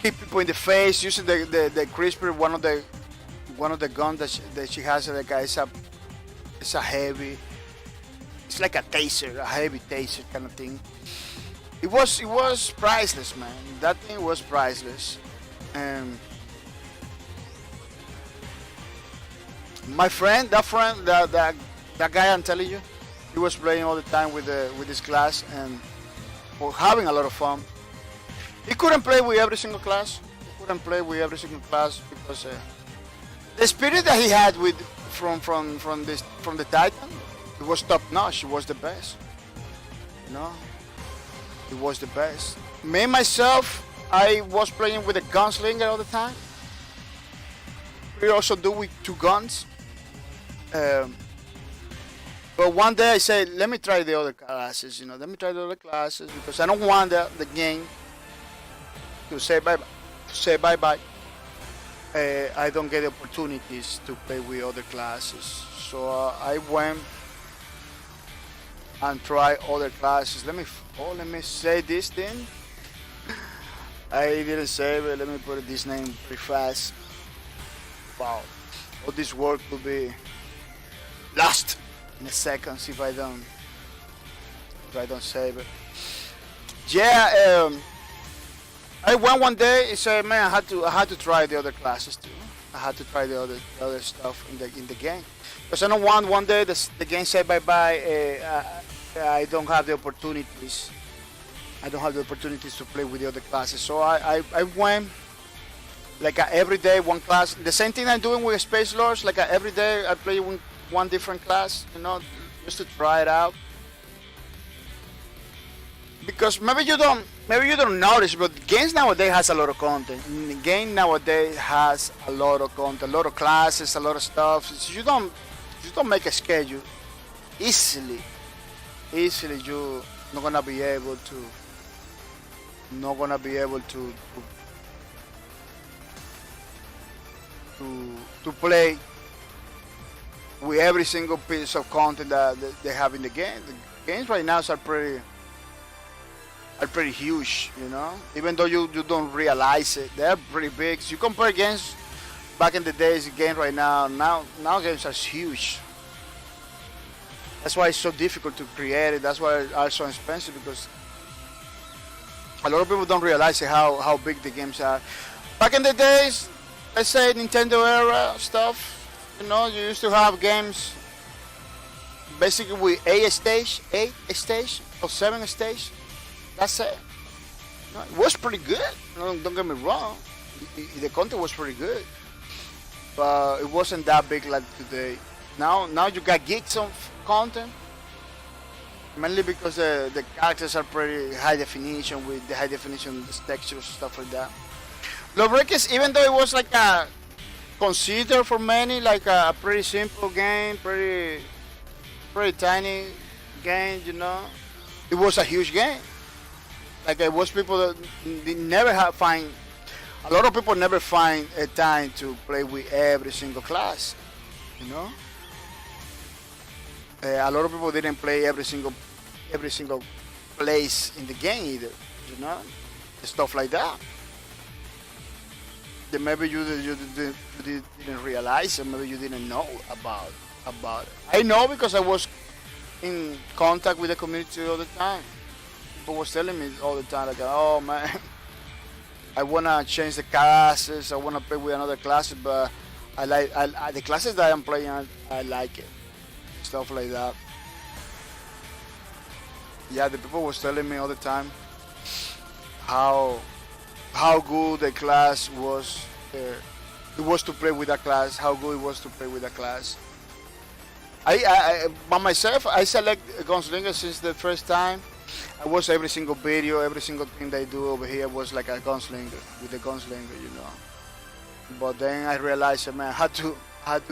Speaker 1: Hit people in the face using the crisper. One of the guns that she has, like it's a heavy. It's like a taser, a heavy taser kind of thing. It was priceless, man. That thing was priceless. My friend, that guy I'm telling you, he was playing all the time with this class and having a lot of fun. He couldn't play with every single class. Because the spirit that he had from the Titan, it was top notch. It was the best. You know, it was the best. Me myself, I was playing with a gunslinger all the time. We also do with two guns. But one day I said, let me try the other classes. You know, because I don't want the game to say bye-bye. I don't get opportunities to play with other classes. So I went and tried other classes. Let me say this thing. I didn't save it. Let me put this name pretty fast. Wow. All this work will be lost in a second if I don't save it. Yeah, I went one day and said, man, I had to try the other classes too. I had to try the other stuff in the game. Because I don't want one day the game say bye bye. I don't have the opportunities. To play with the other classes. So I went like every day one class. The same thing I'm doing with Space Lords. Like every day I play with one different class. You know, just to try it out. Because maybe you don't notice, but games nowadays has a lot of content. The game nowadays has a lot of content, a lot of classes, a lot of stuff. So you don't make a schedule easily. You're not gonna be able to play with every single piece of content that they have in the game. The games right now are pretty huge, you know. Even though you don't realize it, they're pretty big. So you compare games back in the days, game right now games are huge. That's why it's so difficult to create it. That's why it's also expensive, because a lot of people don't realize how big the games are. Back in the days, let's say Nintendo era stuff, You know, you used to have games basically with 8 stage or 7 stage. That's it. No, it was pretty good. No, don't get me wrong. The content was pretty good, but it wasn't that big like today. Now you got gigs of content, mainly because the characters are pretty high definition with the high definition textures, stuff like that. Lawbreakers, even though it was like a considered for many like a pretty simple game, pretty tiny game, you know, it was a huge game. Like it was people that they never have find. A lot of people never find a time to play with every single class, you know. A lot of people didn't play every single place in the game either, you know, stuff like that. That maybe you didn't realize, or maybe you didn't know about it. I know because I was in contact with the community all the time. People was telling me all the time, like, oh man, I wanna change the classes, I wanna play with another classes, but I the classes that I'm playing, I like it, stuff like that. Yeah, the people was telling me all the time how good the class was. It was to play with that class. How good it was to play with that class. I by myself, I select Gunslinger since the first time. I watched every single video, every single thing they do over here was like a gunslinger with the gunslinger, you know. But then I realized, man, I had to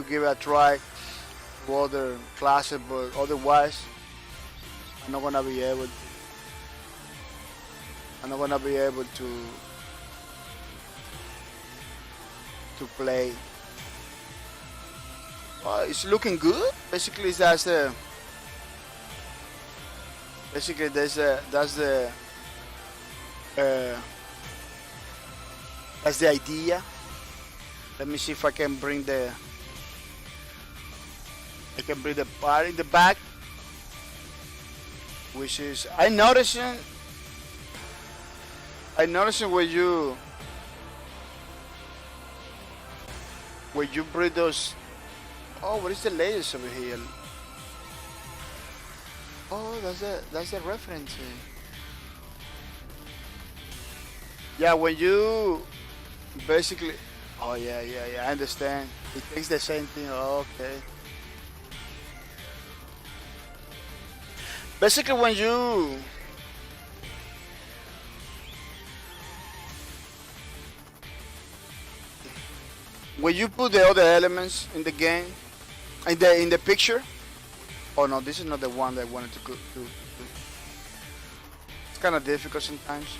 Speaker 1: give it a try to other classes, but otherwise, I'm not gonna be able. I'm not gonna be able to play. It's looking good. Basically, that's the. Basically, that's the idea. Let me see if I can bring the part in the back, which is I noticing when you bring those. Oh, what is the layers over here? Oh, that's the reference. Yeah, when you basically. Oh yeah, I understand. It takes the same thing. Oh, okay. Basically, when you put the other elements in the game, in the picture. Oh no, this is not the one that I wanted to do. It's kind of difficult sometimes.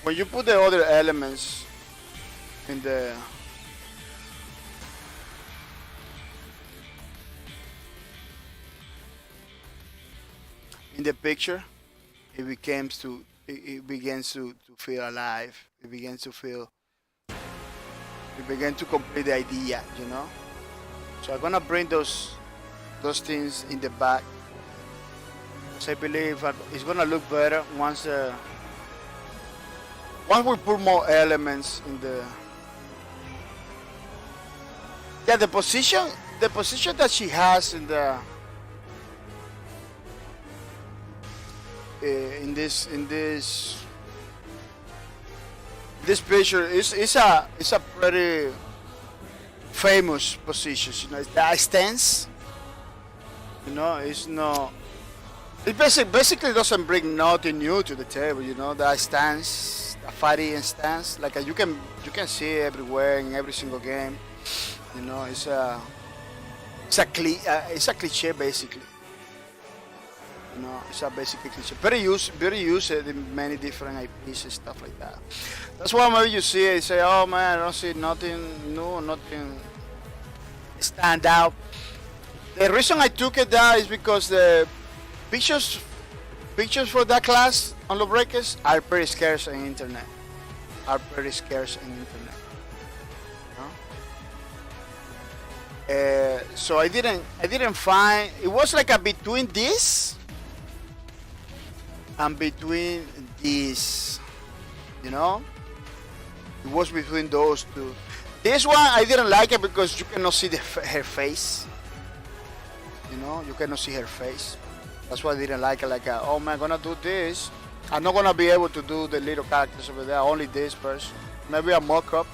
Speaker 1: When you put the other elements in the picture, it begins to feel alive. It begins to complete the idea, you know. So I'm gonna bring those things in the back. So I believe it's gonna look better once we put more elements in the. Yeah, the position that she has in the in this picture is a pretty famous position, you know. It's the stance, you know. It's no. It basically doesn't bring nothing new to the table, you know. The stance, the fighting stance, like you can see it everywhere in every single game, you know. It's a cliche basically, you know. It's a basically cliche, very used in many different IPs and stuff like that. That's why maybe you see it, you say, oh man, I don't see nothing new, nothing stand out. The reason I took it down is because the pictures for that class on Lawbreakers are pretty scarce on internet. So I didn't find. It was like a between this and between this, you know. It was between those two. This one I didn't like it because you cannot see her face. You know, you cannot see her face. That's why I didn't like it. Like, oh man, I'm gonna do this. I'm not gonna be able to do the little characters over there. Only this person. Maybe a mock-up.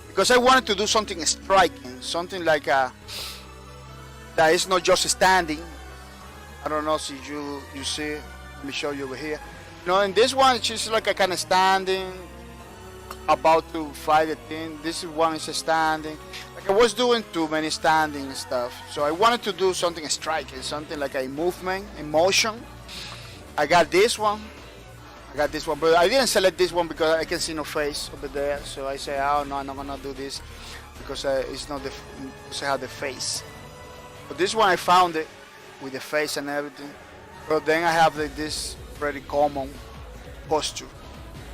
Speaker 1: Because I wanted to do something striking, something like that is not just standing. I don't know if you see. Let me show you over here. You know, in this one, she's like a kind of standing, about to fight the thing. This one is standing. Like I was doing too many standing and stuff, so I wanted to do something striking, something like a movement, a motion. I got this one, but I didn't select this one because I can see no face over there. So I say, oh no, I'm not gonna do this because it's not because I have the face. But this one I found it with the face and everything. But then I have this pretty common posture.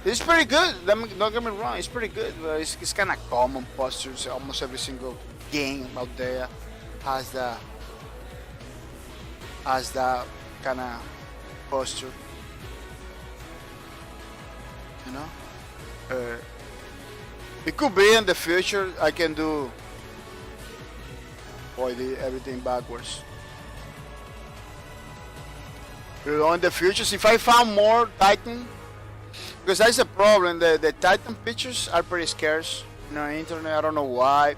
Speaker 1: It's pretty good. Don't get me wrong. It's pretty good, but it's kind of common postures. Almost every single game out there has that kind of posture. You know, it could be in the future I can do everything backwards. You know, in the future, if I found more Titan, because that's the problem. The Titan pictures are pretty scarce. You know, on the internet. I don't know why.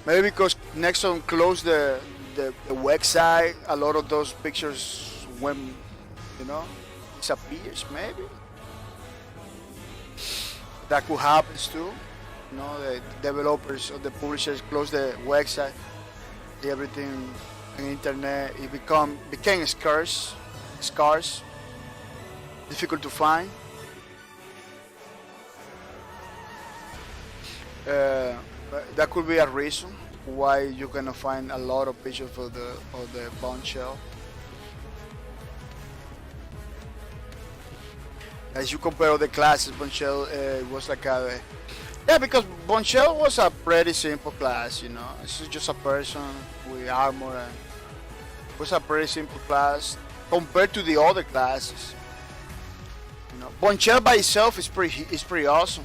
Speaker 1: Maybe because Nexon closed the website. A lot of those pictures went, you know, disappears. Maybe that could happen too. You know, the developers or the publishers close the website. Everything on the internet it became scarce, difficult to find. That could be a reason why you're gonna find a lot of pictures of the bombshell. As you compare all the classes, bombshell was like because bombshell was a pretty simple class. You know, it's just a person with armor, and it was a pretty simple class compared to the other classes. You know, bombshell by itself is pretty awesome.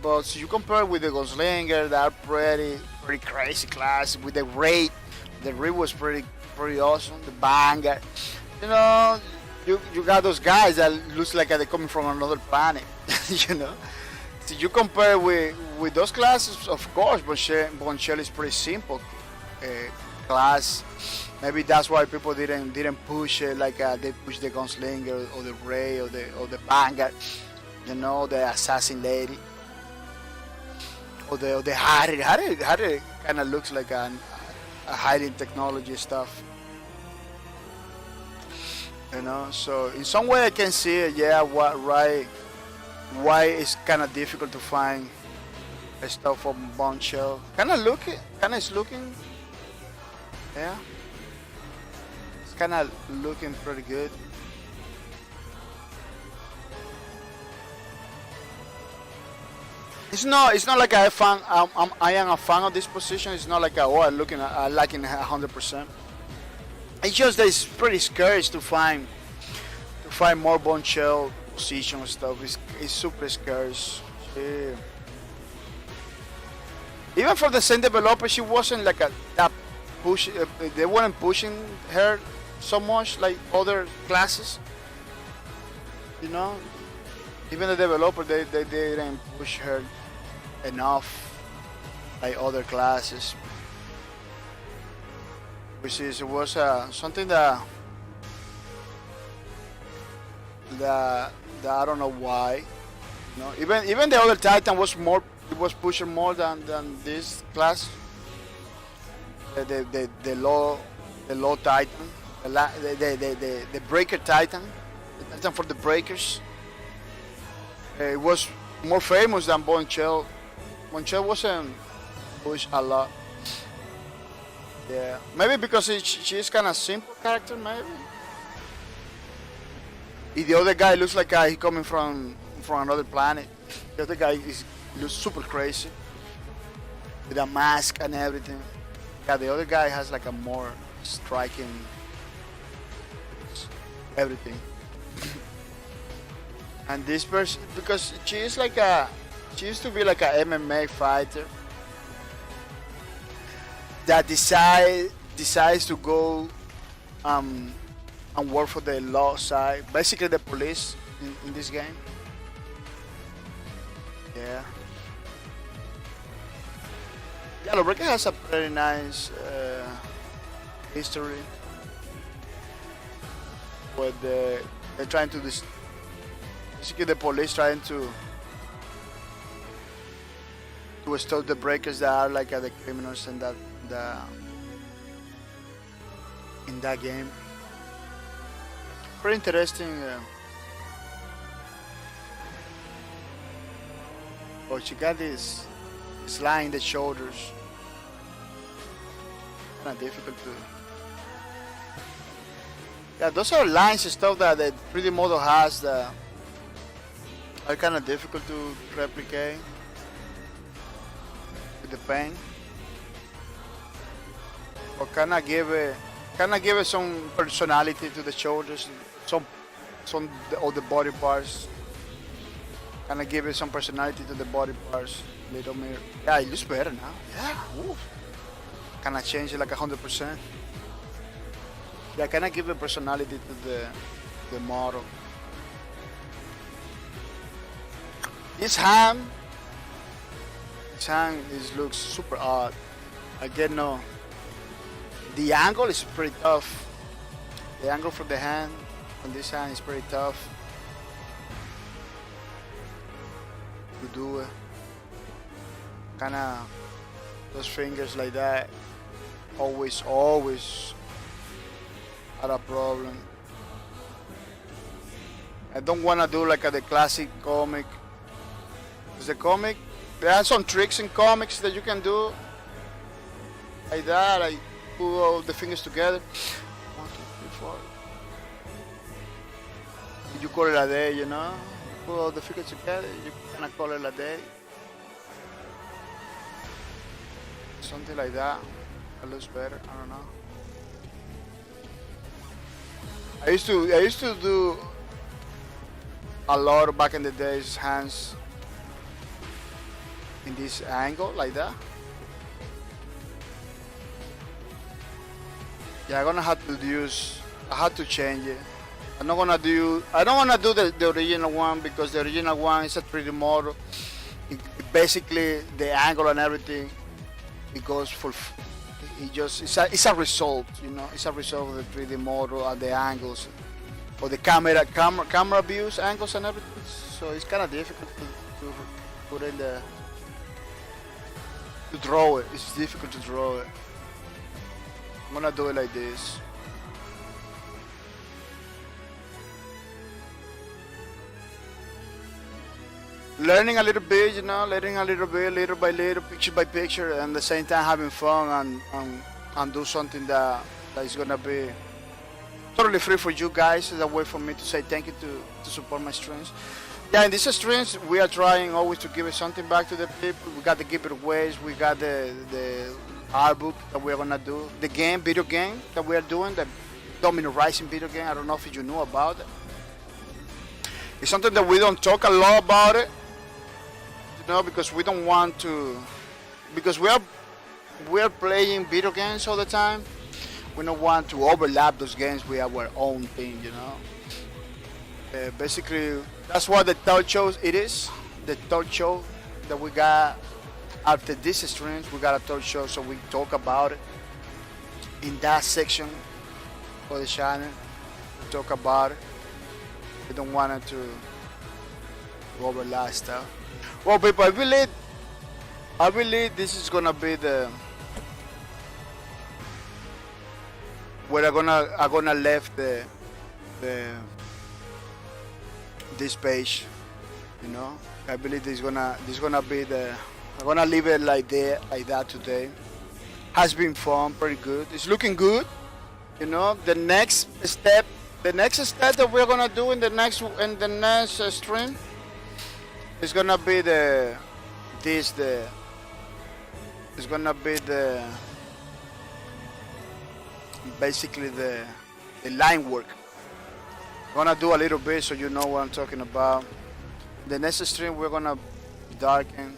Speaker 1: But you compare with the Gunslinger, that pretty crazy class with the raid. The raid was pretty awesome. The banger, you know, you got those guys that looks like they're coming from another planet. You know, so you compare with those classes. Of course, Bombshell is pretty simple class. Maybe that's why people didn't push it like they pushed the Gunslinger or the raid or the banger. You know, the assassin lady. Or the Harry kind of looks like a hiding technology stuff. You know, so in some way I can see it, yeah, why it's kind of difficult to find stuff from Bombshell. Kind of looking, yeah. It's kind of looking pretty good. It's not like I am a fan of this position. It's not like I like it 100%. It's just that it's pretty scarce to find more Bombshell position and stuff. It's super scarce. Yeah. Even for the same developer, she wasn't like that push. They weren't pushing her so much like other classes. You know. Even the developer, they didn't push her enough like other classes, which was something that I don't know why. You know, even the other Titan was pushing more than this class. The low Titan, the Breaker Titan, the Titan for the breakers. It was more famous than Bombshell. Bombshell wasn't pushed a lot. Yeah, maybe because she's kind of simple character, maybe. The other guy looks like he coming from another planet. The other guy looks super crazy with a mask and everything. Yeah, the other guy has like a more striking everything. And this person, because she used to be like a MMA fighter that decides to go and work for the law side, basically the police in this game. Yeah. Yeah, Lawbreaker has a very nice history. Where they're trying to basically the police trying to stop the breakers that are like the criminals in that game. Pretty interesting. Oh, she got this line in the shoulders. Kind of difficult to. Yeah, those are lines and stuff that the 3D model has that are kind of difficult to replicate with the paint. Or kind of give it some personality to the shoulders, some of the body parts. Kind of give it some personality to the body parts. Little mirror. Yeah, it looks better now. Yeah. Kind of change it like 100%. Yeah, kind of give a personality to the model. This hand looks super odd. Again, no. The angle is pretty tough. The angle for the hand on this hand is pretty tough to do it. Kind of those fingers like that. Always had a problem. I don't want to do like the classic comic. Because the comic, there are some tricks in comics that you can do like that. I put all the fingers together. 1, 2, 3, 4. You call it a day, you know. You put all the fingers together. You kind of call it a day. Something like that. It looks better. I don't know. I used to do a lot back in the days, hands in this angle like that. Yeah, I'm gonna have to use. I had to change it. I don't wanna do the original one because the original one is a 3D model. Basically, the angle and everything, it goes for. It's a result, you know. It's a result of the 3D model and the angles, or the camera views, angles and everything. So it's kind of difficult to put in to draw it. It's difficult to draw it. I'm gonna do it like this. Learning a little bit, you know, little by little, picture by picture, and at the same time having fun and do something that is gonna be totally free for you guys. It's a way for me to say thank you to support my streams. Yeah, in these streams we are trying always to give something back to the people. We got the giveaways, we got the art book that we're gonna do, the video game that we are doing, the Domino Rising video game. I don't know if you knew about it. It's something that we don't talk a lot about it. No, because we don't want to, because we are playing video games all the time. We don't want to overlap those games with our own thing, you know. Basically, that's what the third show it is. The third show that we got after this streams, we got a third show, so we talk about it in that section of the channel. We talk about it. We don't want it to overlap stuff. Well, people, I believe this is gonna be the where I'm gonna left this page. You know, I believe this gonna be the. I'm gonna leave it like that today. Has been fun, pretty good. It's looking good. You know, the next step that we're gonna do in the next stream. It's gonna be basically the line work. Gonna do a little bit so you know what I'm talking about. The next stream we're gonna darken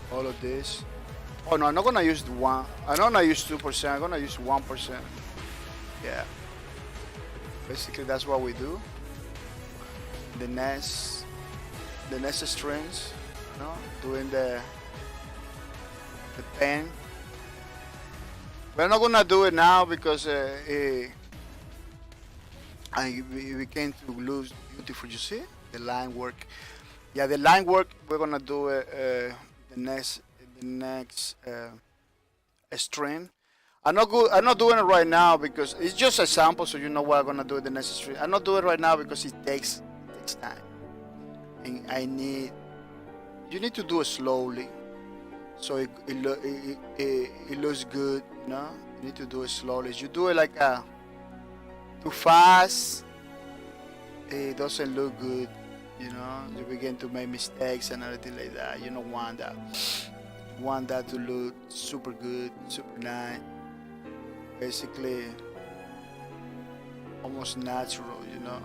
Speaker 1: all of this. Oh no, I'm not gonna use the one. I'm not gonna use 2%. I'm gonna use 1%. Yeah. Basically, that's what we do. The next strings, you know, doing the pen. We're not gonna do it now because we begin to lose beautiful. You see the line work. Yeah, the line work. We're gonna do it the next stream. I'm not doing it right now because it's just a sample, so you know what I'm gonna do the next stream. I'm not doing it right now because it takes time, and you need to do it slowly, so it looks good. You know, you need to do it slowly. If you do it like too fast, it doesn't look good. You know, you begin to make mistakes and everything like that. You don't want that. You want that to look super good, super nice. Basically, almost natural. You know.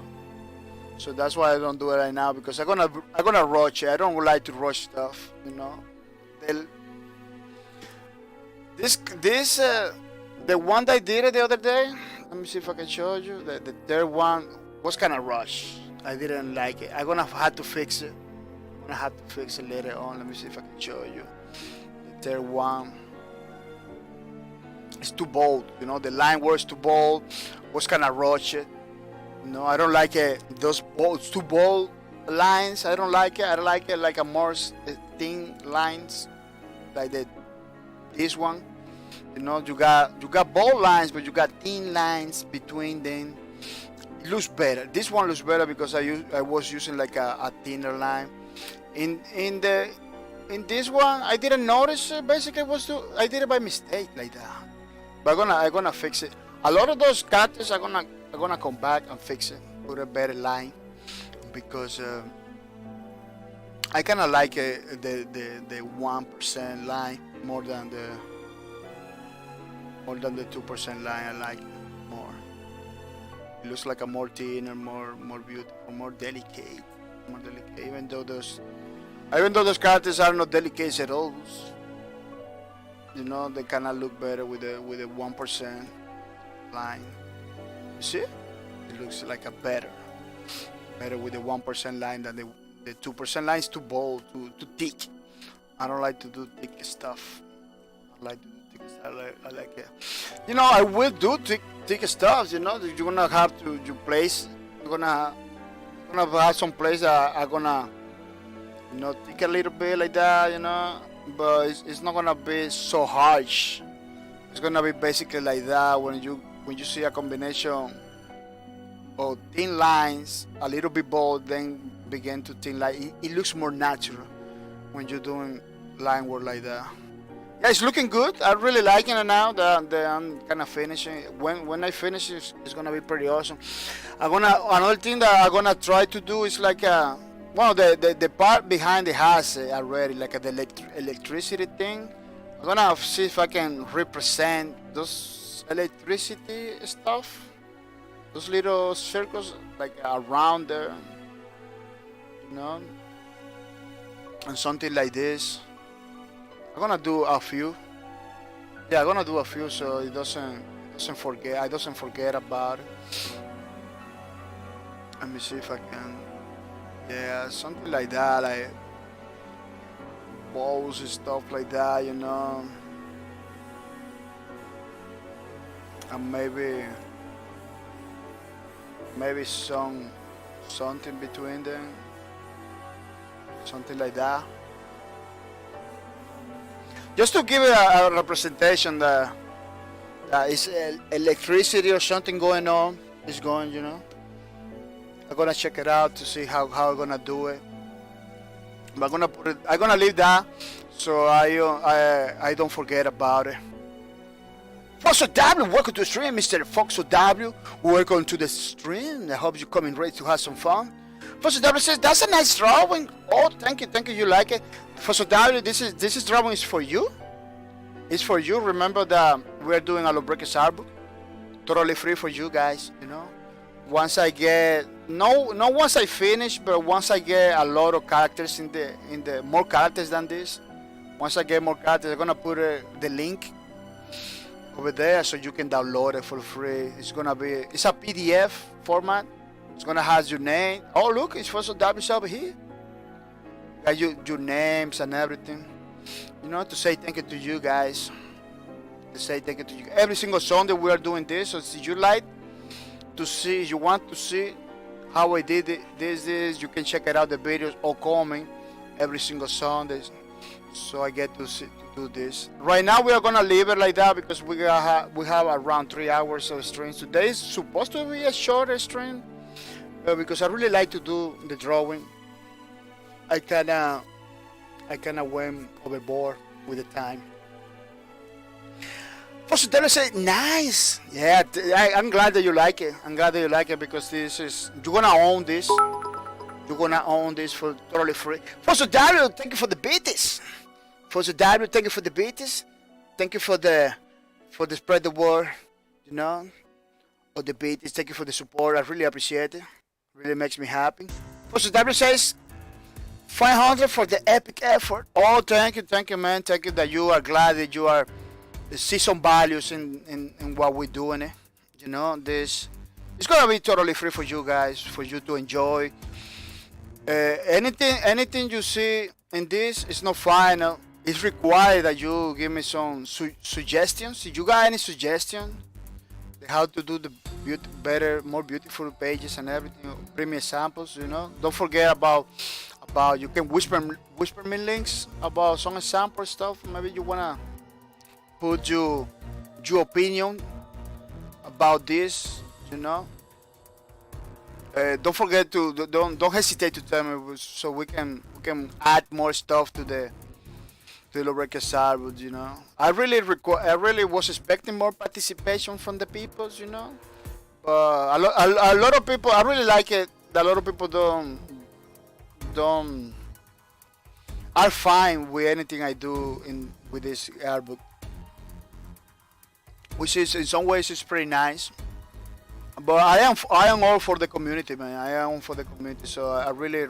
Speaker 1: So that's why I don't do it right now because I'm gonna rush it. I don't like to rush stuff. You know. The one that I did it the other day. Let me see if I can show you. The third one was kind of rushed. I didn't like it. I'm gonna have to fix it. I'm gonna have to fix it later on. Let me see if I can show you. The third one. It's too bold. You know, the line was too bold. Was kind of rushed. You know, I don't like it. Those too bold lines. I don't like it. I like it like a more thin lines, like this one. You know, you got bold lines, but you got thin lines between them. It looks better. This one looks better because I was using like a thinner line. In this one, I didn't notice it. Basically, I did it by mistake like that. But I'm gonna fix it. A lot of those characters I'm gonna come back and fix it, put a better line, because I kind of like the 1% line more than the 2% line. I like it more. It looks like a more thinner, more beautiful, more delicate. Even though those characters are not delicate at all, you know, they kind of look better with a 1% line. You see? It looks like a better with the 1% line than the 2% line is too bold, too thick. I don't like to do thick stuff. I like to do thick stuff. I like it. You know, I will do thick stuff. You know, you're gonna have to place. You're gonna have some place that are gonna, you know, thick a little bit like that. You know, but it's not gonna be so harsh. It's gonna be basically like that when you see a combination of thin lines, a little bit bold, then begin to thin line. It looks more natural when you're doing line work like that. Yeah, it's looking good. I'm really liking it now that I'm kind of finishing. When I finish, it's gonna be pretty awesome. Another thing that I'm gonna try to do is like the part behind it has already like the electricity thing. I'm gonna see if I can represent those electricity stuff, those little circles like around there, you know, and something like this. I'm gonna do a few. Yeah, I'm gonna do a few so it doesn't forget. I doesn't forget about it. Let me see if I can. Yeah, something like that, like balls and stuff like that, you know. And maybe something between them, something like that. Just to give it a representation that is electricity or something going on, is going, you know. I'm gonna check it out to see how I'm gonna do it. But I'm gonna leave that so I don't forget about it. Foxo W, welcome to the stream, Mr. Foxo W. Welcome to the stream. I hope you're coming ready to have some fun. Foxo W says that's a nice drawing. Oh, thank you, you like it. Foxo W, this drawing is for you. It's for you. Remember that we're doing a Breakers art book, totally free for you guys. You know, once I get not once I finish, but once I get a lot of characters in the more characters than this. Once I get more characters, I'm gonna put the link over there so you can download it for free. It's a PDF format. It's gonna have your name. Oh look, it's for W's over here. Got your names and everything. You know, to say thank you to you guys. To say thank you to you. Every single Sunday we are doing this. So if you like to see, you want to see how I did it, this, you can check it out. The videos all coming every single Sunday. So I get to do this. Right now we are gonna leave it like that because we have around 3 hours of streams. Today is supposed to be a shorter stream, because I really like to do the drawing. I kinda went overboard with the time. Also, Taylor said, nice. Yeah, I'm glad that you like it. I'm glad that you like it because you're gonna own this. You're gonna own this for totally free. Also, Dario, thank you for the beaties. Also, Dario, thank you for the beaties. Thank you for the spread the word, you know, of the beaties. Thank you for the support. I really appreciate it. Really makes me happy. Also, Dario says, 500 for the epic effort. Oh, thank you, man. Thank you that you are glad that you are see some values in what we're doing. You know, it's gonna be totally free for you guys, for you to enjoy. Anything you see in this is not final. It's required that you give me some suggestions. If you got any suggestions, how to do the better, more beautiful pages and everything, bring me samples. You know, don't forget about you can whisper me links about some sample stuff. Maybe you wanna put your opinion about this. You know. Don't forget to don't hesitate to tell me so we can add more stuff to the record server. You know, I really was expecting more participation from the people. You know, but a lot of people, I really like it. A lot of people don't are fine with anything I do with this artbook, which is in some ways is pretty nice. But I am all for the community, man. I am for the community, so I really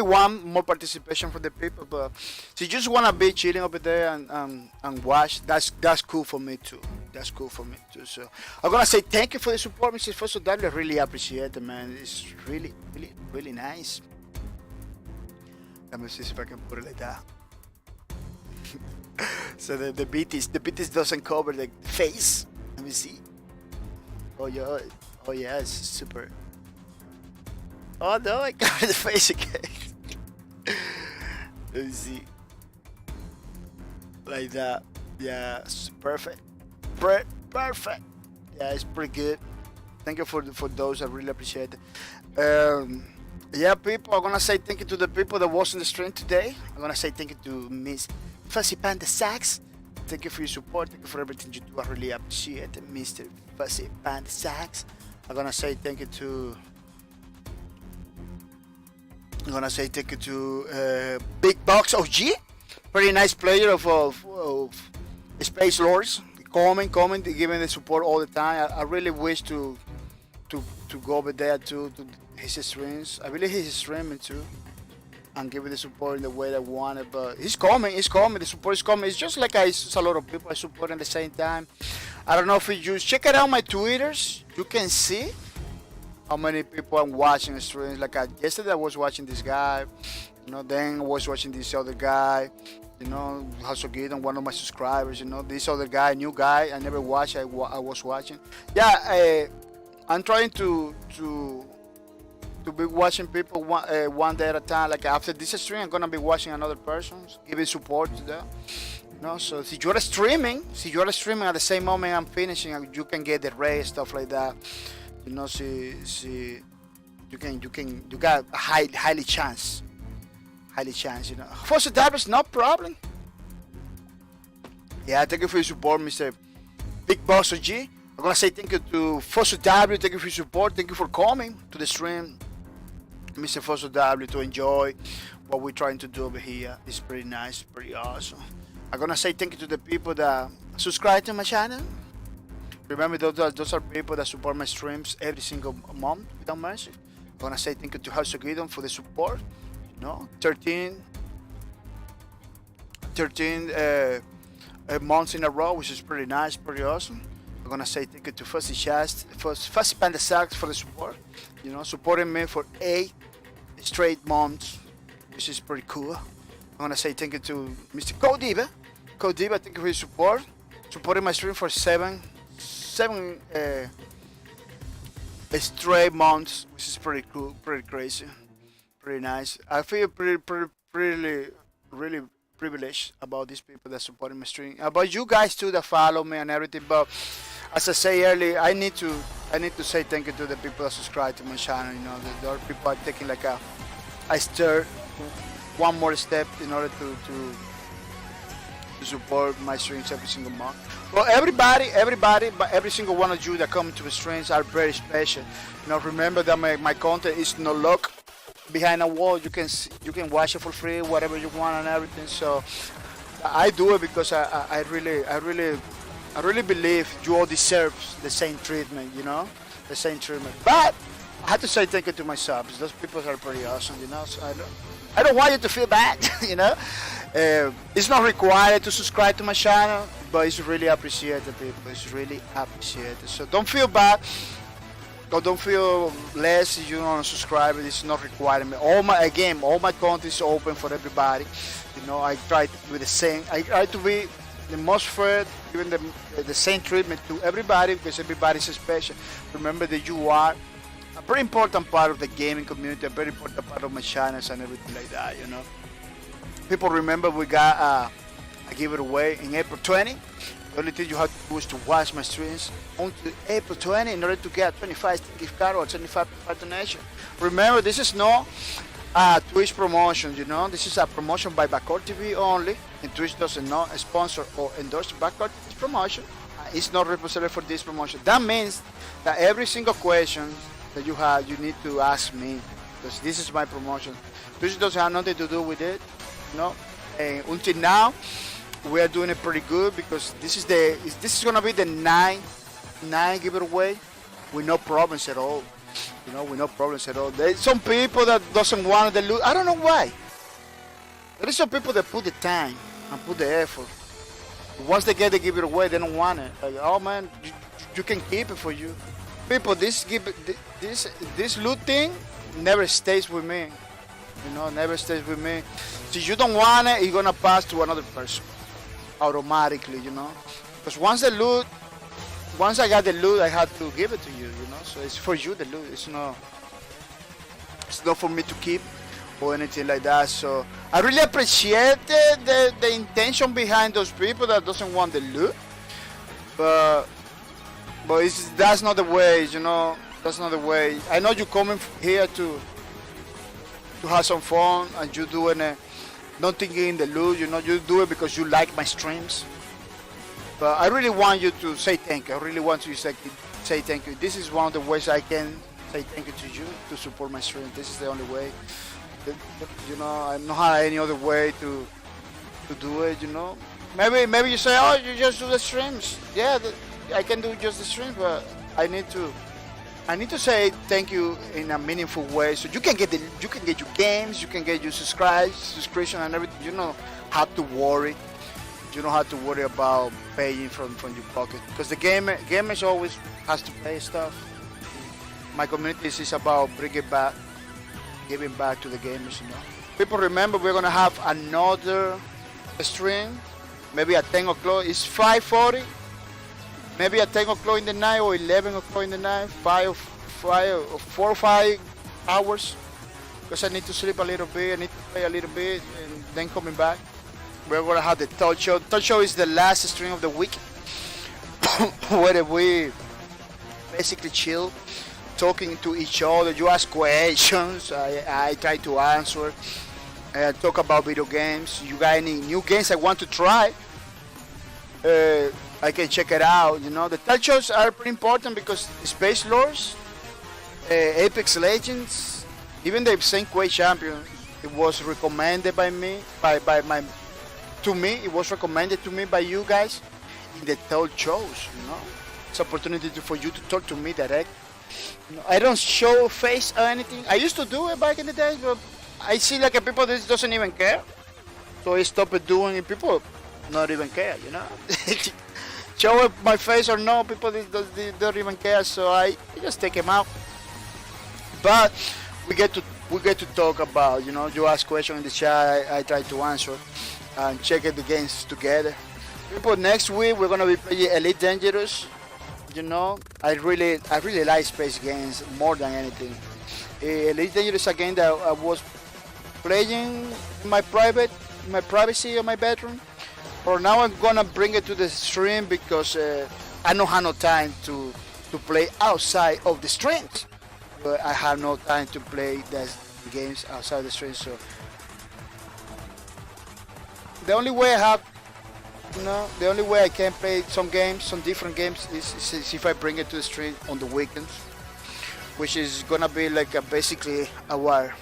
Speaker 1: want more participation from the people. But if you just wanna be chilling over there and watch, that's cool for me too. That's cool for me too. So I'm gonna say thank you for the support, Mr. Fosso. That I really appreciate it, man. It's really nice. Let me see if I can put it like that. So the BTs doesn't cover the face. Let me see. Oh yeah, it's super. Oh no, I covered the face again. Let me see. Like that. Yeah, it's perfect. Perfect. Yeah, it's pretty good. Thank you for those. I really appreciate it. Yeah, people, I'm gonna say thank you to the people that was in the stream today. I'm gonna say thank you to Miss Fussy Panda Sax. Thank you for your support. Thank you for everything you do. I really appreciate it, Mr. Fussy Panda Sax. I'm gonna say thank you to Big Box OG. Pretty nice player of Space Lords. Comment, giving the support all the time. I really wish to go over there too, to his streams. I believe he's streaming too, and giving the support in the way that I want it. But he's coming. The support is coming. It's just like it's a lot of people I support at the same time. I don't know if you check it out my Twitters. You can see how many people I'm watching the streams. Like yesterday I was watching this guy, you know. Then I was watching this other guy, you know, Hasogidon, one of my subscribers. You know, this other guy, new guy. I never watched. I was watching. Yeah, I'm trying to be watching people one day at a time. Like after this stream, I'm gonna be watching another person's, giving support to them. You know, so if you're streaming at the same moment I'm finishing, you can get the raise, stuff like that. You know, see, you got a highly chance. You know, for subscribers, no problem. Yeah, thank you for your support, Mr. Big Boss OG. I'm gonna say thank you to Fosso W. Thank you for your support. Thank you for coming to the stream, Mr. Fosso W, to enjoy what we're trying to do over here. It's pretty nice, pretty awesome. I'm gonna say thank you to the people that subscribe to my channel. Remember, those are people that support my streams every single month without mercy. I want to say thank you to House of Gideon for the support. You know, 13 months in a row, which is pretty nice, pretty awesome. I'm gonna say thank you to Fuzzy Panda Sacks for the support. You know, supporting me for 8 straight months, which is pretty cool. I'm gonna say thank you to Mr. Codiva. Codiva, thank you for your support. Supporting my stream for seven straight months, which is pretty cool, pretty crazy, pretty nice. I feel really privileged about these people that supporting my stream, about you guys too that follow me and everything. But as I say earlier, I need to say thank you to the people that subscribe to my channel. You know, there are people are taking like a step, one more step in order to support my streams every single month. Well, everybody, but every single one of you that come to the streams are very special. You know, remember that my content is no look behind a wall. You can watch it for free, whatever you want and everything. So I do it because I really believe you all deserve the same treatment. You know, the same treatment. But I have to say thank you to my subs. Those people are pretty awesome. You know, so I don't want you to feel bad. You know. It's not required to subscribe to my channel, but it's really appreciated, people. It's really appreciated. So don't feel bad, or don't feel less if you don't want to subscribe. It's not required. All my content is open for everybody. You know, I try to be the same. I try to be the most fair, giving the same treatment to everybody because everybody's special. Remember that you are a very important part of the gaming community, a very important part of my channels and everything like that. You know. People remember we got a giveaway in April 20. The only thing you have to do is to watch my streams until April 20 in order to get 25 gift card or 25 donation. Remember, this is no Twitch promotion. You know, this is a promotion by Backcourt TV only, and Twitch doesn't not sponsor or endorse Backcourt TV's promotion. It's not represented for this promotion. That means that every single question that you have, you need to ask me because this is my promotion. Twitch doesn't have nothing to do with it. No, until now we are doing it pretty good because this is gonna be the nine giveaway with no problems at all. You know, with no problems at all. There's some people that doesn't want the loot. I don't know why. There is some people that put the time and put the effort. Once they get the giveaway, they don't want it. Like, oh man, you can keep it for you. People, this loot thing never stays with me. You know, never stays with me. If you don't want it, it's gonna pass to another person automatically. You know, because once I got the loot, I had to give it to you. You know, so it's for you the loot. It's not for me to keep or anything like that. So I really appreciate the intention behind those people that doesn't want the loot, but that's not the way. You know, that's not the way. I know you coming here to have some fun and you doing it not thinking in the loot, you know, you do it because you like my streams. But I really want you to say thank you. I really want you to say thank you. This is one of the ways I can say thank you to you to support my stream. This is the only way. You know, I don't have any other way to do it, you know. Maybe you say, oh, you just do the streams. Yeah, I can do just the streams, but I need to say thank you in a meaningful way, so you can get your games, you can get your subscription and everything. You don't have to worry. You don't have to worry about paying from your pocket because the gamers always has to pay stuff. My community is about giving back to the gamers. You know, people remember we're gonna have another stream, maybe at 10 o'clock. It's 5:40. Maybe at 10 o'clock in the night or 11 o'clock in the night, 4 or 5 hours, because I need to sleep a little bit, I need to play a little bit, and then coming back. We're going to have the talk show. Talk show is the last stream of the week, where we basically chill, talking to each other. You ask questions, I try to answer, talk about video games. You got any new games I want to try? I can check it out. You know, the talk shows are pretty important because Space Lords, Apex Legends, even the Saint Quay Champion, it was recommended by me, it was recommended to me by you guys in the talk shows. You know, It's opportunity for you to talk to me direct. I don't show face or anything. I used to do it back in the days, but I see like people that doesn't even care. So I stopped doing it. People not even care, you know. Show my face or no, people they don't even care. So I just take them out. But we get to talk about, you know. You ask questions in the chat. I try to answer and check the games together. People, next week we're gonna be playing Elite Dangerous. You know, I really like space games more than anything. Elite Dangerous is a game that I was playing in my privacy of my bedroom. For now, I'm gonna bring it to the stream because I don't have no time to play outside of the streams. But I have no time to play the games outside the stream. So the only way I have, you know, the only way I can play some different games is if I bring it to the stream on the weekends, which is gonna be like basically our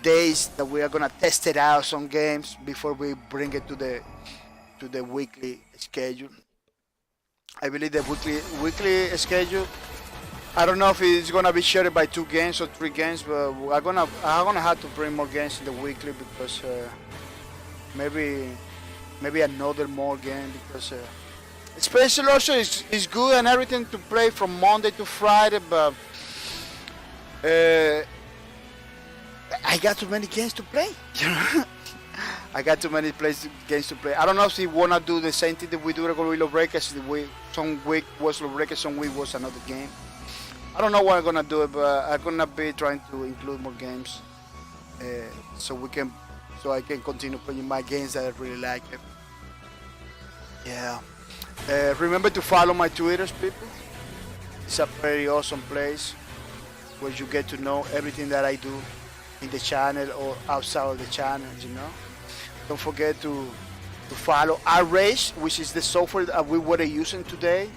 Speaker 1: days that we are gonna test it out some games before we bring it to the weekly schedule. I believe the weekly schedule. I don't know if it's gonna be shared by 2 games or 3 games, but I'm gonna have to bring more games in the weekly because maybe another more game because Special also is good and everything to play from Monday to Friday, but I got too many games to play. I got too many games to play. I don't know if you wanna do the same thing that we do with Law Breakers. Some week was Law Breakers, some week was another game. I don't know what I'm gonna do, but I'm gonna be trying to include more games, so I can continue playing my games that I really like. Yeah. Remember to follow my Twitters, people. It's a very awesome place where you get to know everything that I do in the channel or outside of the channel, you know. Don't forget to follow Arrays, which is the software that we were using today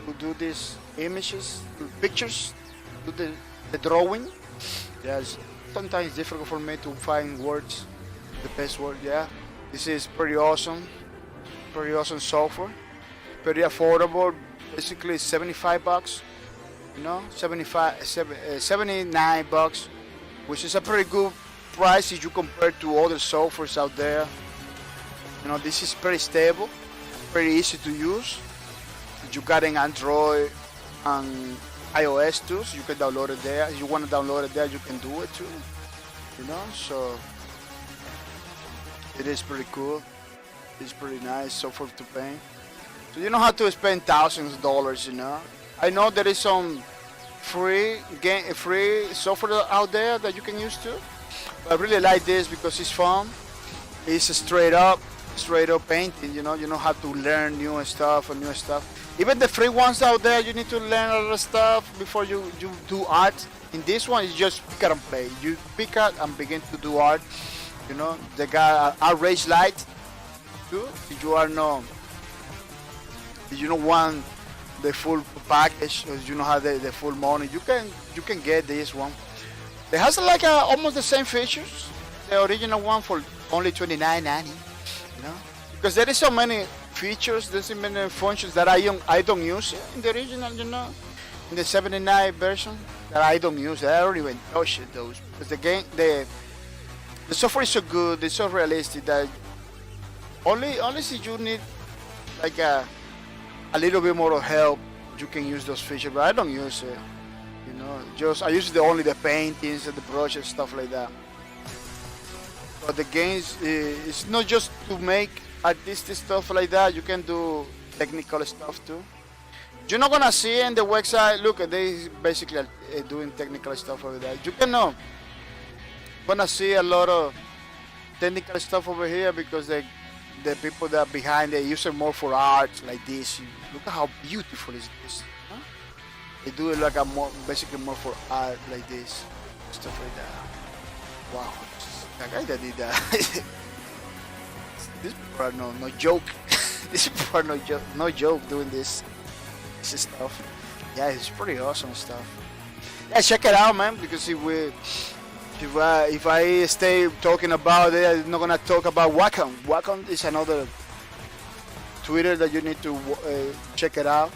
Speaker 1: to do these images, pictures, do the drawing. Yes, sometimes it's difficult for me to find words, the best word. Yeah, this is pretty awesome software, pretty affordable. Basically, $75. You know, 79 bucks, which is a pretty good price if you compare to other softwares out there. You know, this is pretty stable, pretty easy to use. You got an Android and iOS too, so you can download it there. If you want to download it there, you can do it too. You know, so it is pretty cool. It's pretty nice software to pay. So you don't have to spend thousands of dollars. You know, I know there is some free software out there that you can use too. But I really like this because it's fun. It's straight up painting. You know, you don't have to learn new stuff. Even the free ones out there, you need to learn a lot of stuff before you do art. In this one, it's just pick up and play. You pick up and begin to do art. You know, they got Array Light too. If you don't want the full package, or you don't have the full money, you can get this one. It has like almost the same features, the original one for only $29.90. You know, because there is so many features, there's so many functions that I don't use in the original. You know, in the 79 version that I don't use. I don't even touch those because the software is so good, it's so realistic that only if you need like a little bit more of help, you can use those features. But I don't use it. You know, I use only the paintings and the brushes, stuff like that. But the games, it's not just to make artistic stuff like that. You can do technical stuff too. You're not gonna see in the website. Look, they basically doing technical stuff over there. You can gonna see a lot of technical stuff over here because the people that are behind, they use it more for art like this. Look at how beautiful is this. Huh? They do it like basically more for art like this, stuff like that. Wow, that guy that did that. These people are no joke. These people are no joke doing this stuff. Yeah, it's pretty awesome stuff. Yeah, check it out, man. Because if I stay talking about it, I'm not gonna talk about Wacom. Wacom is another Twitter that you need to check it out.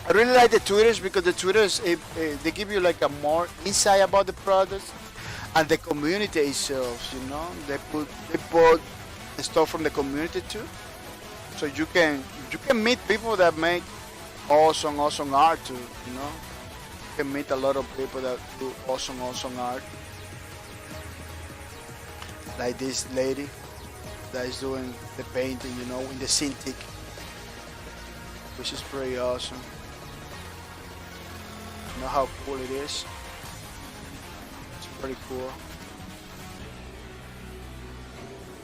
Speaker 1: I really like the Twitters because the Twitters they give you like a more insight about the products and the community itself. You know, they put stuff from the community too, so you can meet people that make awesome art too. You know, you can meet a lot of people that do awesome art, like this lady that is doing the painting. You know, in the Cintiq, which is pretty awesome. You know how cool it is. It's pretty cool.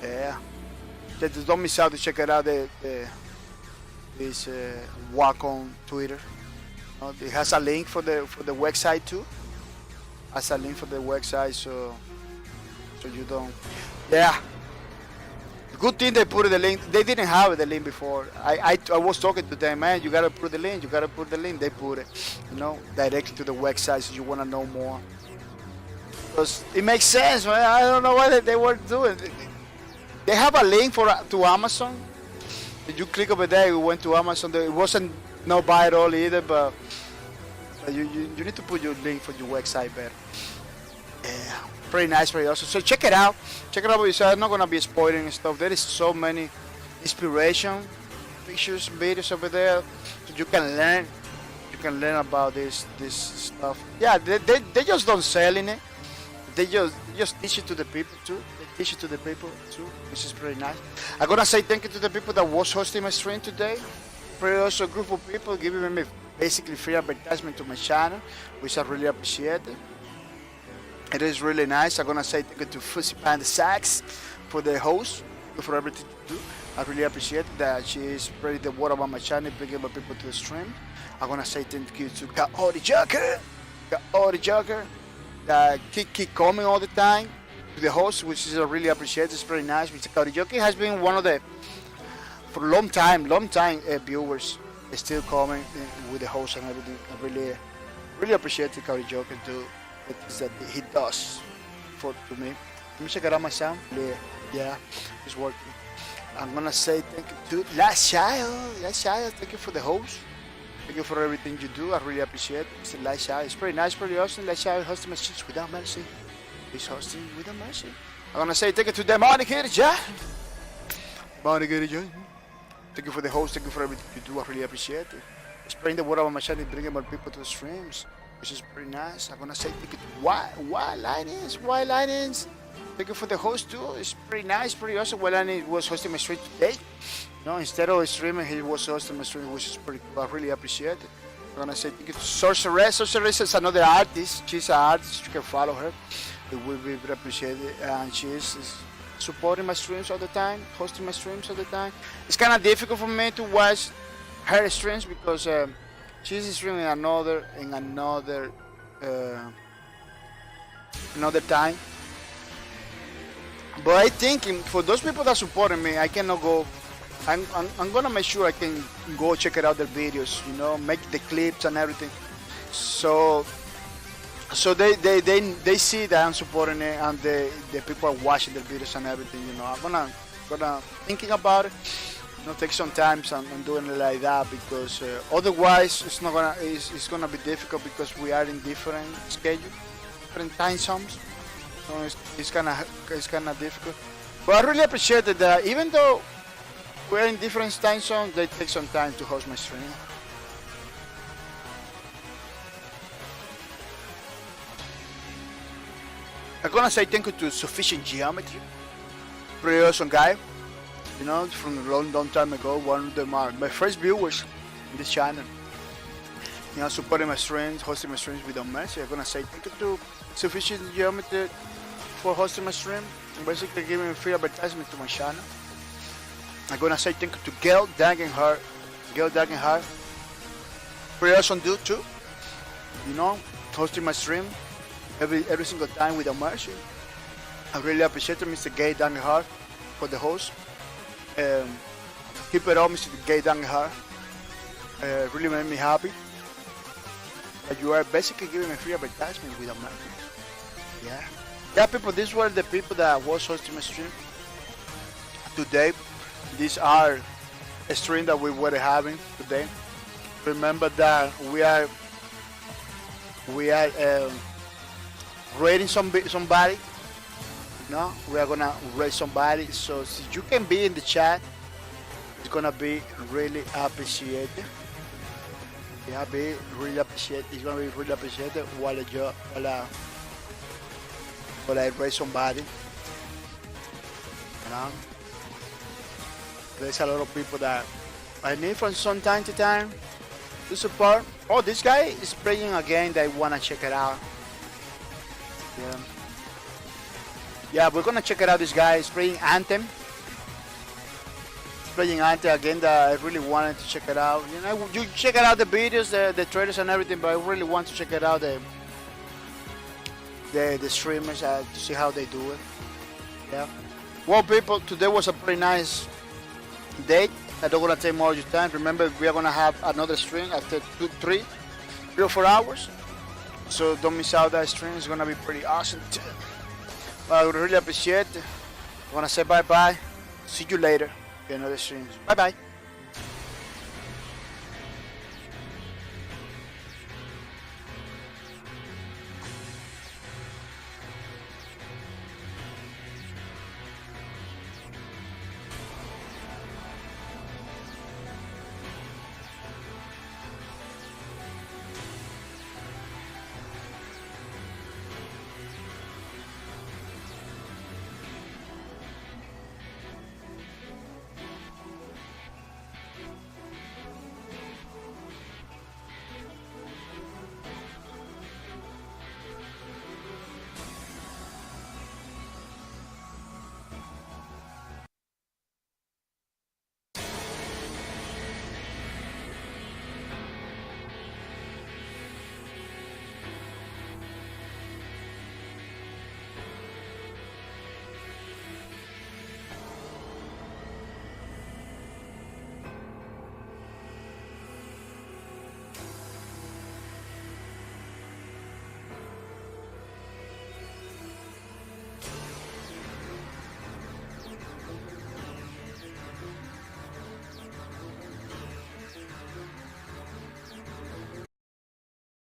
Speaker 1: Yeah. Just don't miss out to check it out. This Wacom Twitter. It has a link for the website too. Has a link for the website, so you don't. Yeah. Good thing they put the link. They didn't have the link before. I was talking to them, man. You gotta put the link. You gotta put the link. They put it, you know, directly to the website. So you wanna know more. Because it makes sense, man. I don't know what they were doing. They have a link to Amazon. You click over there. You went to Amazon. It wasn't no buy at all either, but you need to put your link for your website better. Yeah. Pretty nice, very awesome. So check it out. Check it out for yourself. I'm not gonna be spoiling stuff. There is so many inspiration pictures, videos over there, so you can learn. You can learn about this stuff. Yeah, they just don't sell in it. They just teach it to the people too. They teach it to the people too, which is pretty nice. I'm gonna say thank you to the people that was hosting my stream today. Pretty awesome group of people giving me basically free advertisement to my channel, which I really appreciate it. It is really nice. I'm gonna say thank you to Fussy Panda Sachs for the host, for everything you do. I really appreciate that she is spreading the word about my channel, bringing more people to the stream. I'm gonna say thank you to Kaori Joker, that keep coming all the time. To the host, which is I really appreciate. It's very nice. Mr. Kaori Joker has been one of the for a long time viewers. Still coming with the host and everything. I really appreciate the Kaori Joker too. That he does to me. Let me check it out my sound. Yeah, it's working. I'm gonna say thank you to Last Child. Thank you for the host. Thank you for everything you do. I really appreciate it. It's Last Child. It's pretty nice, pretty awesome. Last Child hosting my streams without mercy. He's hosting without mercy. I'm gonna say thank you to Demonic Hirja. Thank you for the host. Thank you for everything you do. I really appreciate it. Spreading the word about my channel, bringing more people to the streams, which is pretty nice. I'm gonna say thank you to Wild Linings. Thank you for the host too. It's pretty nice, pretty awesome. Wild Linings was hosting my stream today. No, instead of streaming, he was hosting my stream, which is pretty cool. I really appreciate it. I'm gonna say thank you to Sorceress. Sorceress is another artist. She's an artist. You can follow her. It will be very appreciated. And she is supporting my streams all the time, hosting my streams all the time. It's kind of difficult for me to watch her streams because she's streaming another time. But I think for those people that supporting me, I cannot go. I'm gonna make sure I can go check it out their videos. You know, make the clips and everything. So they see that I'm supporting it and the people are watching the videos and everything. You know, I'm gonna thinking about it. You know, take some time and doing it like that because otherwise it's gonna be difficult because we are in different schedule, different time zones. So it's kind of difficult. But I really appreciate that even though we're in different time zones, they take some time to host my stream. I'm gonna say thank you to Sufficient Geometry, pretty awesome guy. You know, from a long time ago, one of them are my first viewers in this channel. You know, supporting my streams, hosting my streams without mercy. I'm gonna say thank you to Sufficient Geometry for hosting my stream and basically giving me free advertisement to my channel. I'm gonna say thank you to Gail Dagenhart. Pretty awesome dude too. You know, hosting my stream every single time without mercy. I really appreciate it, Mr. Gay Dagenhart, for the host. Keep it up, Mr. Gay Dagenhart. Really made me happy. You are basically giving me free advertisement without mercy. Yeah, people, these were the people that was hosting my stream today. These are stream that we were having today. Remember that we are rating somebody. No, we are gonna rate somebody. So you can be in the chat. It's gonna be really appreciated. Yeah, be really appreciated. It's gonna be really appreciated while I rate somebody. You know, there's a lot of people that I need from some time to time to support. Oh, this guy is playing a game that I wanna check it out. Yeah, we're gonna check it out. This guy is playing Anthem. He's playing Anthem again that I really wanted to check it out. You know, you check it out the videos, the trailers and everything, but I really want to check it out the streamers to see how they do it. Yeah. Well, people, today was a pretty nice day. I don't want to take more of your time. Remember, we are going to have another stream after 3 or 4 hours. So don't miss out that stream. It's going to be pretty awesome too. I would really appreciate it. I want to say bye-bye. See you later in another stream. Bye-bye.